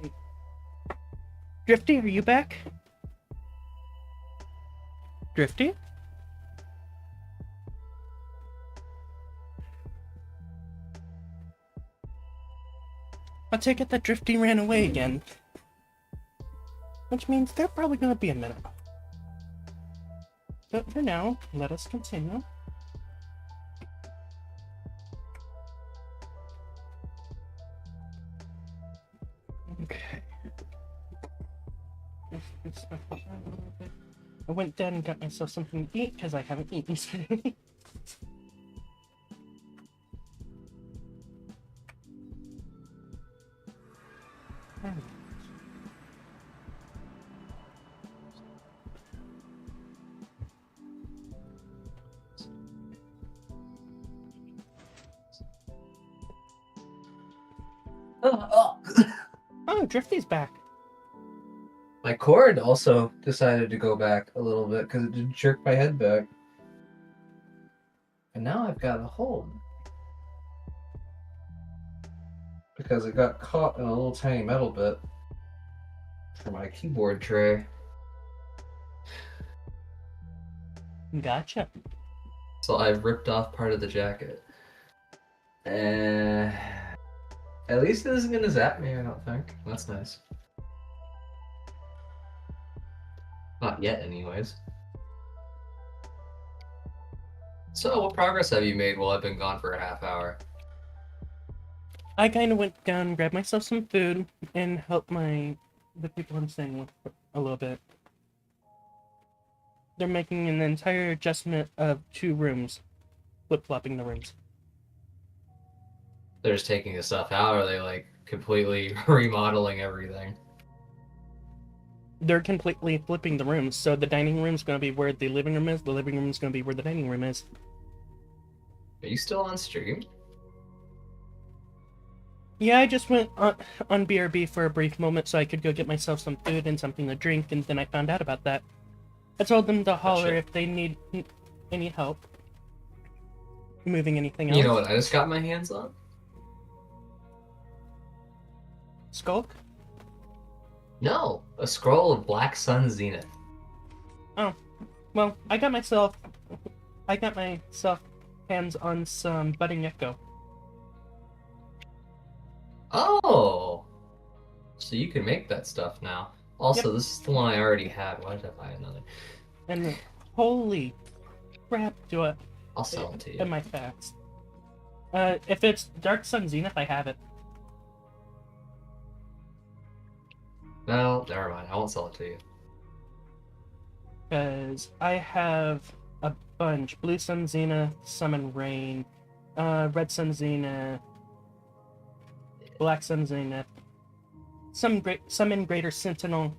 Hey. Drifty, are you back? Drifty? I take it that Drifty ran away again. Which means they're probably gonna be a minute. But for now, let us continue. Okay. I went down and got myself something to eat because I haven't eaten today. Oh, Drifty's back. My cord also decided to go back a little bit because it did jerk my head back. And now I've got a hole in it. Because it got caught in a little tiny metal bit for my keyboard tray. Gotcha. So I've ripped off part of the jacket. And At least it isn't gonna zap me, I don't think. That's nice. Not yet, anyways. So, what progress have you made while I've been gone for a half hour? I kind of went down, grabbed myself some food, and helped the people I'm staying with a little bit. They're making an entire adjustment of 2 rooms, flip-flopping the rooms. They're just taking the stuff out, or are they like completely remodeling everything? They're completely flipping the rooms, so the dining room's going to be where the living room is, the living room's going to be where the dining room is. Are you still on stream? Yeah, I just went on BRB for a brief moment so I could go get myself some food and something to drink, and then I found out about that. I told them to holler if they need any help moving anything else. You know what I just got my hands on? Skulk? No, a scroll of Black Sun Zenith. Oh, well, I got myself hands on some budding echo. Oh! So you can make that stuff now. Also, Yep. this is the one I already had. Why did I buy another? And holy crap, I'll sell it to you. am I fast. If it's Dark Sun Zenith, I have it. No, never mind. I won't sell it to you. Because I have a bunch. Blue Sun Zenith, Summon Rain, Red Sun Zenith, Black Sun Zenith, Summon Greater Sentinel.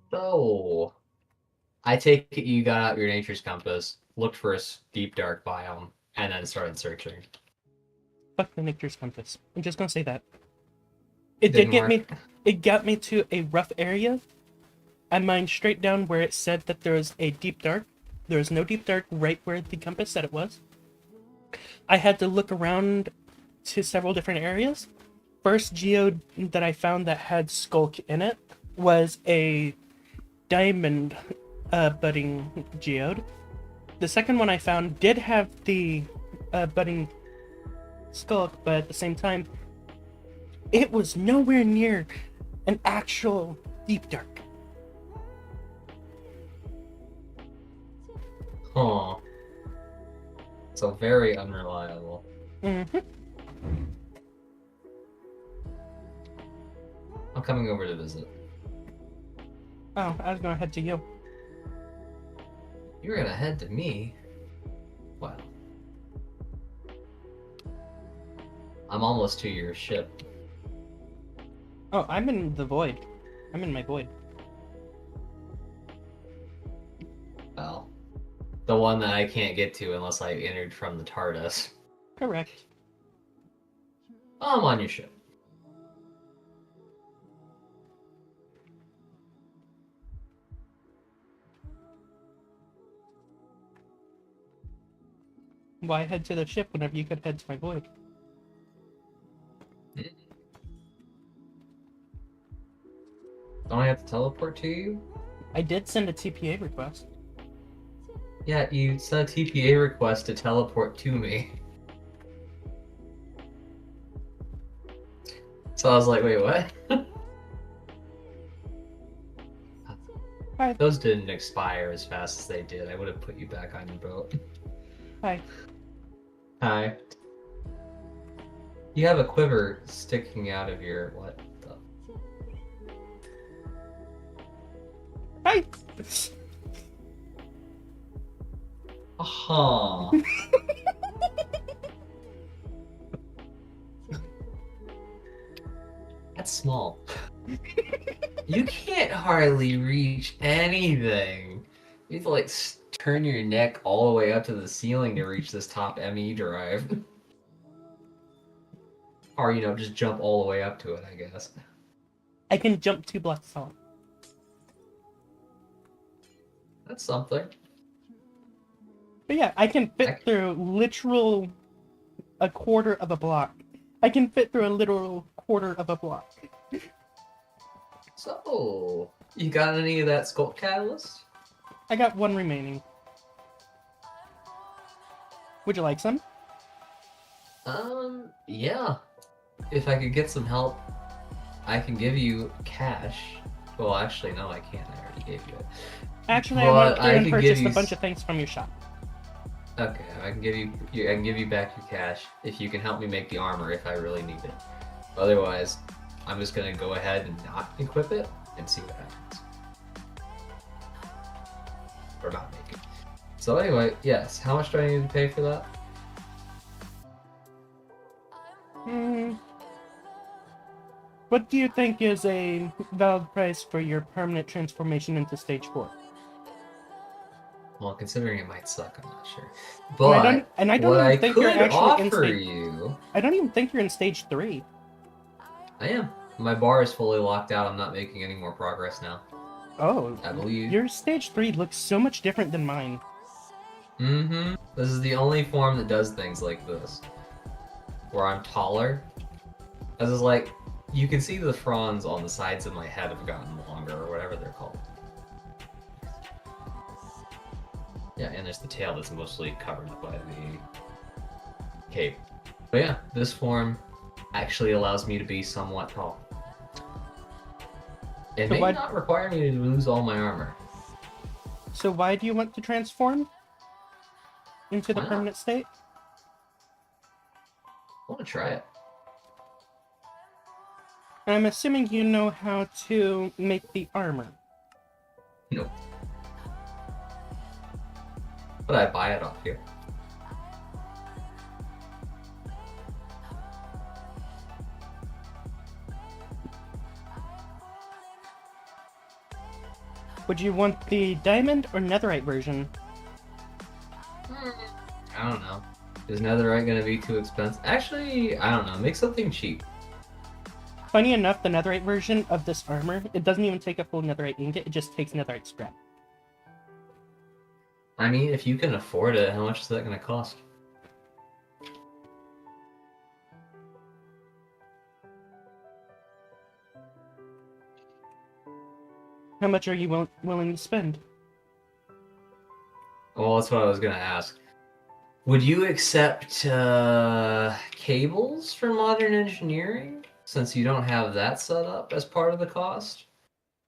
So, I take it you got out your nature's compass, looked for a deep dark biome, and then started searching. Fuck the Nature's Compass. I'm just gonna say that. It Didn't did get work. me. It got me to a rough area. I mined straight down where it said that there was a deep dark. There was no deep dark right where the compass said it was. I had to look around to several different areas. First geode that I found that had Skulk in it was a diamond budding geode. The second one I found did have the budding Skulk, but at the same time, it was nowhere near an actual deep dark. Huh. So very unreliable. Mm-hmm. I'm coming over to visit. Oh, I was gonna head to you. You're gonna head to me? Wow. I'm almost to your ship. Oh, I'm in the void. I'm in my void. Well, the one that I can't get to unless I entered from the TARDIS. Correct. I'm on your ship. Why head to the ship whenever you could head to my void? Don't I have to teleport to you? I did send a TPA request. Yeah, you sent a TPA request to teleport to me. So I was like, wait, what? Hi. Those didn't expire as fast as they did. I would have put you back on your boat. Hi. Hi. You have a quiver sticking out of your what the? Hi. Huh. That's small. You can't hardly reach anything. You have to like turn your neck all the way up to the ceiling to reach this top ME drive. Or, you know, just jump all the way up to it, I guess. I can jump 2 blocks tall. That's something. But yeah, I can fit through literal a quarter of a block. I can fit through a literal quarter of a block. So, you got any of that Sculpt Catalyst? I got 1 remaining. Would you like some? Yeah. If I could get some help, I can give you cash. Well, actually, no, I can't. I already gave you it. Actually, I went But through I and could give purchased you a bunch of things from your shop. Okay, I can give I can give you back your cash if you can help me make the armor if I really need it. Otherwise, I'm just gonna go ahead and not equip it and see what happens. Or not make it. So anyway, yes. How much do I need to pay for that? Hmm. What do you think is a valid price for your permanent transformation into stage 4? Well, considering it might suck, I'm not sure. And I don't What even I think you're could actually in offer stage. you, I don't even think you're in stage 3. I am. My bar is fully locked out. I'm not making any more progress now. Oh, I believe. your stage 3 looks so much different than mine. Mm-hmm. This is the only form that does things like this, where I'm taller. This is like, you can see the fronds on the sides of my head have gotten longer, or whatever they're called. Yeah, and there's the tail that's mostly covered by the cape. But yeah, this form actually allows me to be somewhat tall. It So may why- not require me to lose all my armor. So why do you want to transform into the Why not? permanent state? I want to try it. I'm assuming you know how to make the armor. Nope. But I buy it off here. Would you want the diamond or netherite version? I don't know. Is netherite gonna be too expensive? Actually, I don't know. Make something cheap. Funny enough, the netherite version of this armor, it doesn't even take a full netherite ingot, it just takes netherite scrap. I mean, if you can afford it, how much is that gonna cost? How much are you willing to spend? Well, that's what I was gonna ask. Would you accept cables for modern engineering? Since you don't have that set up as part of the cost?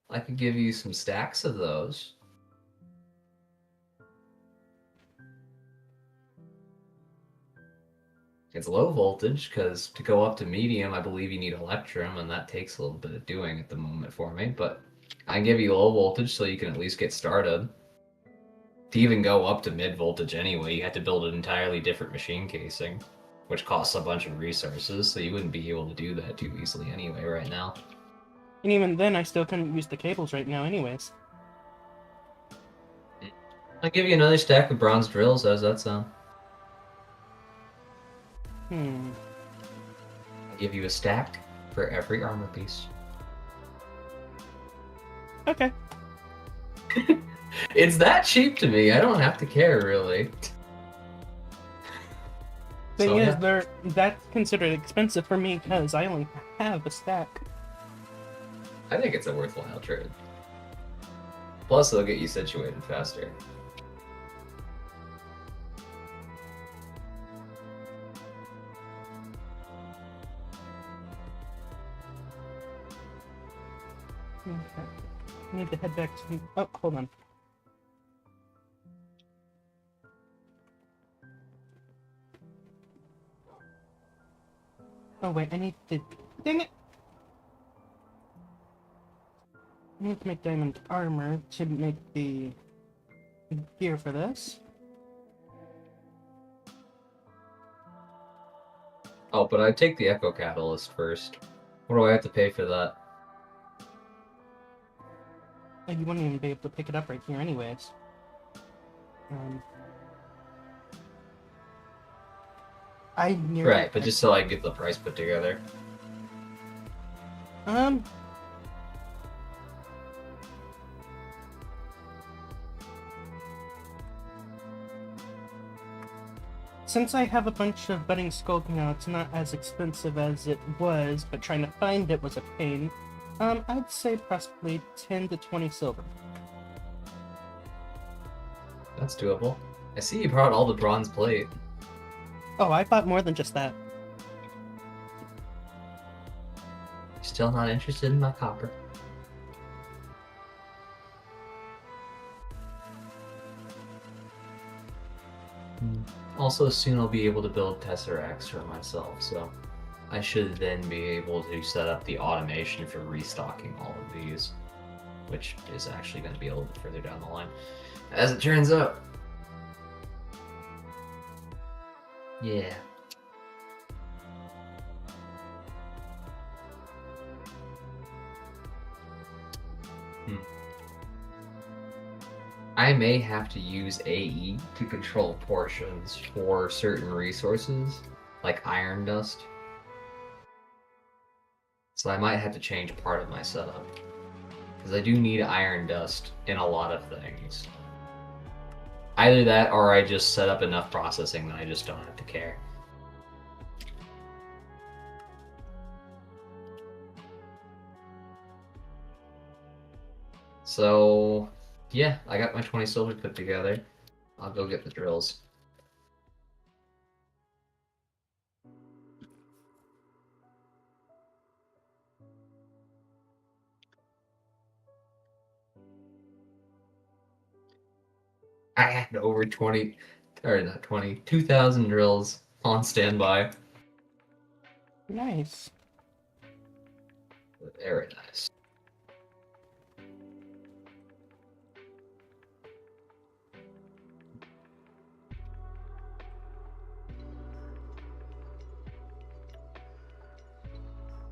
I could give you some stacks of those. It's low voltage, because to go up to medium, I believe you need electrum, and that takes a little bit of doing at the moment for me, but I can give you low voltage so you can at least get started. To even go up to mid voltage anyway, you have to build an entirely different machine casing, which costs a bunch of resources, so you wouldn't be able to do that too easily anyway right now. And even then, I still couldn't use the cables right now anyways. I'll give you another stack of bronze drills. How does that sound? I'll give you a stack for every armor piece. Okay. It's that cheap to me. I don't have to care, really. Thing So, is, yeah. that's considered expensive for me because I only have a stack. I think it's a worthwhile trade. Plus, they'll get you situated faster. Okay. I need to head back to... Oh, hold on. Oh wait, I need to... Dang it! I need to make diamond armor to make the gear for this. Oh, but I take the Echo Catalyst first. What do I have to pay for that? Oh, you wouldn't even be able to pick it up right here anyways. I nearly... Right, but just so I can get the price put together. Since I have a bunch of budding skulk now, it's not as expensive as it was, but trying to find it was a pain. I'd say possibly 10 to 20 silver. That's doable. I see you brought all the bronze plate. Oh, I bought more than just that. Still not interested in my copper. Also, soon I'll be able to build Tesseracts for myself, so I should then be able to set up the automation for restocking all of these, which is actually going to be a little bit further down the line, as it turns out. Yeah. I may have to use AE to control portions for certain resources, like iron dust. So I might have to change part of my setup. Because I do need iron dust in a lot of things. Either that, or I just set up enough processing that I just don't have to care. So, yeah, I got my 20 silver put together. I'll go get the drills. I had over 20, or not 20, 2,000 drills on standby. Nice. Very nice.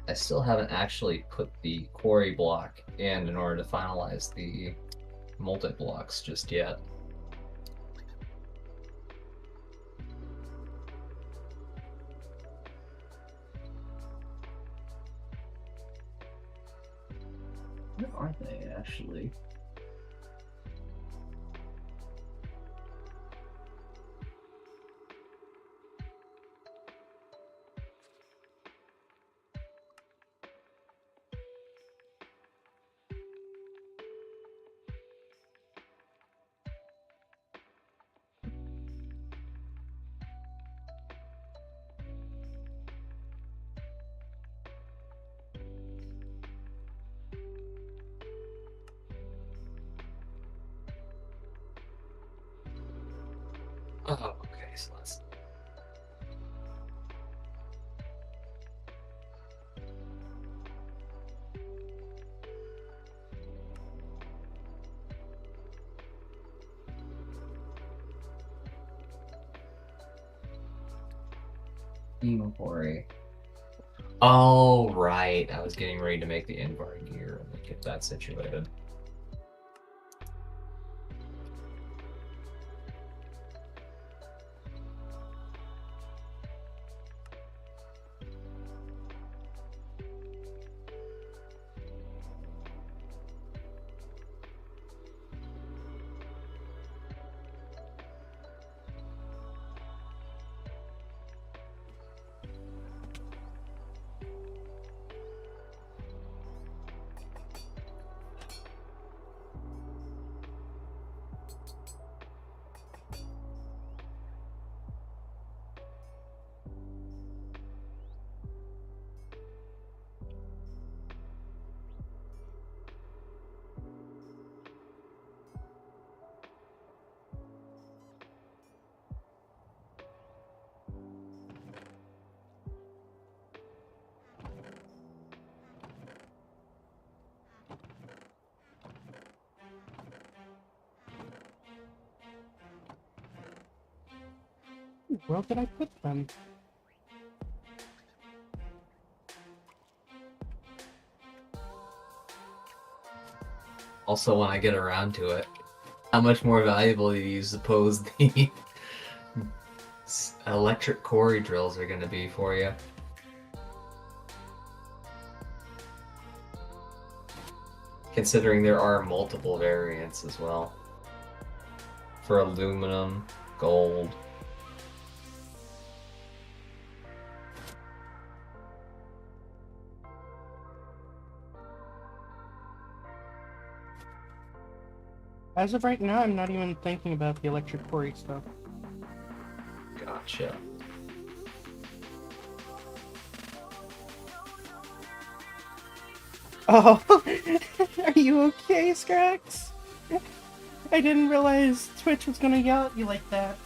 I still haven't actually put the quarry block in order to finalize the multi-blocks just yet. Where are they actually? Oh, okay, so let's. Inventory. Oh, right. I was getting ready to make the Invar gear and get that situated. Where did I put them? Also, when I get around to it, how much more valuable do you suppose the electric quarry drills are going to be for you? Considering there are multiple variants as well. For aluminum, gold. As of right now, I'm not even thinking about the electric quarry stuff. Gotcha. Oh, are you okay, Scrax? I didn't realize Twitch was gonna yell at you like that.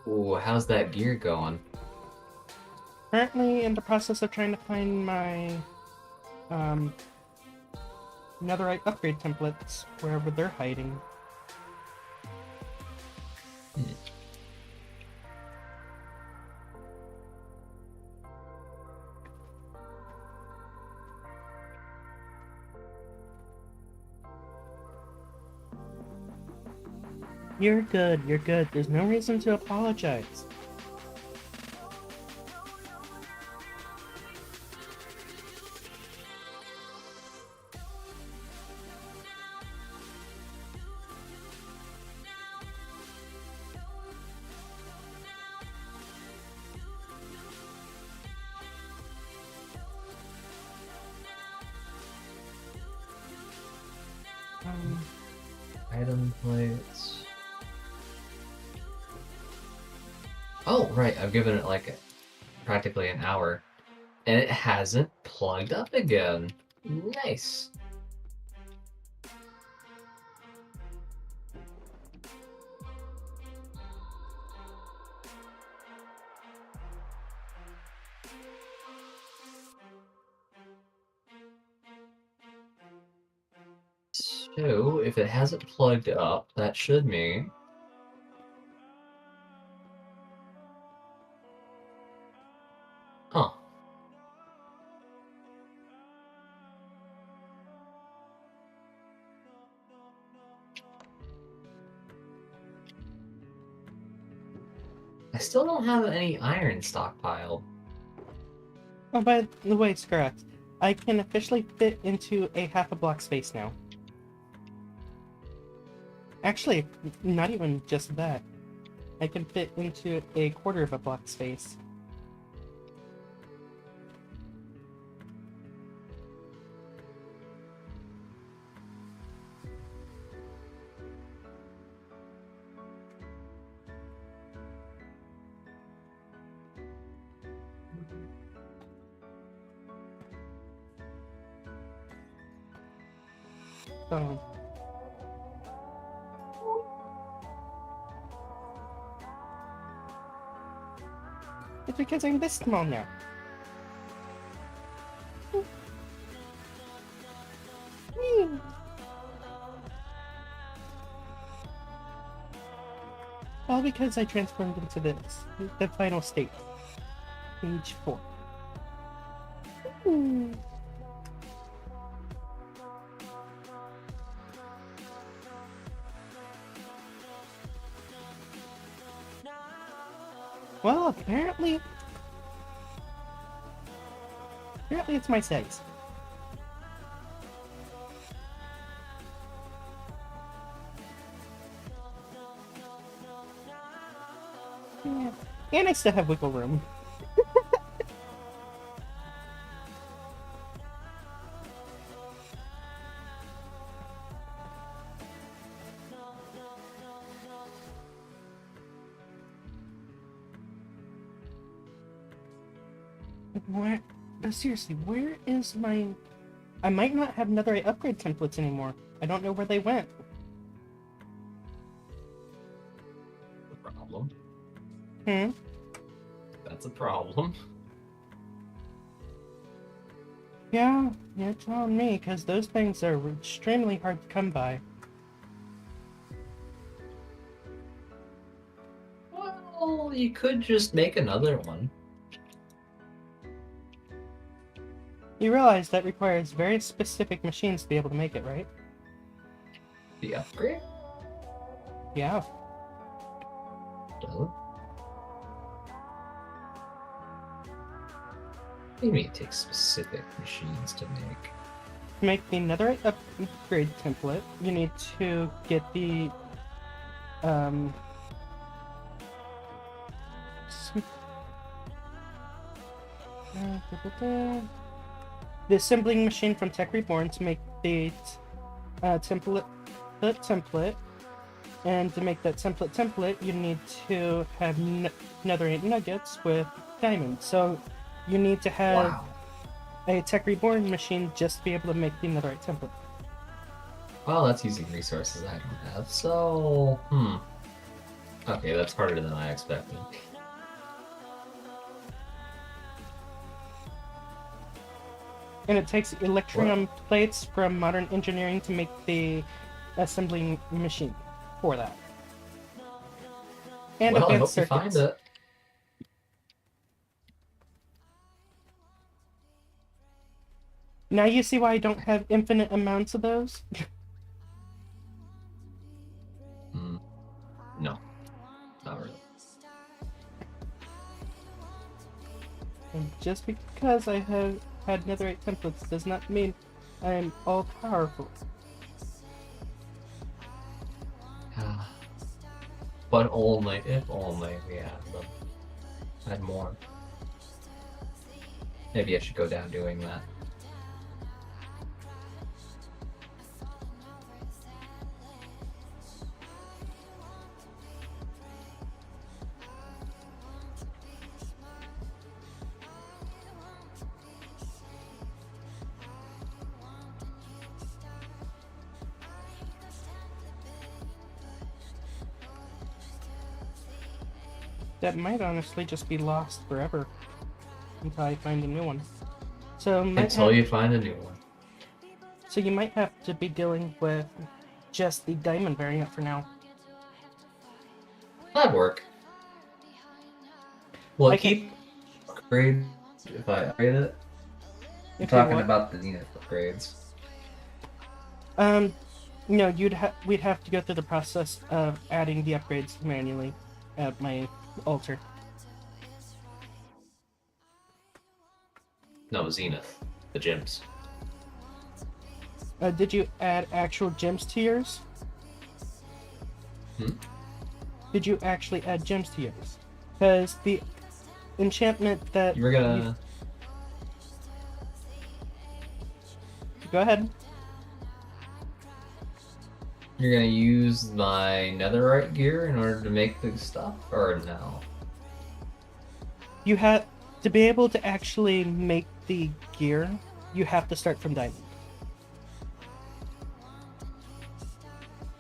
Ooh, how's that gear going? Currently in the process of trying to find my um netherite upgrade templates wherever they're hiding. Hmm. You're good, you're good. There's no reason to apologize. Item plates. Oh, right, I've given it like practically an hour, and it hasn't plugged up again. Nice. So, if it hasn't plugged up, that should mean... Huh. I still don't have any iron stockpiled. Oh, by the way, Scrax, I can officially fit into a half a block space now. Actually, not even just that. I can fit into a quarter of a block space. So, it's because I'm this small now. All because I transformed into this, the final state. Page 4. Well, apparently it's my size. Yeah. And I still have wiggle room. Where? But seriously, where is my... I might not have netherite upgrade templates anymore. I don't know where they went. The problem. Hmm? That's a problem. Yeah, you're telling me, because those things are extremely hard to come by. Well, you could just make another one. You realize that requires very specific machines to be able to make it, right? The upgrade? Yeah. Does it? What do you mean it takes specific machines to make? to make the netherite upgrade template, you need to get the um, s- the assembling machine from Tech Reborn to make the template. And to make that template, you need to have netherite nuggets with diamonds. So you need to have Wow. a Tech Reborn machine just to be able to make the netherite template. Well, that's using resources I don't have, so... Okay, that's harder than I expected. And it takes electrum plates from modern engineering to make the assembling machine for that. And Well, I advanced hope you find circuits. it. Now you see why I don't have infinite amounts of those? No. Not really. And just because I have had netherite templates does not mean I am all powerful. But only, if only we had more. Maybe I should go down doing that. That might honestly just be lost forever until I find a new one. So Until you find a new one. So you might have to be dealing with just the diamond variant for now. That'd work. Will I it keep upgrade if I upgrade it? I'm If you talking what? about the Zenith upgrades. No, we'd have to go through the process of adding the upgrades manually at my altar. No, Zenith. The gems. Did you add actual gems to yours? Did you actually add gems to yours? Because the enchantment that You were gonna... Go ahead. You're gonna use my netherite gear in order to make the stuff? Or no? You have to be able to actually make the gear, you have to start from diamond.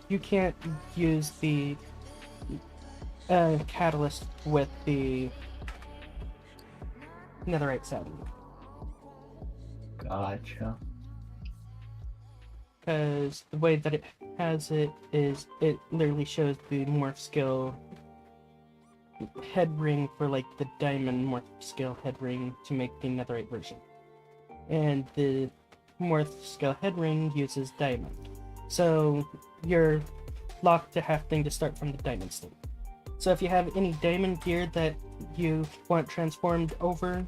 You can't use the catalyst with the netherite satin. Gotcha. Because the way that it has it is it literally shows the morph skill head ring for like the diamond morph skill head ring to make the netherite version. And the morph skill head ring uses diamond. So you're locked to having to start from the diamond state. So if you have any diamond gear that you want transformed over,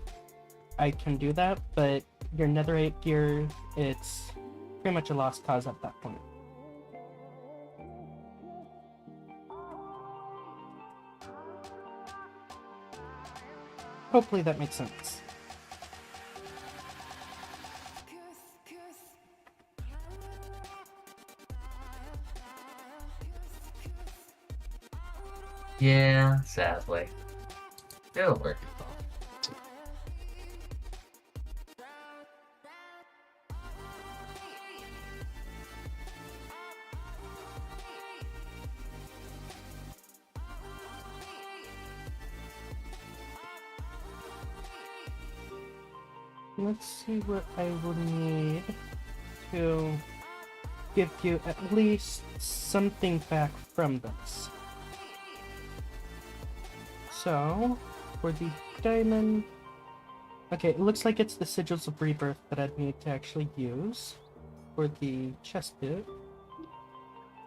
I can do that, but your netherite gear, it's pretty much a lost cause at that point. Hopefully that makes sense. Yeah, sadly. It'll work. Let's see what I will need to give you at least something back from this. So, for the diamond... Okay, it looks like it's the Sigils of Rebirth that I'd need to actually use for the chest bit.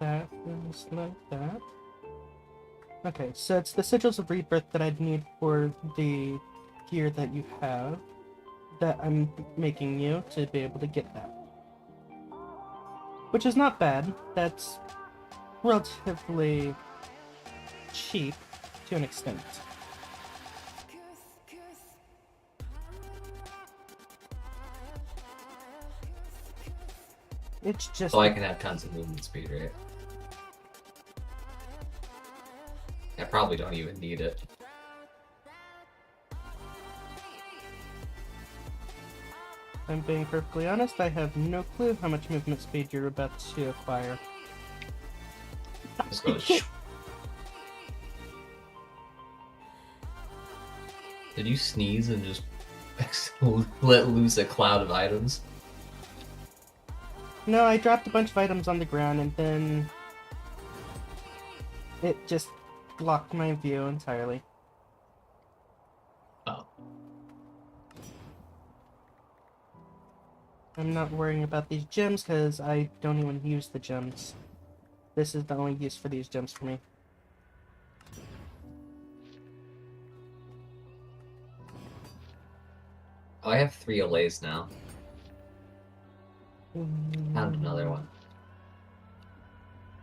That is like that. Okay, so it's the Sigils of Rebirth that I'd need for the gear that you have, that I'm making you to be able to get that. which is not bad. That's relatively cheap to an extent. It's just So I can have tons of movement speed, right? I probably don't even need it. I'm being perfectly honest, I have no clue how much movement speed you're about to acquire. Just goes. Shoo. Did you sneeze and just let loose a cloud of items? No, I dropped a bunch of items on the ground and then it just blocked my view entirely. Oh. I'm not worrying about these gems because I don't even use the gems. This is the only use for these gems for me. Oh, I have 3 allays now. Found another one.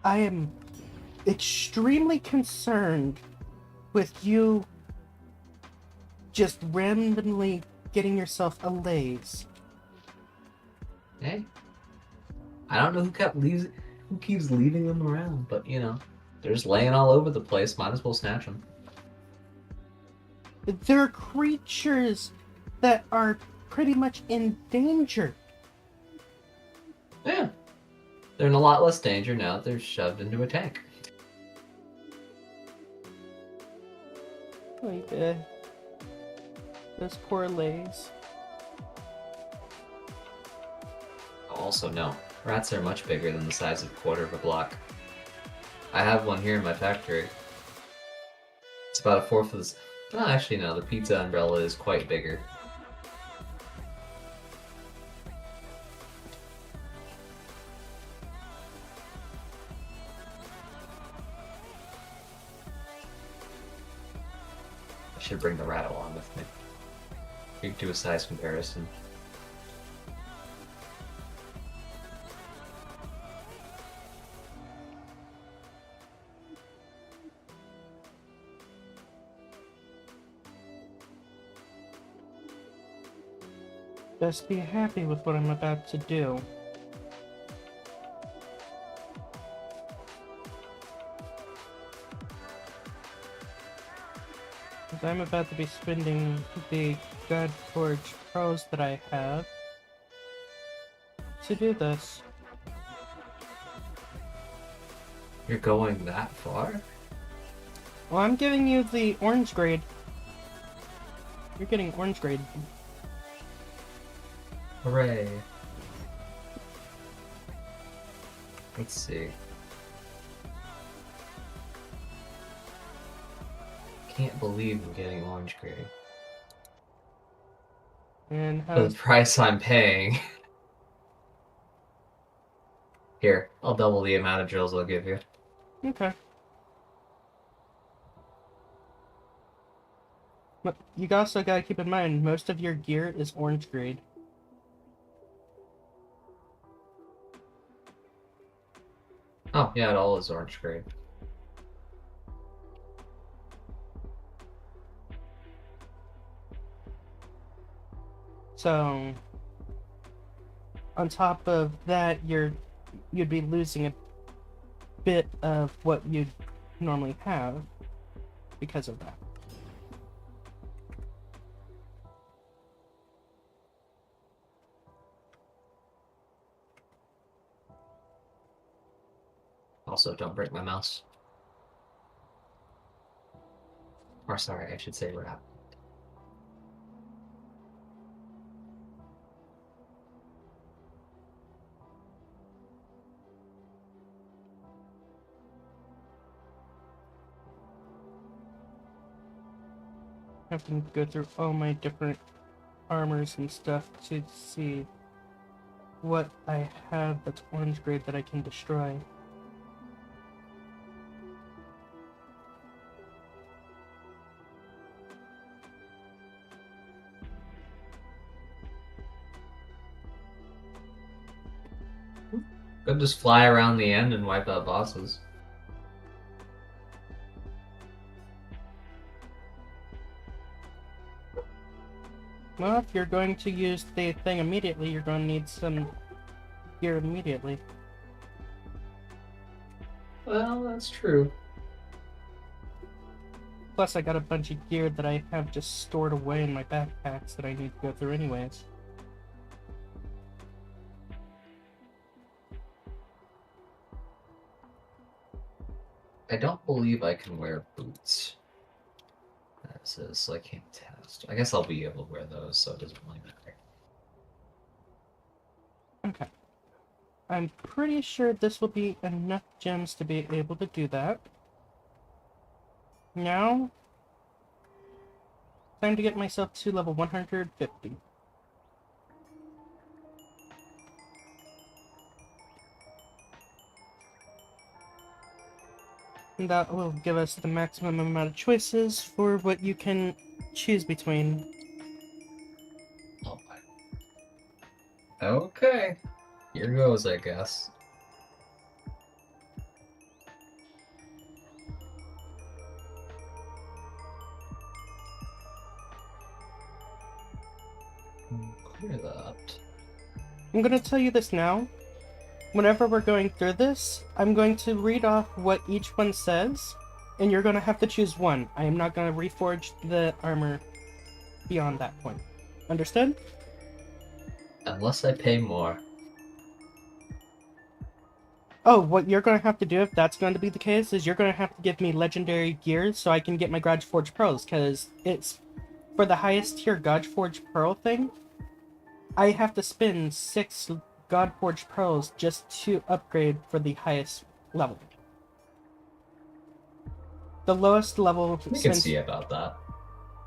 I am extremely concerned with you just randomly getting yourself a laze. Hey. I don't know who keeps leaving them around, but you know, they're just laying all over the place. Might as well snatch them. There are creatures that are pretty much in danger. Yeah. They're in a lot less danger now that they're shoved into a tank. Like, those poor lays. Also, no. Rats are much bigger than the size of a quarter of a block. I have one here in my factory. It's about a fourth of this. Oh, actually, no. The pizza umbrella is quite bigger. I should bring the rat along with me. We can do a size comparison. Best be happy with what I'm about to do. Because I'm about to be spending the God Forge Pros that I have to do this. You're going that far? Well, I'm giving you the orange grade. You're getting orange grade. Hooray. Let's see. Can't believe I'm getting orange grade. And For the how's... price I'm paying. Here, I'll double the amount of drills I'll give you. Okay. But you also gotta keep in mind, most of your gear is orange grade. Oh, yeah, it all is orange grade. So, on top of that, you'd be losing a bit of what you'd normally have because of that. Also, don't break my mouse. Or sorry, I should say wrap. I have to go through all my different armors and stuff to see what I have that's orange grade that I can destroy. Could just fly around the end and wipe out bosses. Well, if you're going to use the thing immediately, you're going to need some gear immediately. Well, that's true. Plus, I got a bunch of gear that I have just stored away in my backpacks that I need to go through anyways. I don't believe I can wear boots. That says I can't test. I guess I'll be able to wear those, so it doesn't really matter. Okay. I'm pretty sure this will be enough gems to be able to do that. Now, time to get myself to level 150. And that will give us the maximum amount of choices for what you can choose between. Oh my. Okay. Here goes, I guess. Clear that. I'm going to tell you this now. Whenever we're going through this, I'm going to read off what each one says, and you're going to have to choose one. I am not going to reforge the armor beyond that point. Understood? Unless I pay more. Oh, what you're going to have to do, if that's going to be the case, is you're going to have to give me legendary gear so I can get my Garage Forge Pearls, because it's for the highest tier Garage Forge Pearl thing. I have to spend 6 God Forge Pearls just to upgrade for the highest level. The lowest level We can see about that.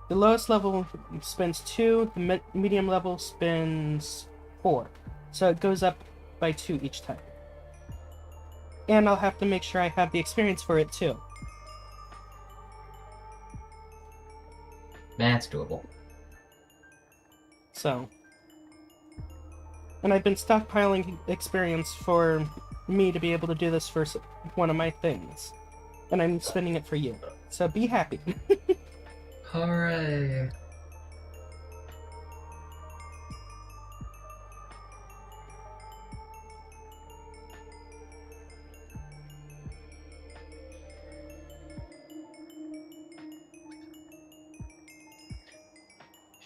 The lowest level spends 2, the medium level spends 4. So it goes up by 2 each time. And I'll have to make sure I have the experience for it too. That's doable. So. And I've been stockpiling experience for me to be able to do this for one of my things. And I'm spending it for you. So be happy. Hooray.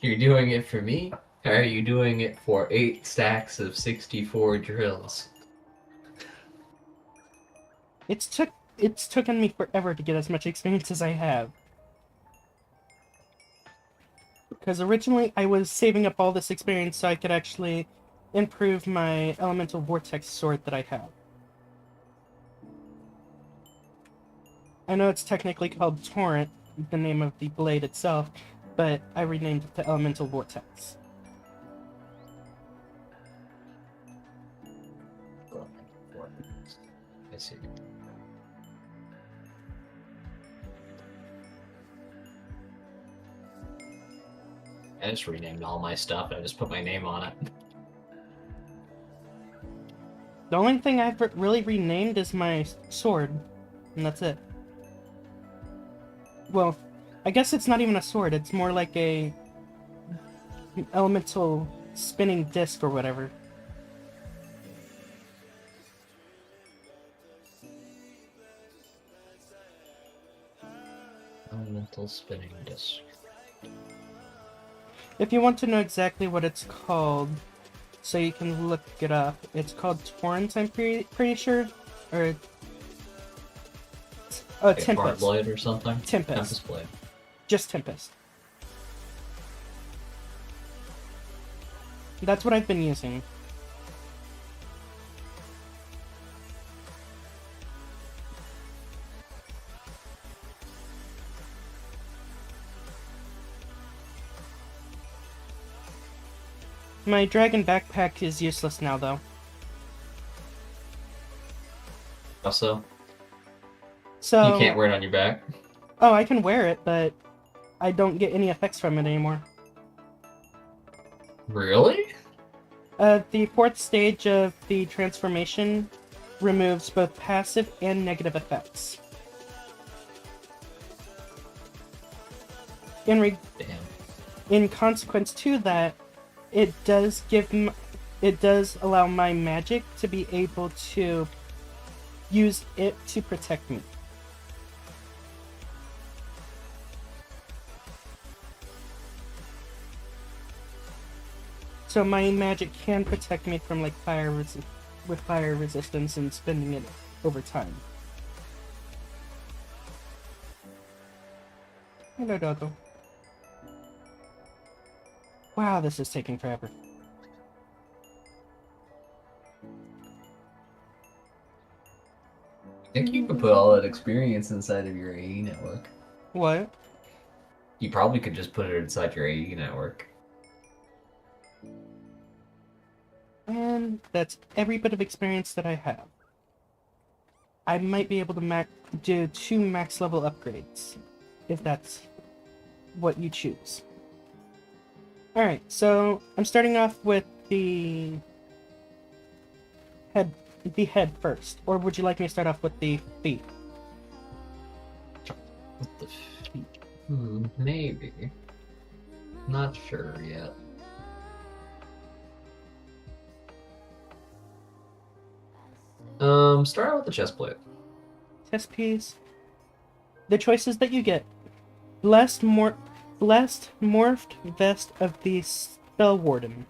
You're doing it for me? Or are you doing it for 8 stacks of 64 drills? It's taken me forever to get as much experience as I have. Because originally I was saving up all this experience so I could actually improve my elemental vortex sword that I have. I know it's technically called Torrent, the name of the blade itself, but I renamed it to Elemental Vortex. I see. I just renamed all my stuff. I just put my name on it. The only thing I've really renamed is my sword, and that's it. Well, I guess it's not even a sword, it's more like a elemental spinning disc or whatever. Elemental spinning disc. If you want to know exactly what it's called, so you can look it up, it's called Torrent, I'm pretty sure, or Like Tempest. Blade or something? Tempest. Blade. Just Tempest. That's what I've been using. My dragon backpack is useless now, though. Also, So... you can't wear it on your back. Oh, I can wear it, but I don't get any effects from it anymore. Really? The 4th stage of the transformation removes both passive and negative effects. Damn. In consequence to that, it does allow my magic to be able to use it to protect me. So my magic can protect me from like fire resistance and spending it over time. Hello, Doggo. Wow, this is taking forever. I think you could put all that experience inside of your AE network. What? You probably could just put it inside your AE network. And that's every bit of experience that I have. I might be able to do 2 max level upgrades, if that's what you choose. Alright, so I'm starting off with the head first, or would you like me to start off with the feet? With the feet? Maybe. Not sure yet. Start out with the chest plate. Chest piece. The choices that you get. Blessed Morphed Vest of the Spell Warden.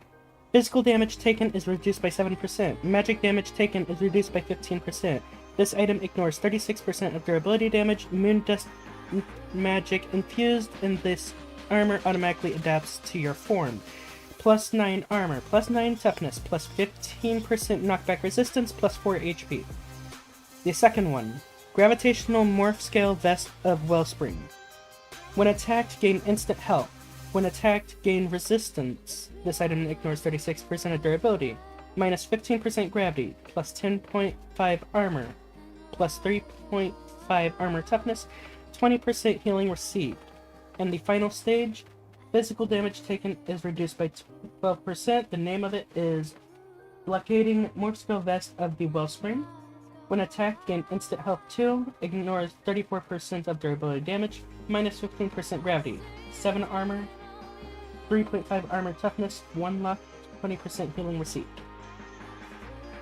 Physical damage taken is reduced by 7%. Magic damage taken is reduced by 15%. This item ignores 36% of durability damage. Moon Dust magic infused in this armor automatically adapts to your form. Plus 9 armor, plus 9 toughness, plus 15% knockback resistance, plus 4 HP. The second one, Gravitational Morph Scale Vest of Wellspring. When attacked, gain instant health. When attacked, gain resistance. This item ignores 36% of durability. Minus 15% gravity, plus 10.5 armor, plus 3.5 armor toughness, 20% healing received. And the final stage, physical damage taken is reduced by 12%. The name of it is Blockading Morph Scale Vest of the Wellspring. When attacked, gain instant health 2, ignores 34% of durability damage, minus 15% gravity, 7 armor, 3.5 armor toughness, 1 luck, 20% healing received.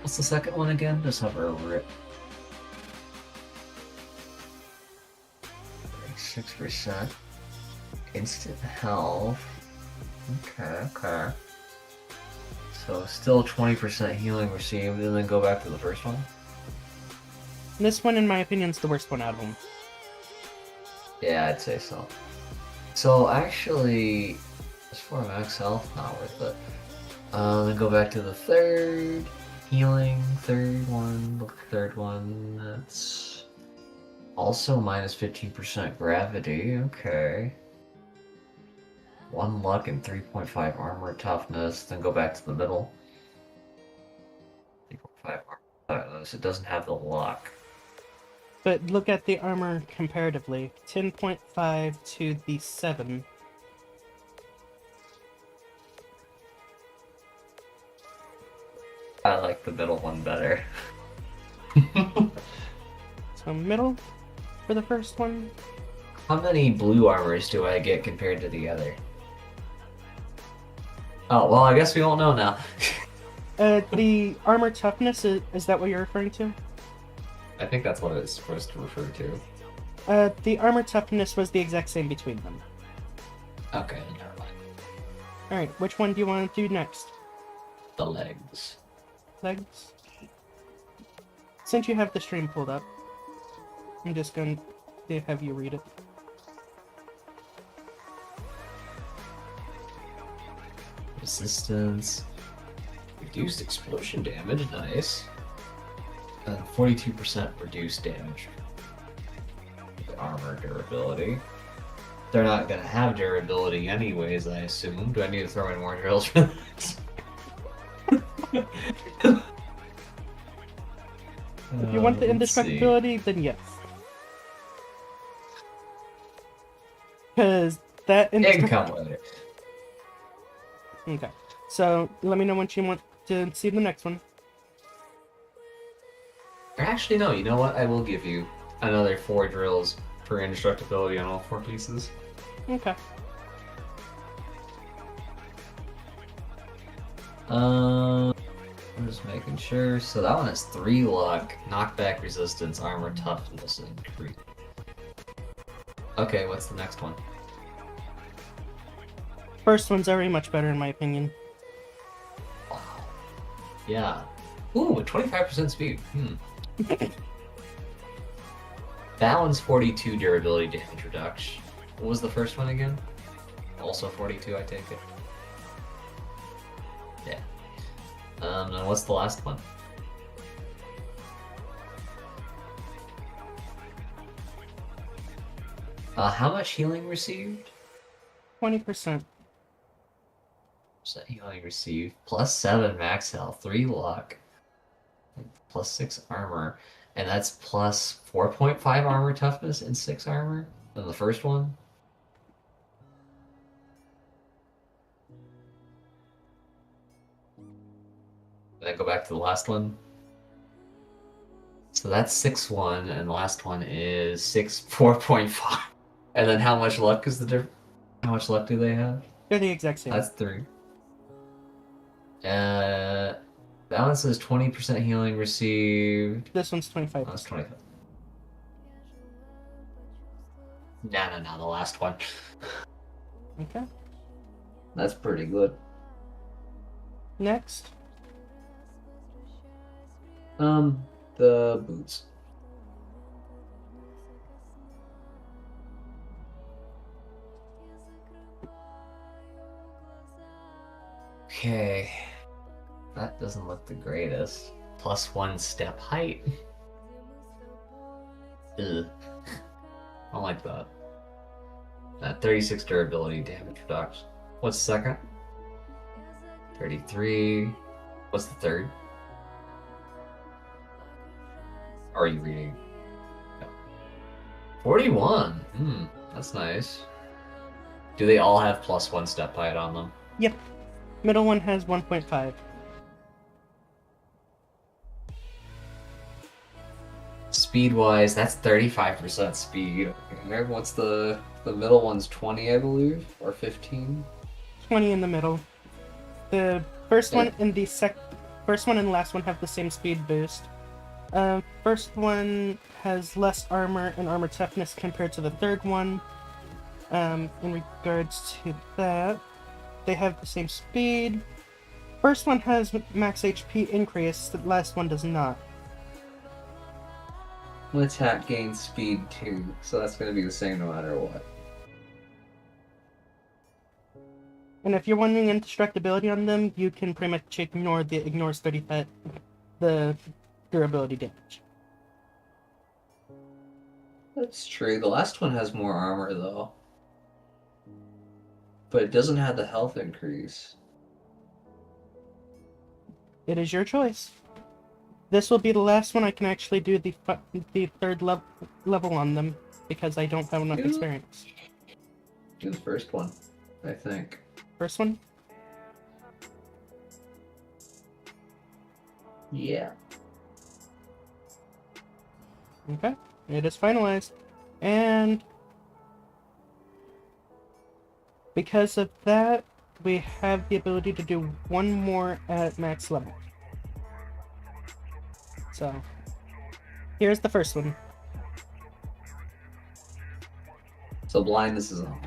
What's the second one again? Just hover over it. 6%. Instant health. Okay. So still 20% healing received, and then go back to the first one? This one, in my opinion, is the worst one out of them. Yeah, I'd say so. So actually, as for max health, not worth it. Then go back to the third healing, third one. That's also minus 15% gravity. Okay. 1 luck and 3.5 armor toughness. Then go back to the middle. 3.5 armor toughness. It doesn't have the luck. But look at the armor comparatively. 10.5 to the 7. I like the middle one better. So middle for the first one. How many blue armors do I get compared to the other? Oh, well, I guess we won't know now. The armor toughness, is that what you're referring to? I think that's what it's supposed to refer to. The armor toughness was the exact same between them. Okay, never mind. Alright, which one do you want to do next? The legs. Legs? Since you have the stream pulled up, I'm just going to have you read it. Resistance. Reduced explosion damage, nice. 42% reduced damage. With armor durability. They're not gonna have durability anyways, I assume. Do I need to throw in more drills for this? If you want the indestructibility, then yes. Because that Income. Okay. So let me know when you want to see the next one. Or actually, no, you know what? I will give you another 4 drills for indestructibility on all 4 pieces. Okay. I'm just making sure. So that one has 3 luck, knockback resistance, armor toughness, and creep. Okay, what's the next one? First one's already much better in my opinion. Wow. Yeah. Ooh, 25% speed. That one's 42 durability damage reduction. What was the first one again? Also 42, I take it. Yeah. And what's the last one? How much healing received? 20%. Percent healing received. +7 max health, 3 luck, +6 armor, and that's +4.5 armor toughness and 6 armor than the first one. And then go back to the last one. So that's 6-1, and the last one is 4.5. And then how much luck is the difference? How much luck do they have? They're the exact same. That's 3. That one says 20% healing received. This one's 25. That's 25. No, the last one. Okay. That's pretty good. Next. The boots. Okay. That doesn't look the greatest. +1 step height. Ugh. I don't like that. 36 durability damage reduction. What's the second? 33. What's the third? Are you reading? No. 41. That's nice. Do they all have +1 step height on them? Yep. Middle one has 1.5. Speed-wise, that's 35% speed. Okay, what's the middle one's 20, I believe, or 15? 20 in the middle. The first Yeah. one and the first one and last one have the same speed boost. First one has less armor and armor toughness compared to the third one. In regards to that, they have the same speed. First one has max HP increase, the last one does not. Attack gains speed 2, so that's going to be the same no matter what. And if you're wanting indestructibility on them, you can pretty much ignore the ignores 35, the durability damage. That's true. The last one has more armor, though. But it doesn't have the health increase. It is your choice. This will be the last one I can actually do the third level on them, because I don't have enough Yeah. experience. Do the first one, I think. First one? Yeah. Okay. It is finalized. And because of that, we have the ability to do one more at max level. So, here's the first one. So blindness is on.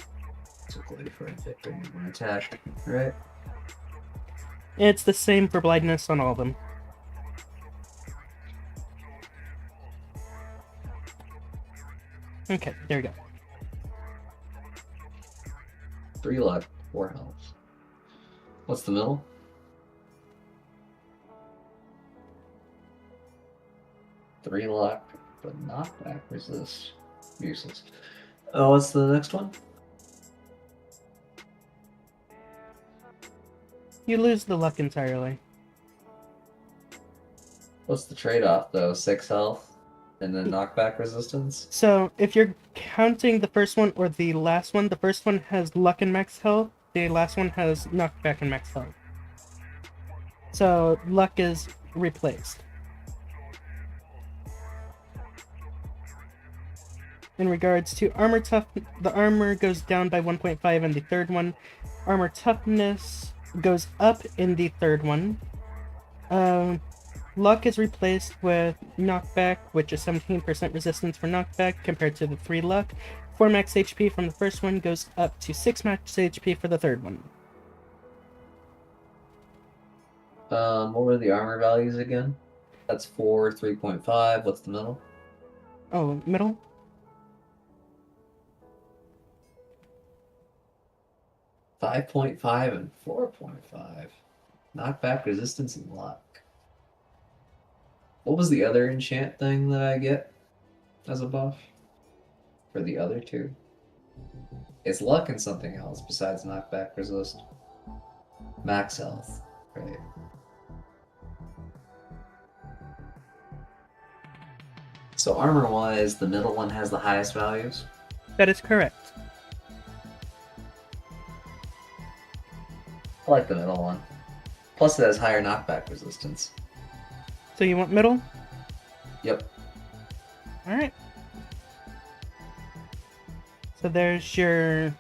Typically for inflicting one attack, right? It's the same for blindness on all of them. Okay, there we go. 3 luck, 4 health. What's the middle? Three luck, but knockback resist. Useless. Oh, what's the next one? You lose the luck entirely. What's the trade-off though? 6 health and then knockback resistance? So, if you're counting the first one or the last one, the first one has luck and max health, the last one has knockback and max health. So, luck is replaced. In regards to armor the armor goes down by 1.5 in the third one. Armor toughness goes up in the third one. Luck is replaced with knockback, which is 17% resistance for knockback compared to the 3 luck. 4 max HP from the first one goes up to 6 max HP for the third one. What were the armor values again? That's 4, 3.5. What's the middle? Oh, middle? .5 and 4.5. Knockback, resistance, and luck. What was the other enchant thing that I get as a buff? For the other two? It's luck and something else besides knockback, resist. Max health. Right. So armor-wise, the middle one has the highest values? That is correct. I like the middle one. Plus it has higher knockback resistance. So you want middle? Yep. Alright. So there's your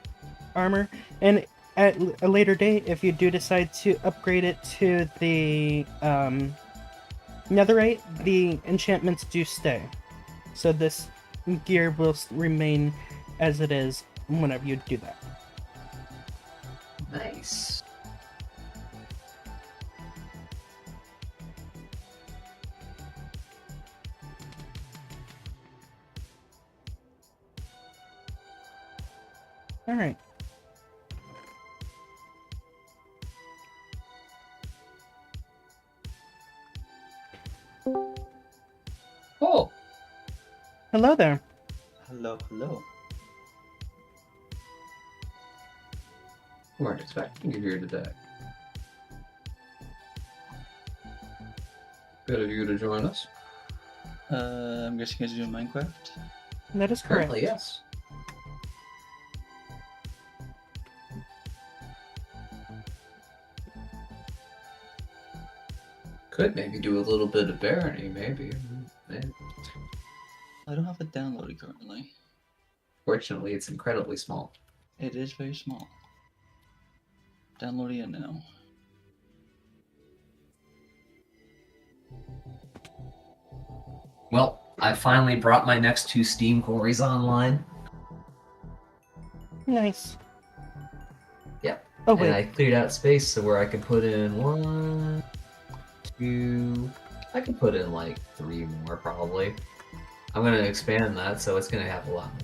armor. And at a later date, if you do decide to upgrade it to the netherite, the enchantments do stay. So this gear will remain as it is whenever you do that. Nice. Alright. Oh! Hello there. Hello, hello. We weren't expecting you here today. Good of you to join us. I'm guessing you're doing Minecraft. That is correct. Currently, yes. Could maybe do a little bit of barony, maybe. I don't have it downloaded currently. Fortunately, it's incredibly small. It is very small. Downloading it now. Well, I finally brought my next 2 Steam quarries online. Nice. Yep. Oh, And wait. I cleared out space so where I could put in 1, 2... I could put in like 3 more probably. I'm going to expand that so it's going to have a lot more.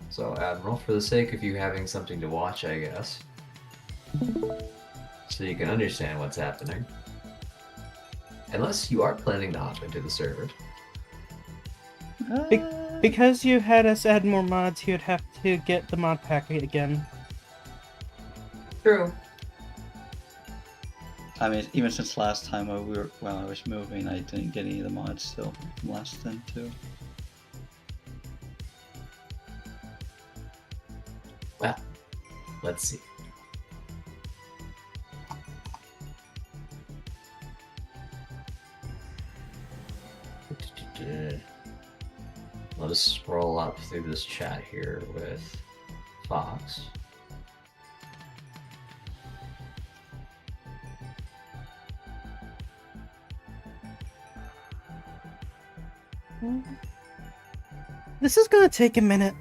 So, Admiral, for the sake of you having something to watch, I guess, so you can understand what's happening. Unless you are planning to hop into the server. Because you had us add more mods, you'd have to get the mod pack again. True. I mean, even since last time I was moving, I didn't get any of the mods still from last time too. Well, let's see. Let us scroll up through this chat here with Fox. This is gonna take a minute.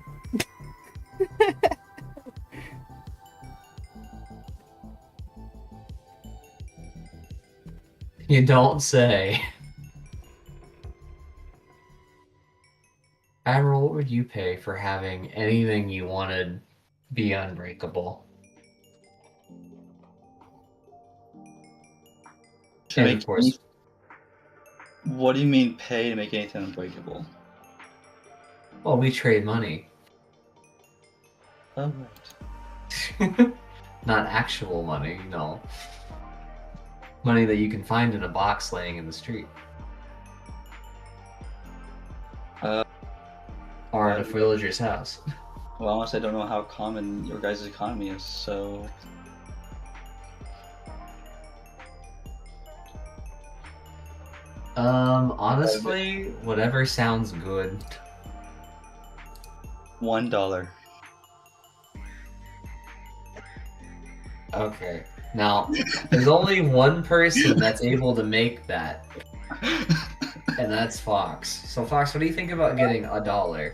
You don't say. Admiral, what would you pay for having anything you wanted be unbreakable? To And make of course, What do you mean pay to make anything unbreakable? well, we trade money. Oh, right. Not actual money, no. Money that you can find in a box laying in the street. Or in a villager's house. Well, honestly, I don't know how common your guys' economy is, so... Honestly, whatever sounds good. $1. Okay. Now, there's only one person that's able to make that, and that's Fox. So, Fox, what do you think about getting $1?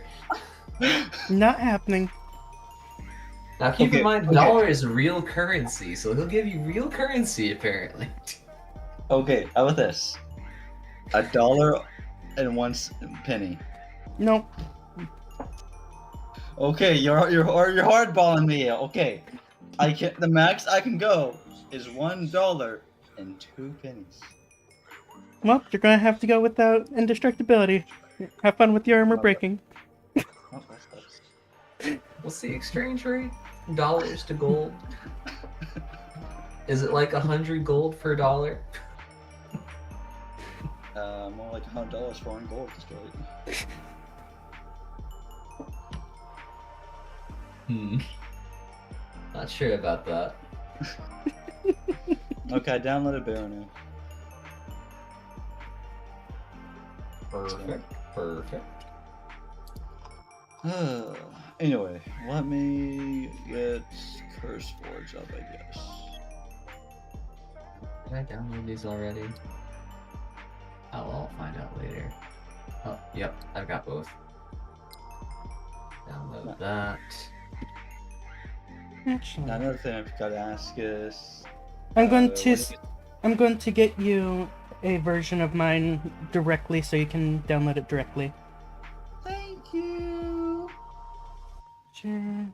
Not happening. Now, keep in Okay, mind, okay. dollar is real currency, so he'll give you real currency, apparently. Okay, how about this? $1.01. Nope. Okay, you're hardballing me. Okay, the max I can go is $1.02. Well, you're gonna have to go without indestructibility. Have fun with your armor Okay. breaking. Oh, that sucks. What's the exchange rate? Dollars to gold? Is it like 100 gold for a dollar? More like $100 for one gold destroyed. Not sure about that. Okay, I downloaded Bear now. Perfect. Anyway, let me get Curse Forge up, I guess. Did I download these already? Oh, well, I'll find out later. Oh, yep, I've got both. Download that. Actually, Now, another thing I forgot to ask is, I'm going what to do s- I'm going to get you a version of mine directly, so you can download it directly. Thank you. Sure.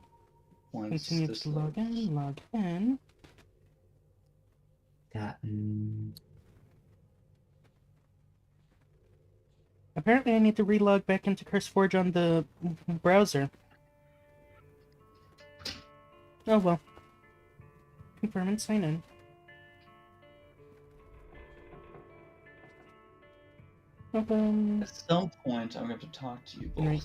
Once Continue this to log loads. in. Log in. That. Apparently, I need to relog back into CurseForge on the browser. Oh well. Confirm and sign in. Open. At some point, I'm going to talk to you both. Right.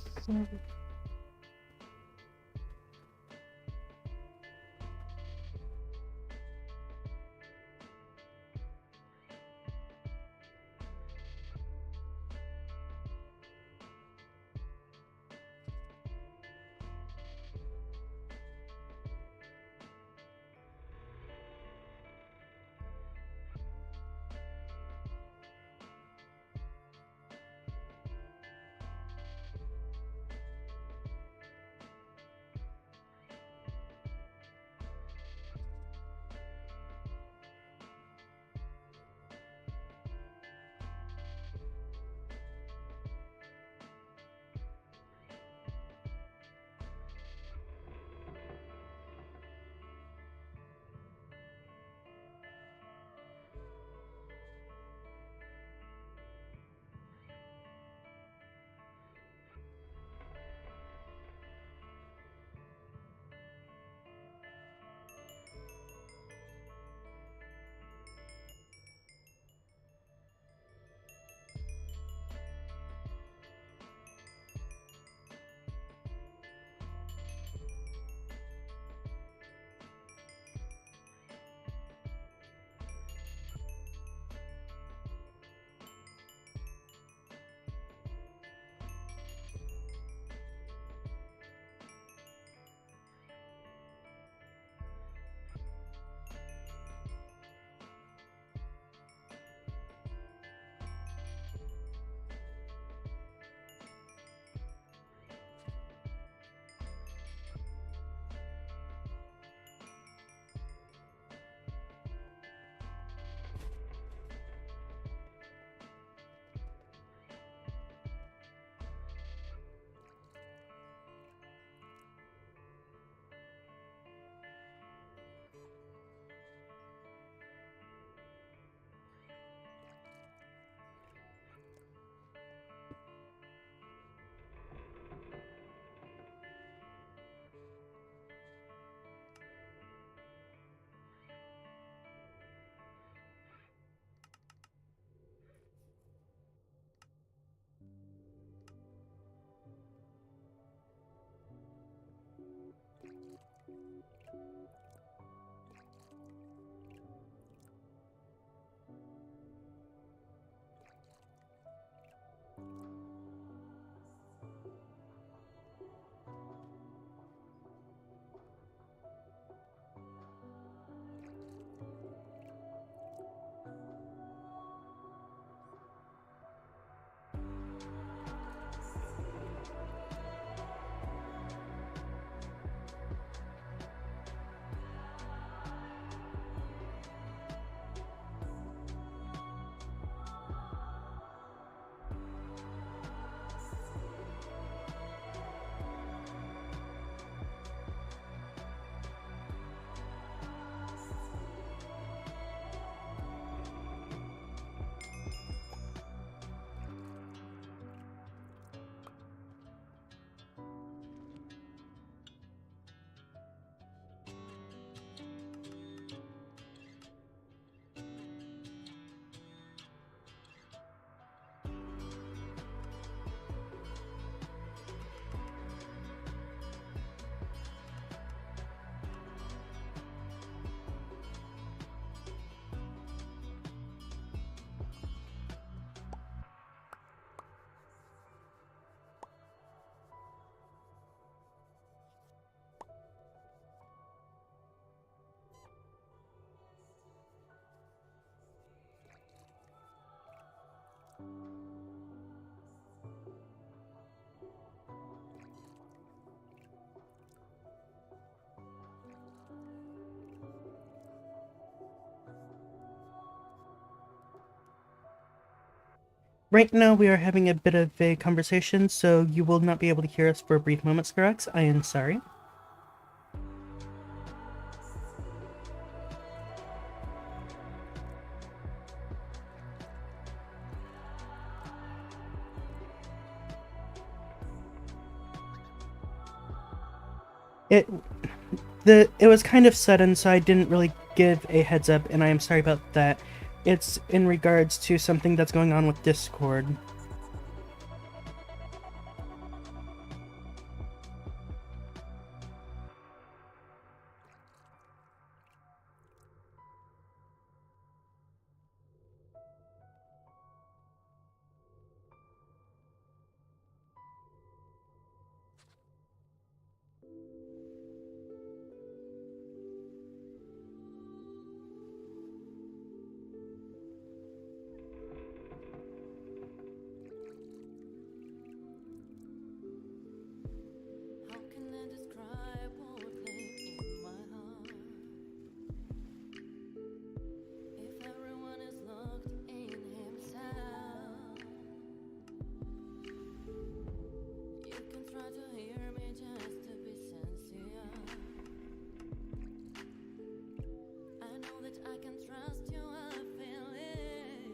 Right now, we are having a bit of a conversation, so you will not be able to hear us for a brief moment, Skarax. I am sorry. It was kind of sudden, so I didn't really give a heads up, and I am sorry about that. It's in regards to something that's going on with Discord. How can I describe what lay in my heart? If everyone is locked in himself, you can try to hear me just to be sincere. I know that I can trust you, I feel it.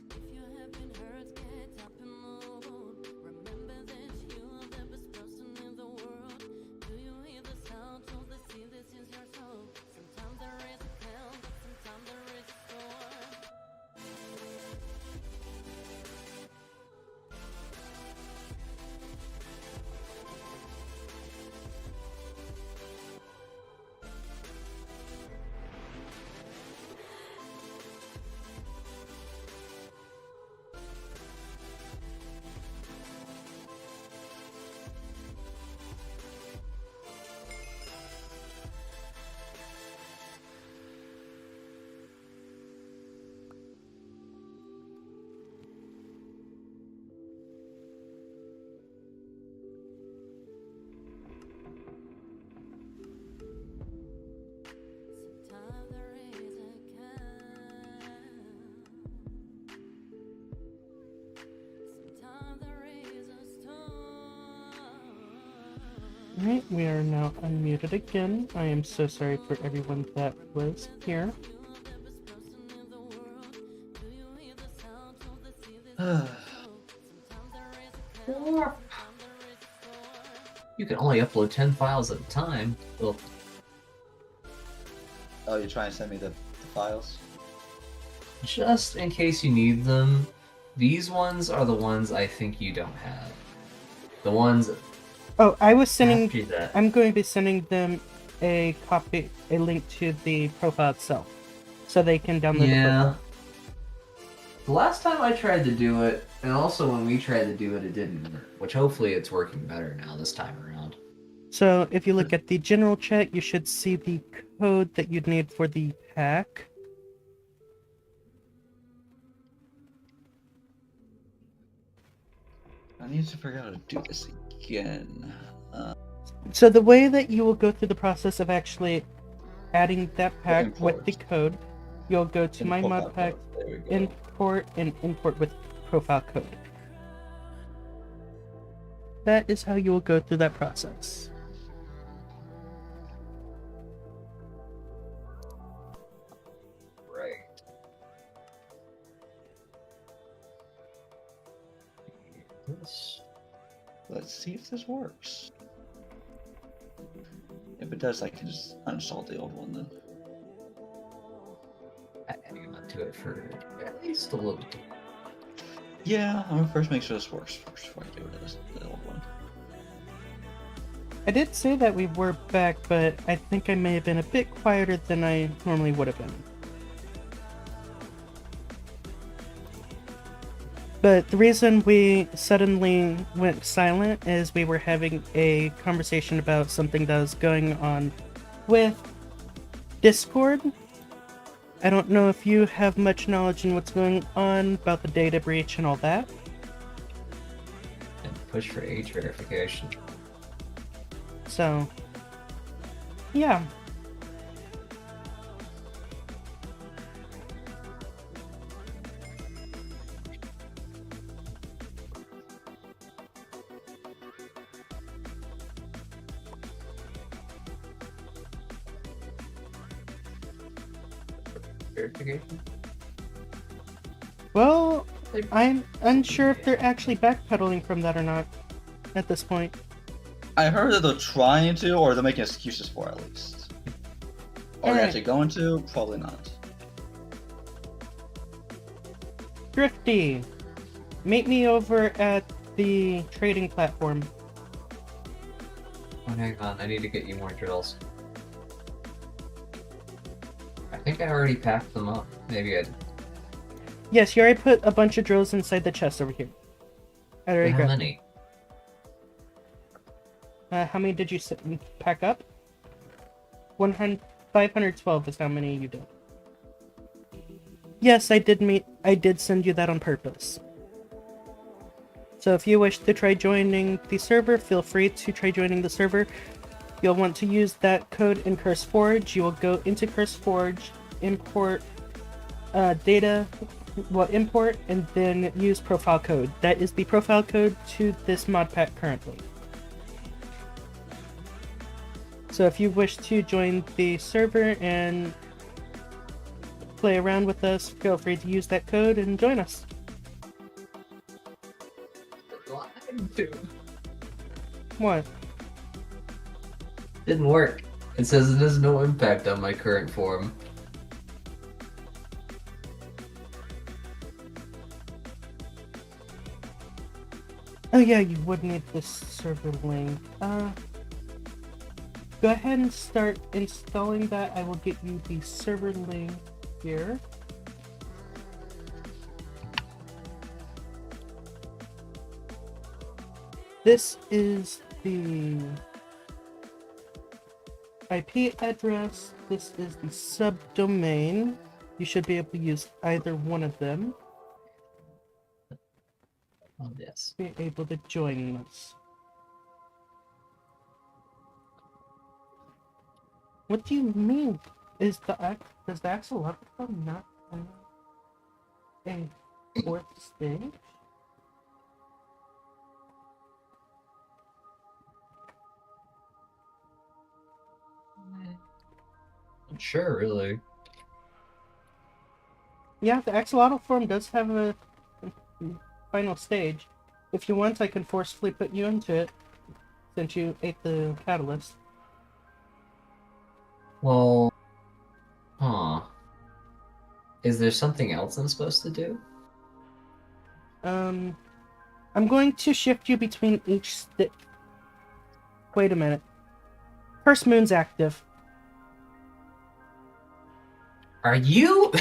If you have been hurt, get up and move on. Remember that you are the best person in the world. Do you hear the sound of the sea? This is your soul. Sometimes there is a calm, but sometimes there is a storm. Sometimes there is a calm. Sometimes there is a storm. Alright, we are now unmuted again. I am so sorry for everyone that was here. You can only upload 10 files at a time. Well, Oh, you're trying to send me the files? just in case you need them, these ones are the ones I think you don't have. The ones Oh, I was sending. after that. I'm going to be sending them a link to the profile itself, so they can download the Yeah. profile. The last time I tried to do it, and also when we tried to do it, it didn't work. Which hopefully it's working better now this time around. So if you look at the general chat, you should see the code that you'd need for the pack. I need to figure out how to do this again. So the way that you will go through the process of actually adding that pack with the Import. code, you'll go to my Profile mod pack, code. There we go. import, and import with profile code. That is how you will go through that process. Right. This. Let's see if this works. If it does, I can just uninstall the old one then. I'm gonna do it for at least a little bit. Yeah, I'm gonna first make sure this works first before I do the old one. I did say that we were back, but I think I may have been a bit quieter than I normally would have been. But the reason we suddenly went silent is we were having a conversation about something that was going on with Discord. I don't know if you have much knowledge in what's going on about the data breach and all that. And push for age verification. So, yeah. verification? Well, I'm unsure if they're actually backpedaling from that or not at this point. I heard that they're trying to, or they're making excuses for it, at least. Are they Alright. actually going to? Probably not. Thrifty, meet me over at the trading platform. Oh, hang on, I need to get you more drills. I think I already packed them up. Maybe I did. Yes, you already put a bunch of drills inside the chest over here. I already How got. many? How many did you pack up? 512 is how many you did. Yes, I did send you that on purpose. So if you wish to try joining the server, feel free to try joining the server. You'll want to use that code in CurseForge. You will go into CurseForge, import data, import, and then use profile code. That is the profile code to this mod pack currently. So if you wish to join the server and play around with us, feel free to use that code and join us. What? Didn't work. It says it has no impact on my current form. Oh yeah, you would need this server link. Go ahead and start installing that. I will get you the server link here. This is the IP address. This is the subdomain. You should be able to use either one of them. Oh, yes. Be able to join us. What do you mean? Does the axolotl not have a fourth stage? Not sure, really. Yeah, the axolotl form does have a final stage. If you want, I can forcefully put you into it, since you ate the catalyst. Well, huh. Is there something else I'm supposed to do? I'm going to shift you between each stick. Wait a minute. First moon's active. Are you?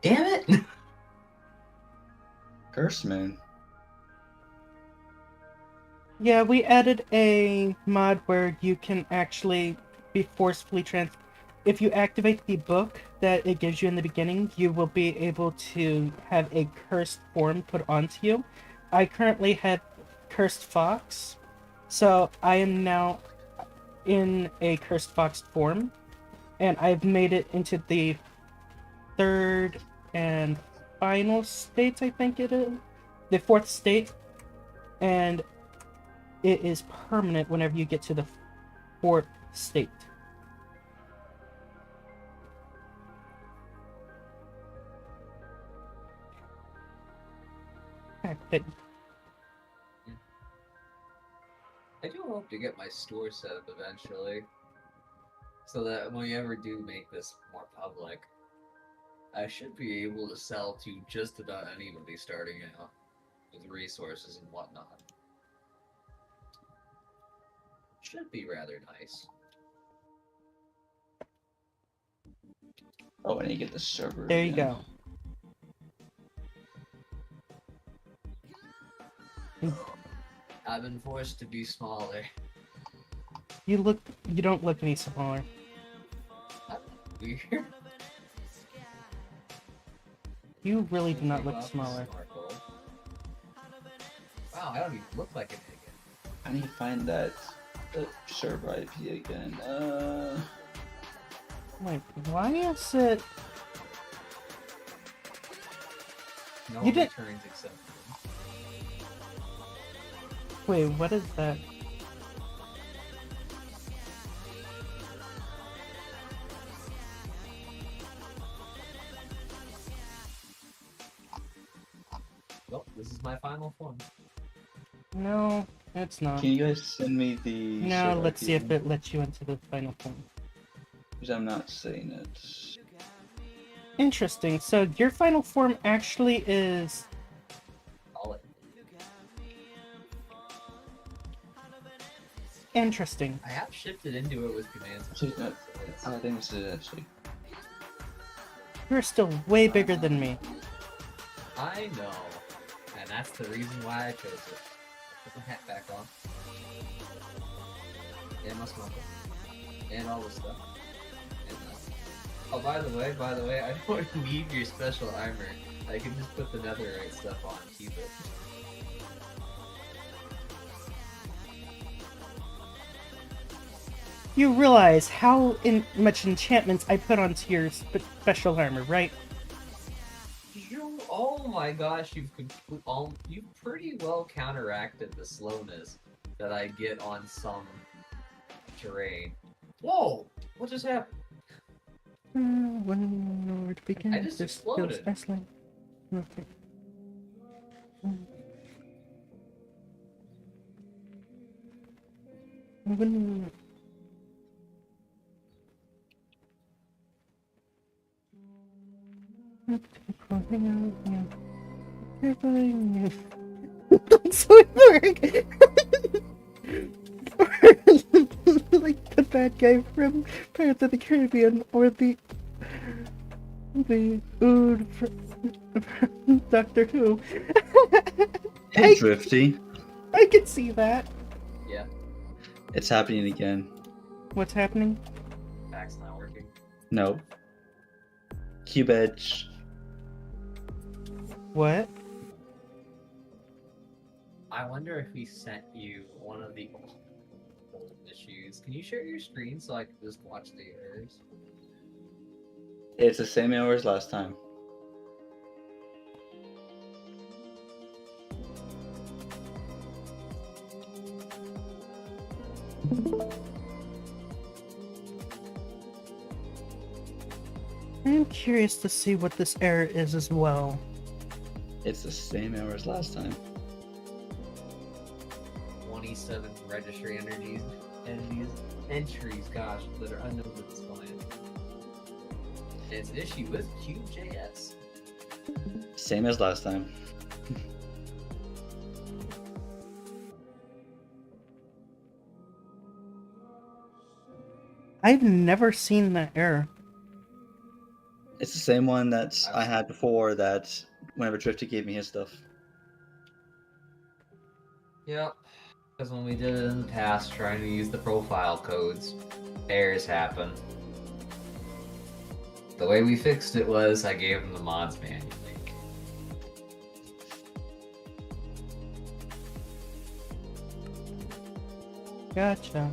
Damn it! Curse Moon. Yeah, we added a mod where you can actually be forcefully If you activate the book that it gives you in the beginning, you will be able to have a cursed form put onto you. I currently have Cursed Fox, so I am now in a Cursed Fox form, and I've made it into the third and final state, I think it is. The fourth state, and it is permanent whenever you get to the fourth state. But I do hope to get my store set up eventually, so that when we ever do make this more public, I should be able to sell to just about anybody starting out with resources and whatnot. Should be rather nice. Oh, I need to get the server. there you again. go. I've been forced to be smaller. You don't look any smaller. Weird. You really do not look smaller. Wow, I don't even look like an idiot. I need to find that server IP again. Wait, why is it? No You did- returns accepted. Wait, what is that? my final form. No, it's not. Can you guys send me the? Now server let's see if ID? it lets you into the final form. Because I'm not saying it. Interesting. So your final form actually is Call it. interesting. I have shifted into it with commands. Actually, no, I think this is it actually. You're still way bigger than me. I know, and that's the reason why I chose it. Put the hat back on. And my smoker. And all this stuff. And, oh, by the way, I don't need your special armor. I can just put the netherite stuff on and keep it. You realize how much enchantments I put onto your special armor, right? Oh my gosh, you've pretty well counteracted the slowness that I get on some terrain. Whoa! What just happened? Where to begin? I just This exploded. feels excellent. Okay. When... Don't swim like the bad guy from Pirates of the Caribbean or the Ood from Doctor Who. Hey, Drifty. I can see that. Yeah, It's happening again. What's happening? back's not working. No. Cube Edge. What? I wonder if he sent you one of the old issues. Can you share your screen so I can just watch the errors? It's the same error as last time. I'm curious to see what this error is as well. It's the same error as last time. 27 registry entries, gosh, that are unknown to this client. Its issue with Qjs. Same as last time. I've never seen that error. It's the same one that I had before that whenever Drifty gave me his stuff. Yep. Because when we did it in the past, trying to use the profile codes, errors happen. The way we fixed it was I gave them the mods manually. Gotcha.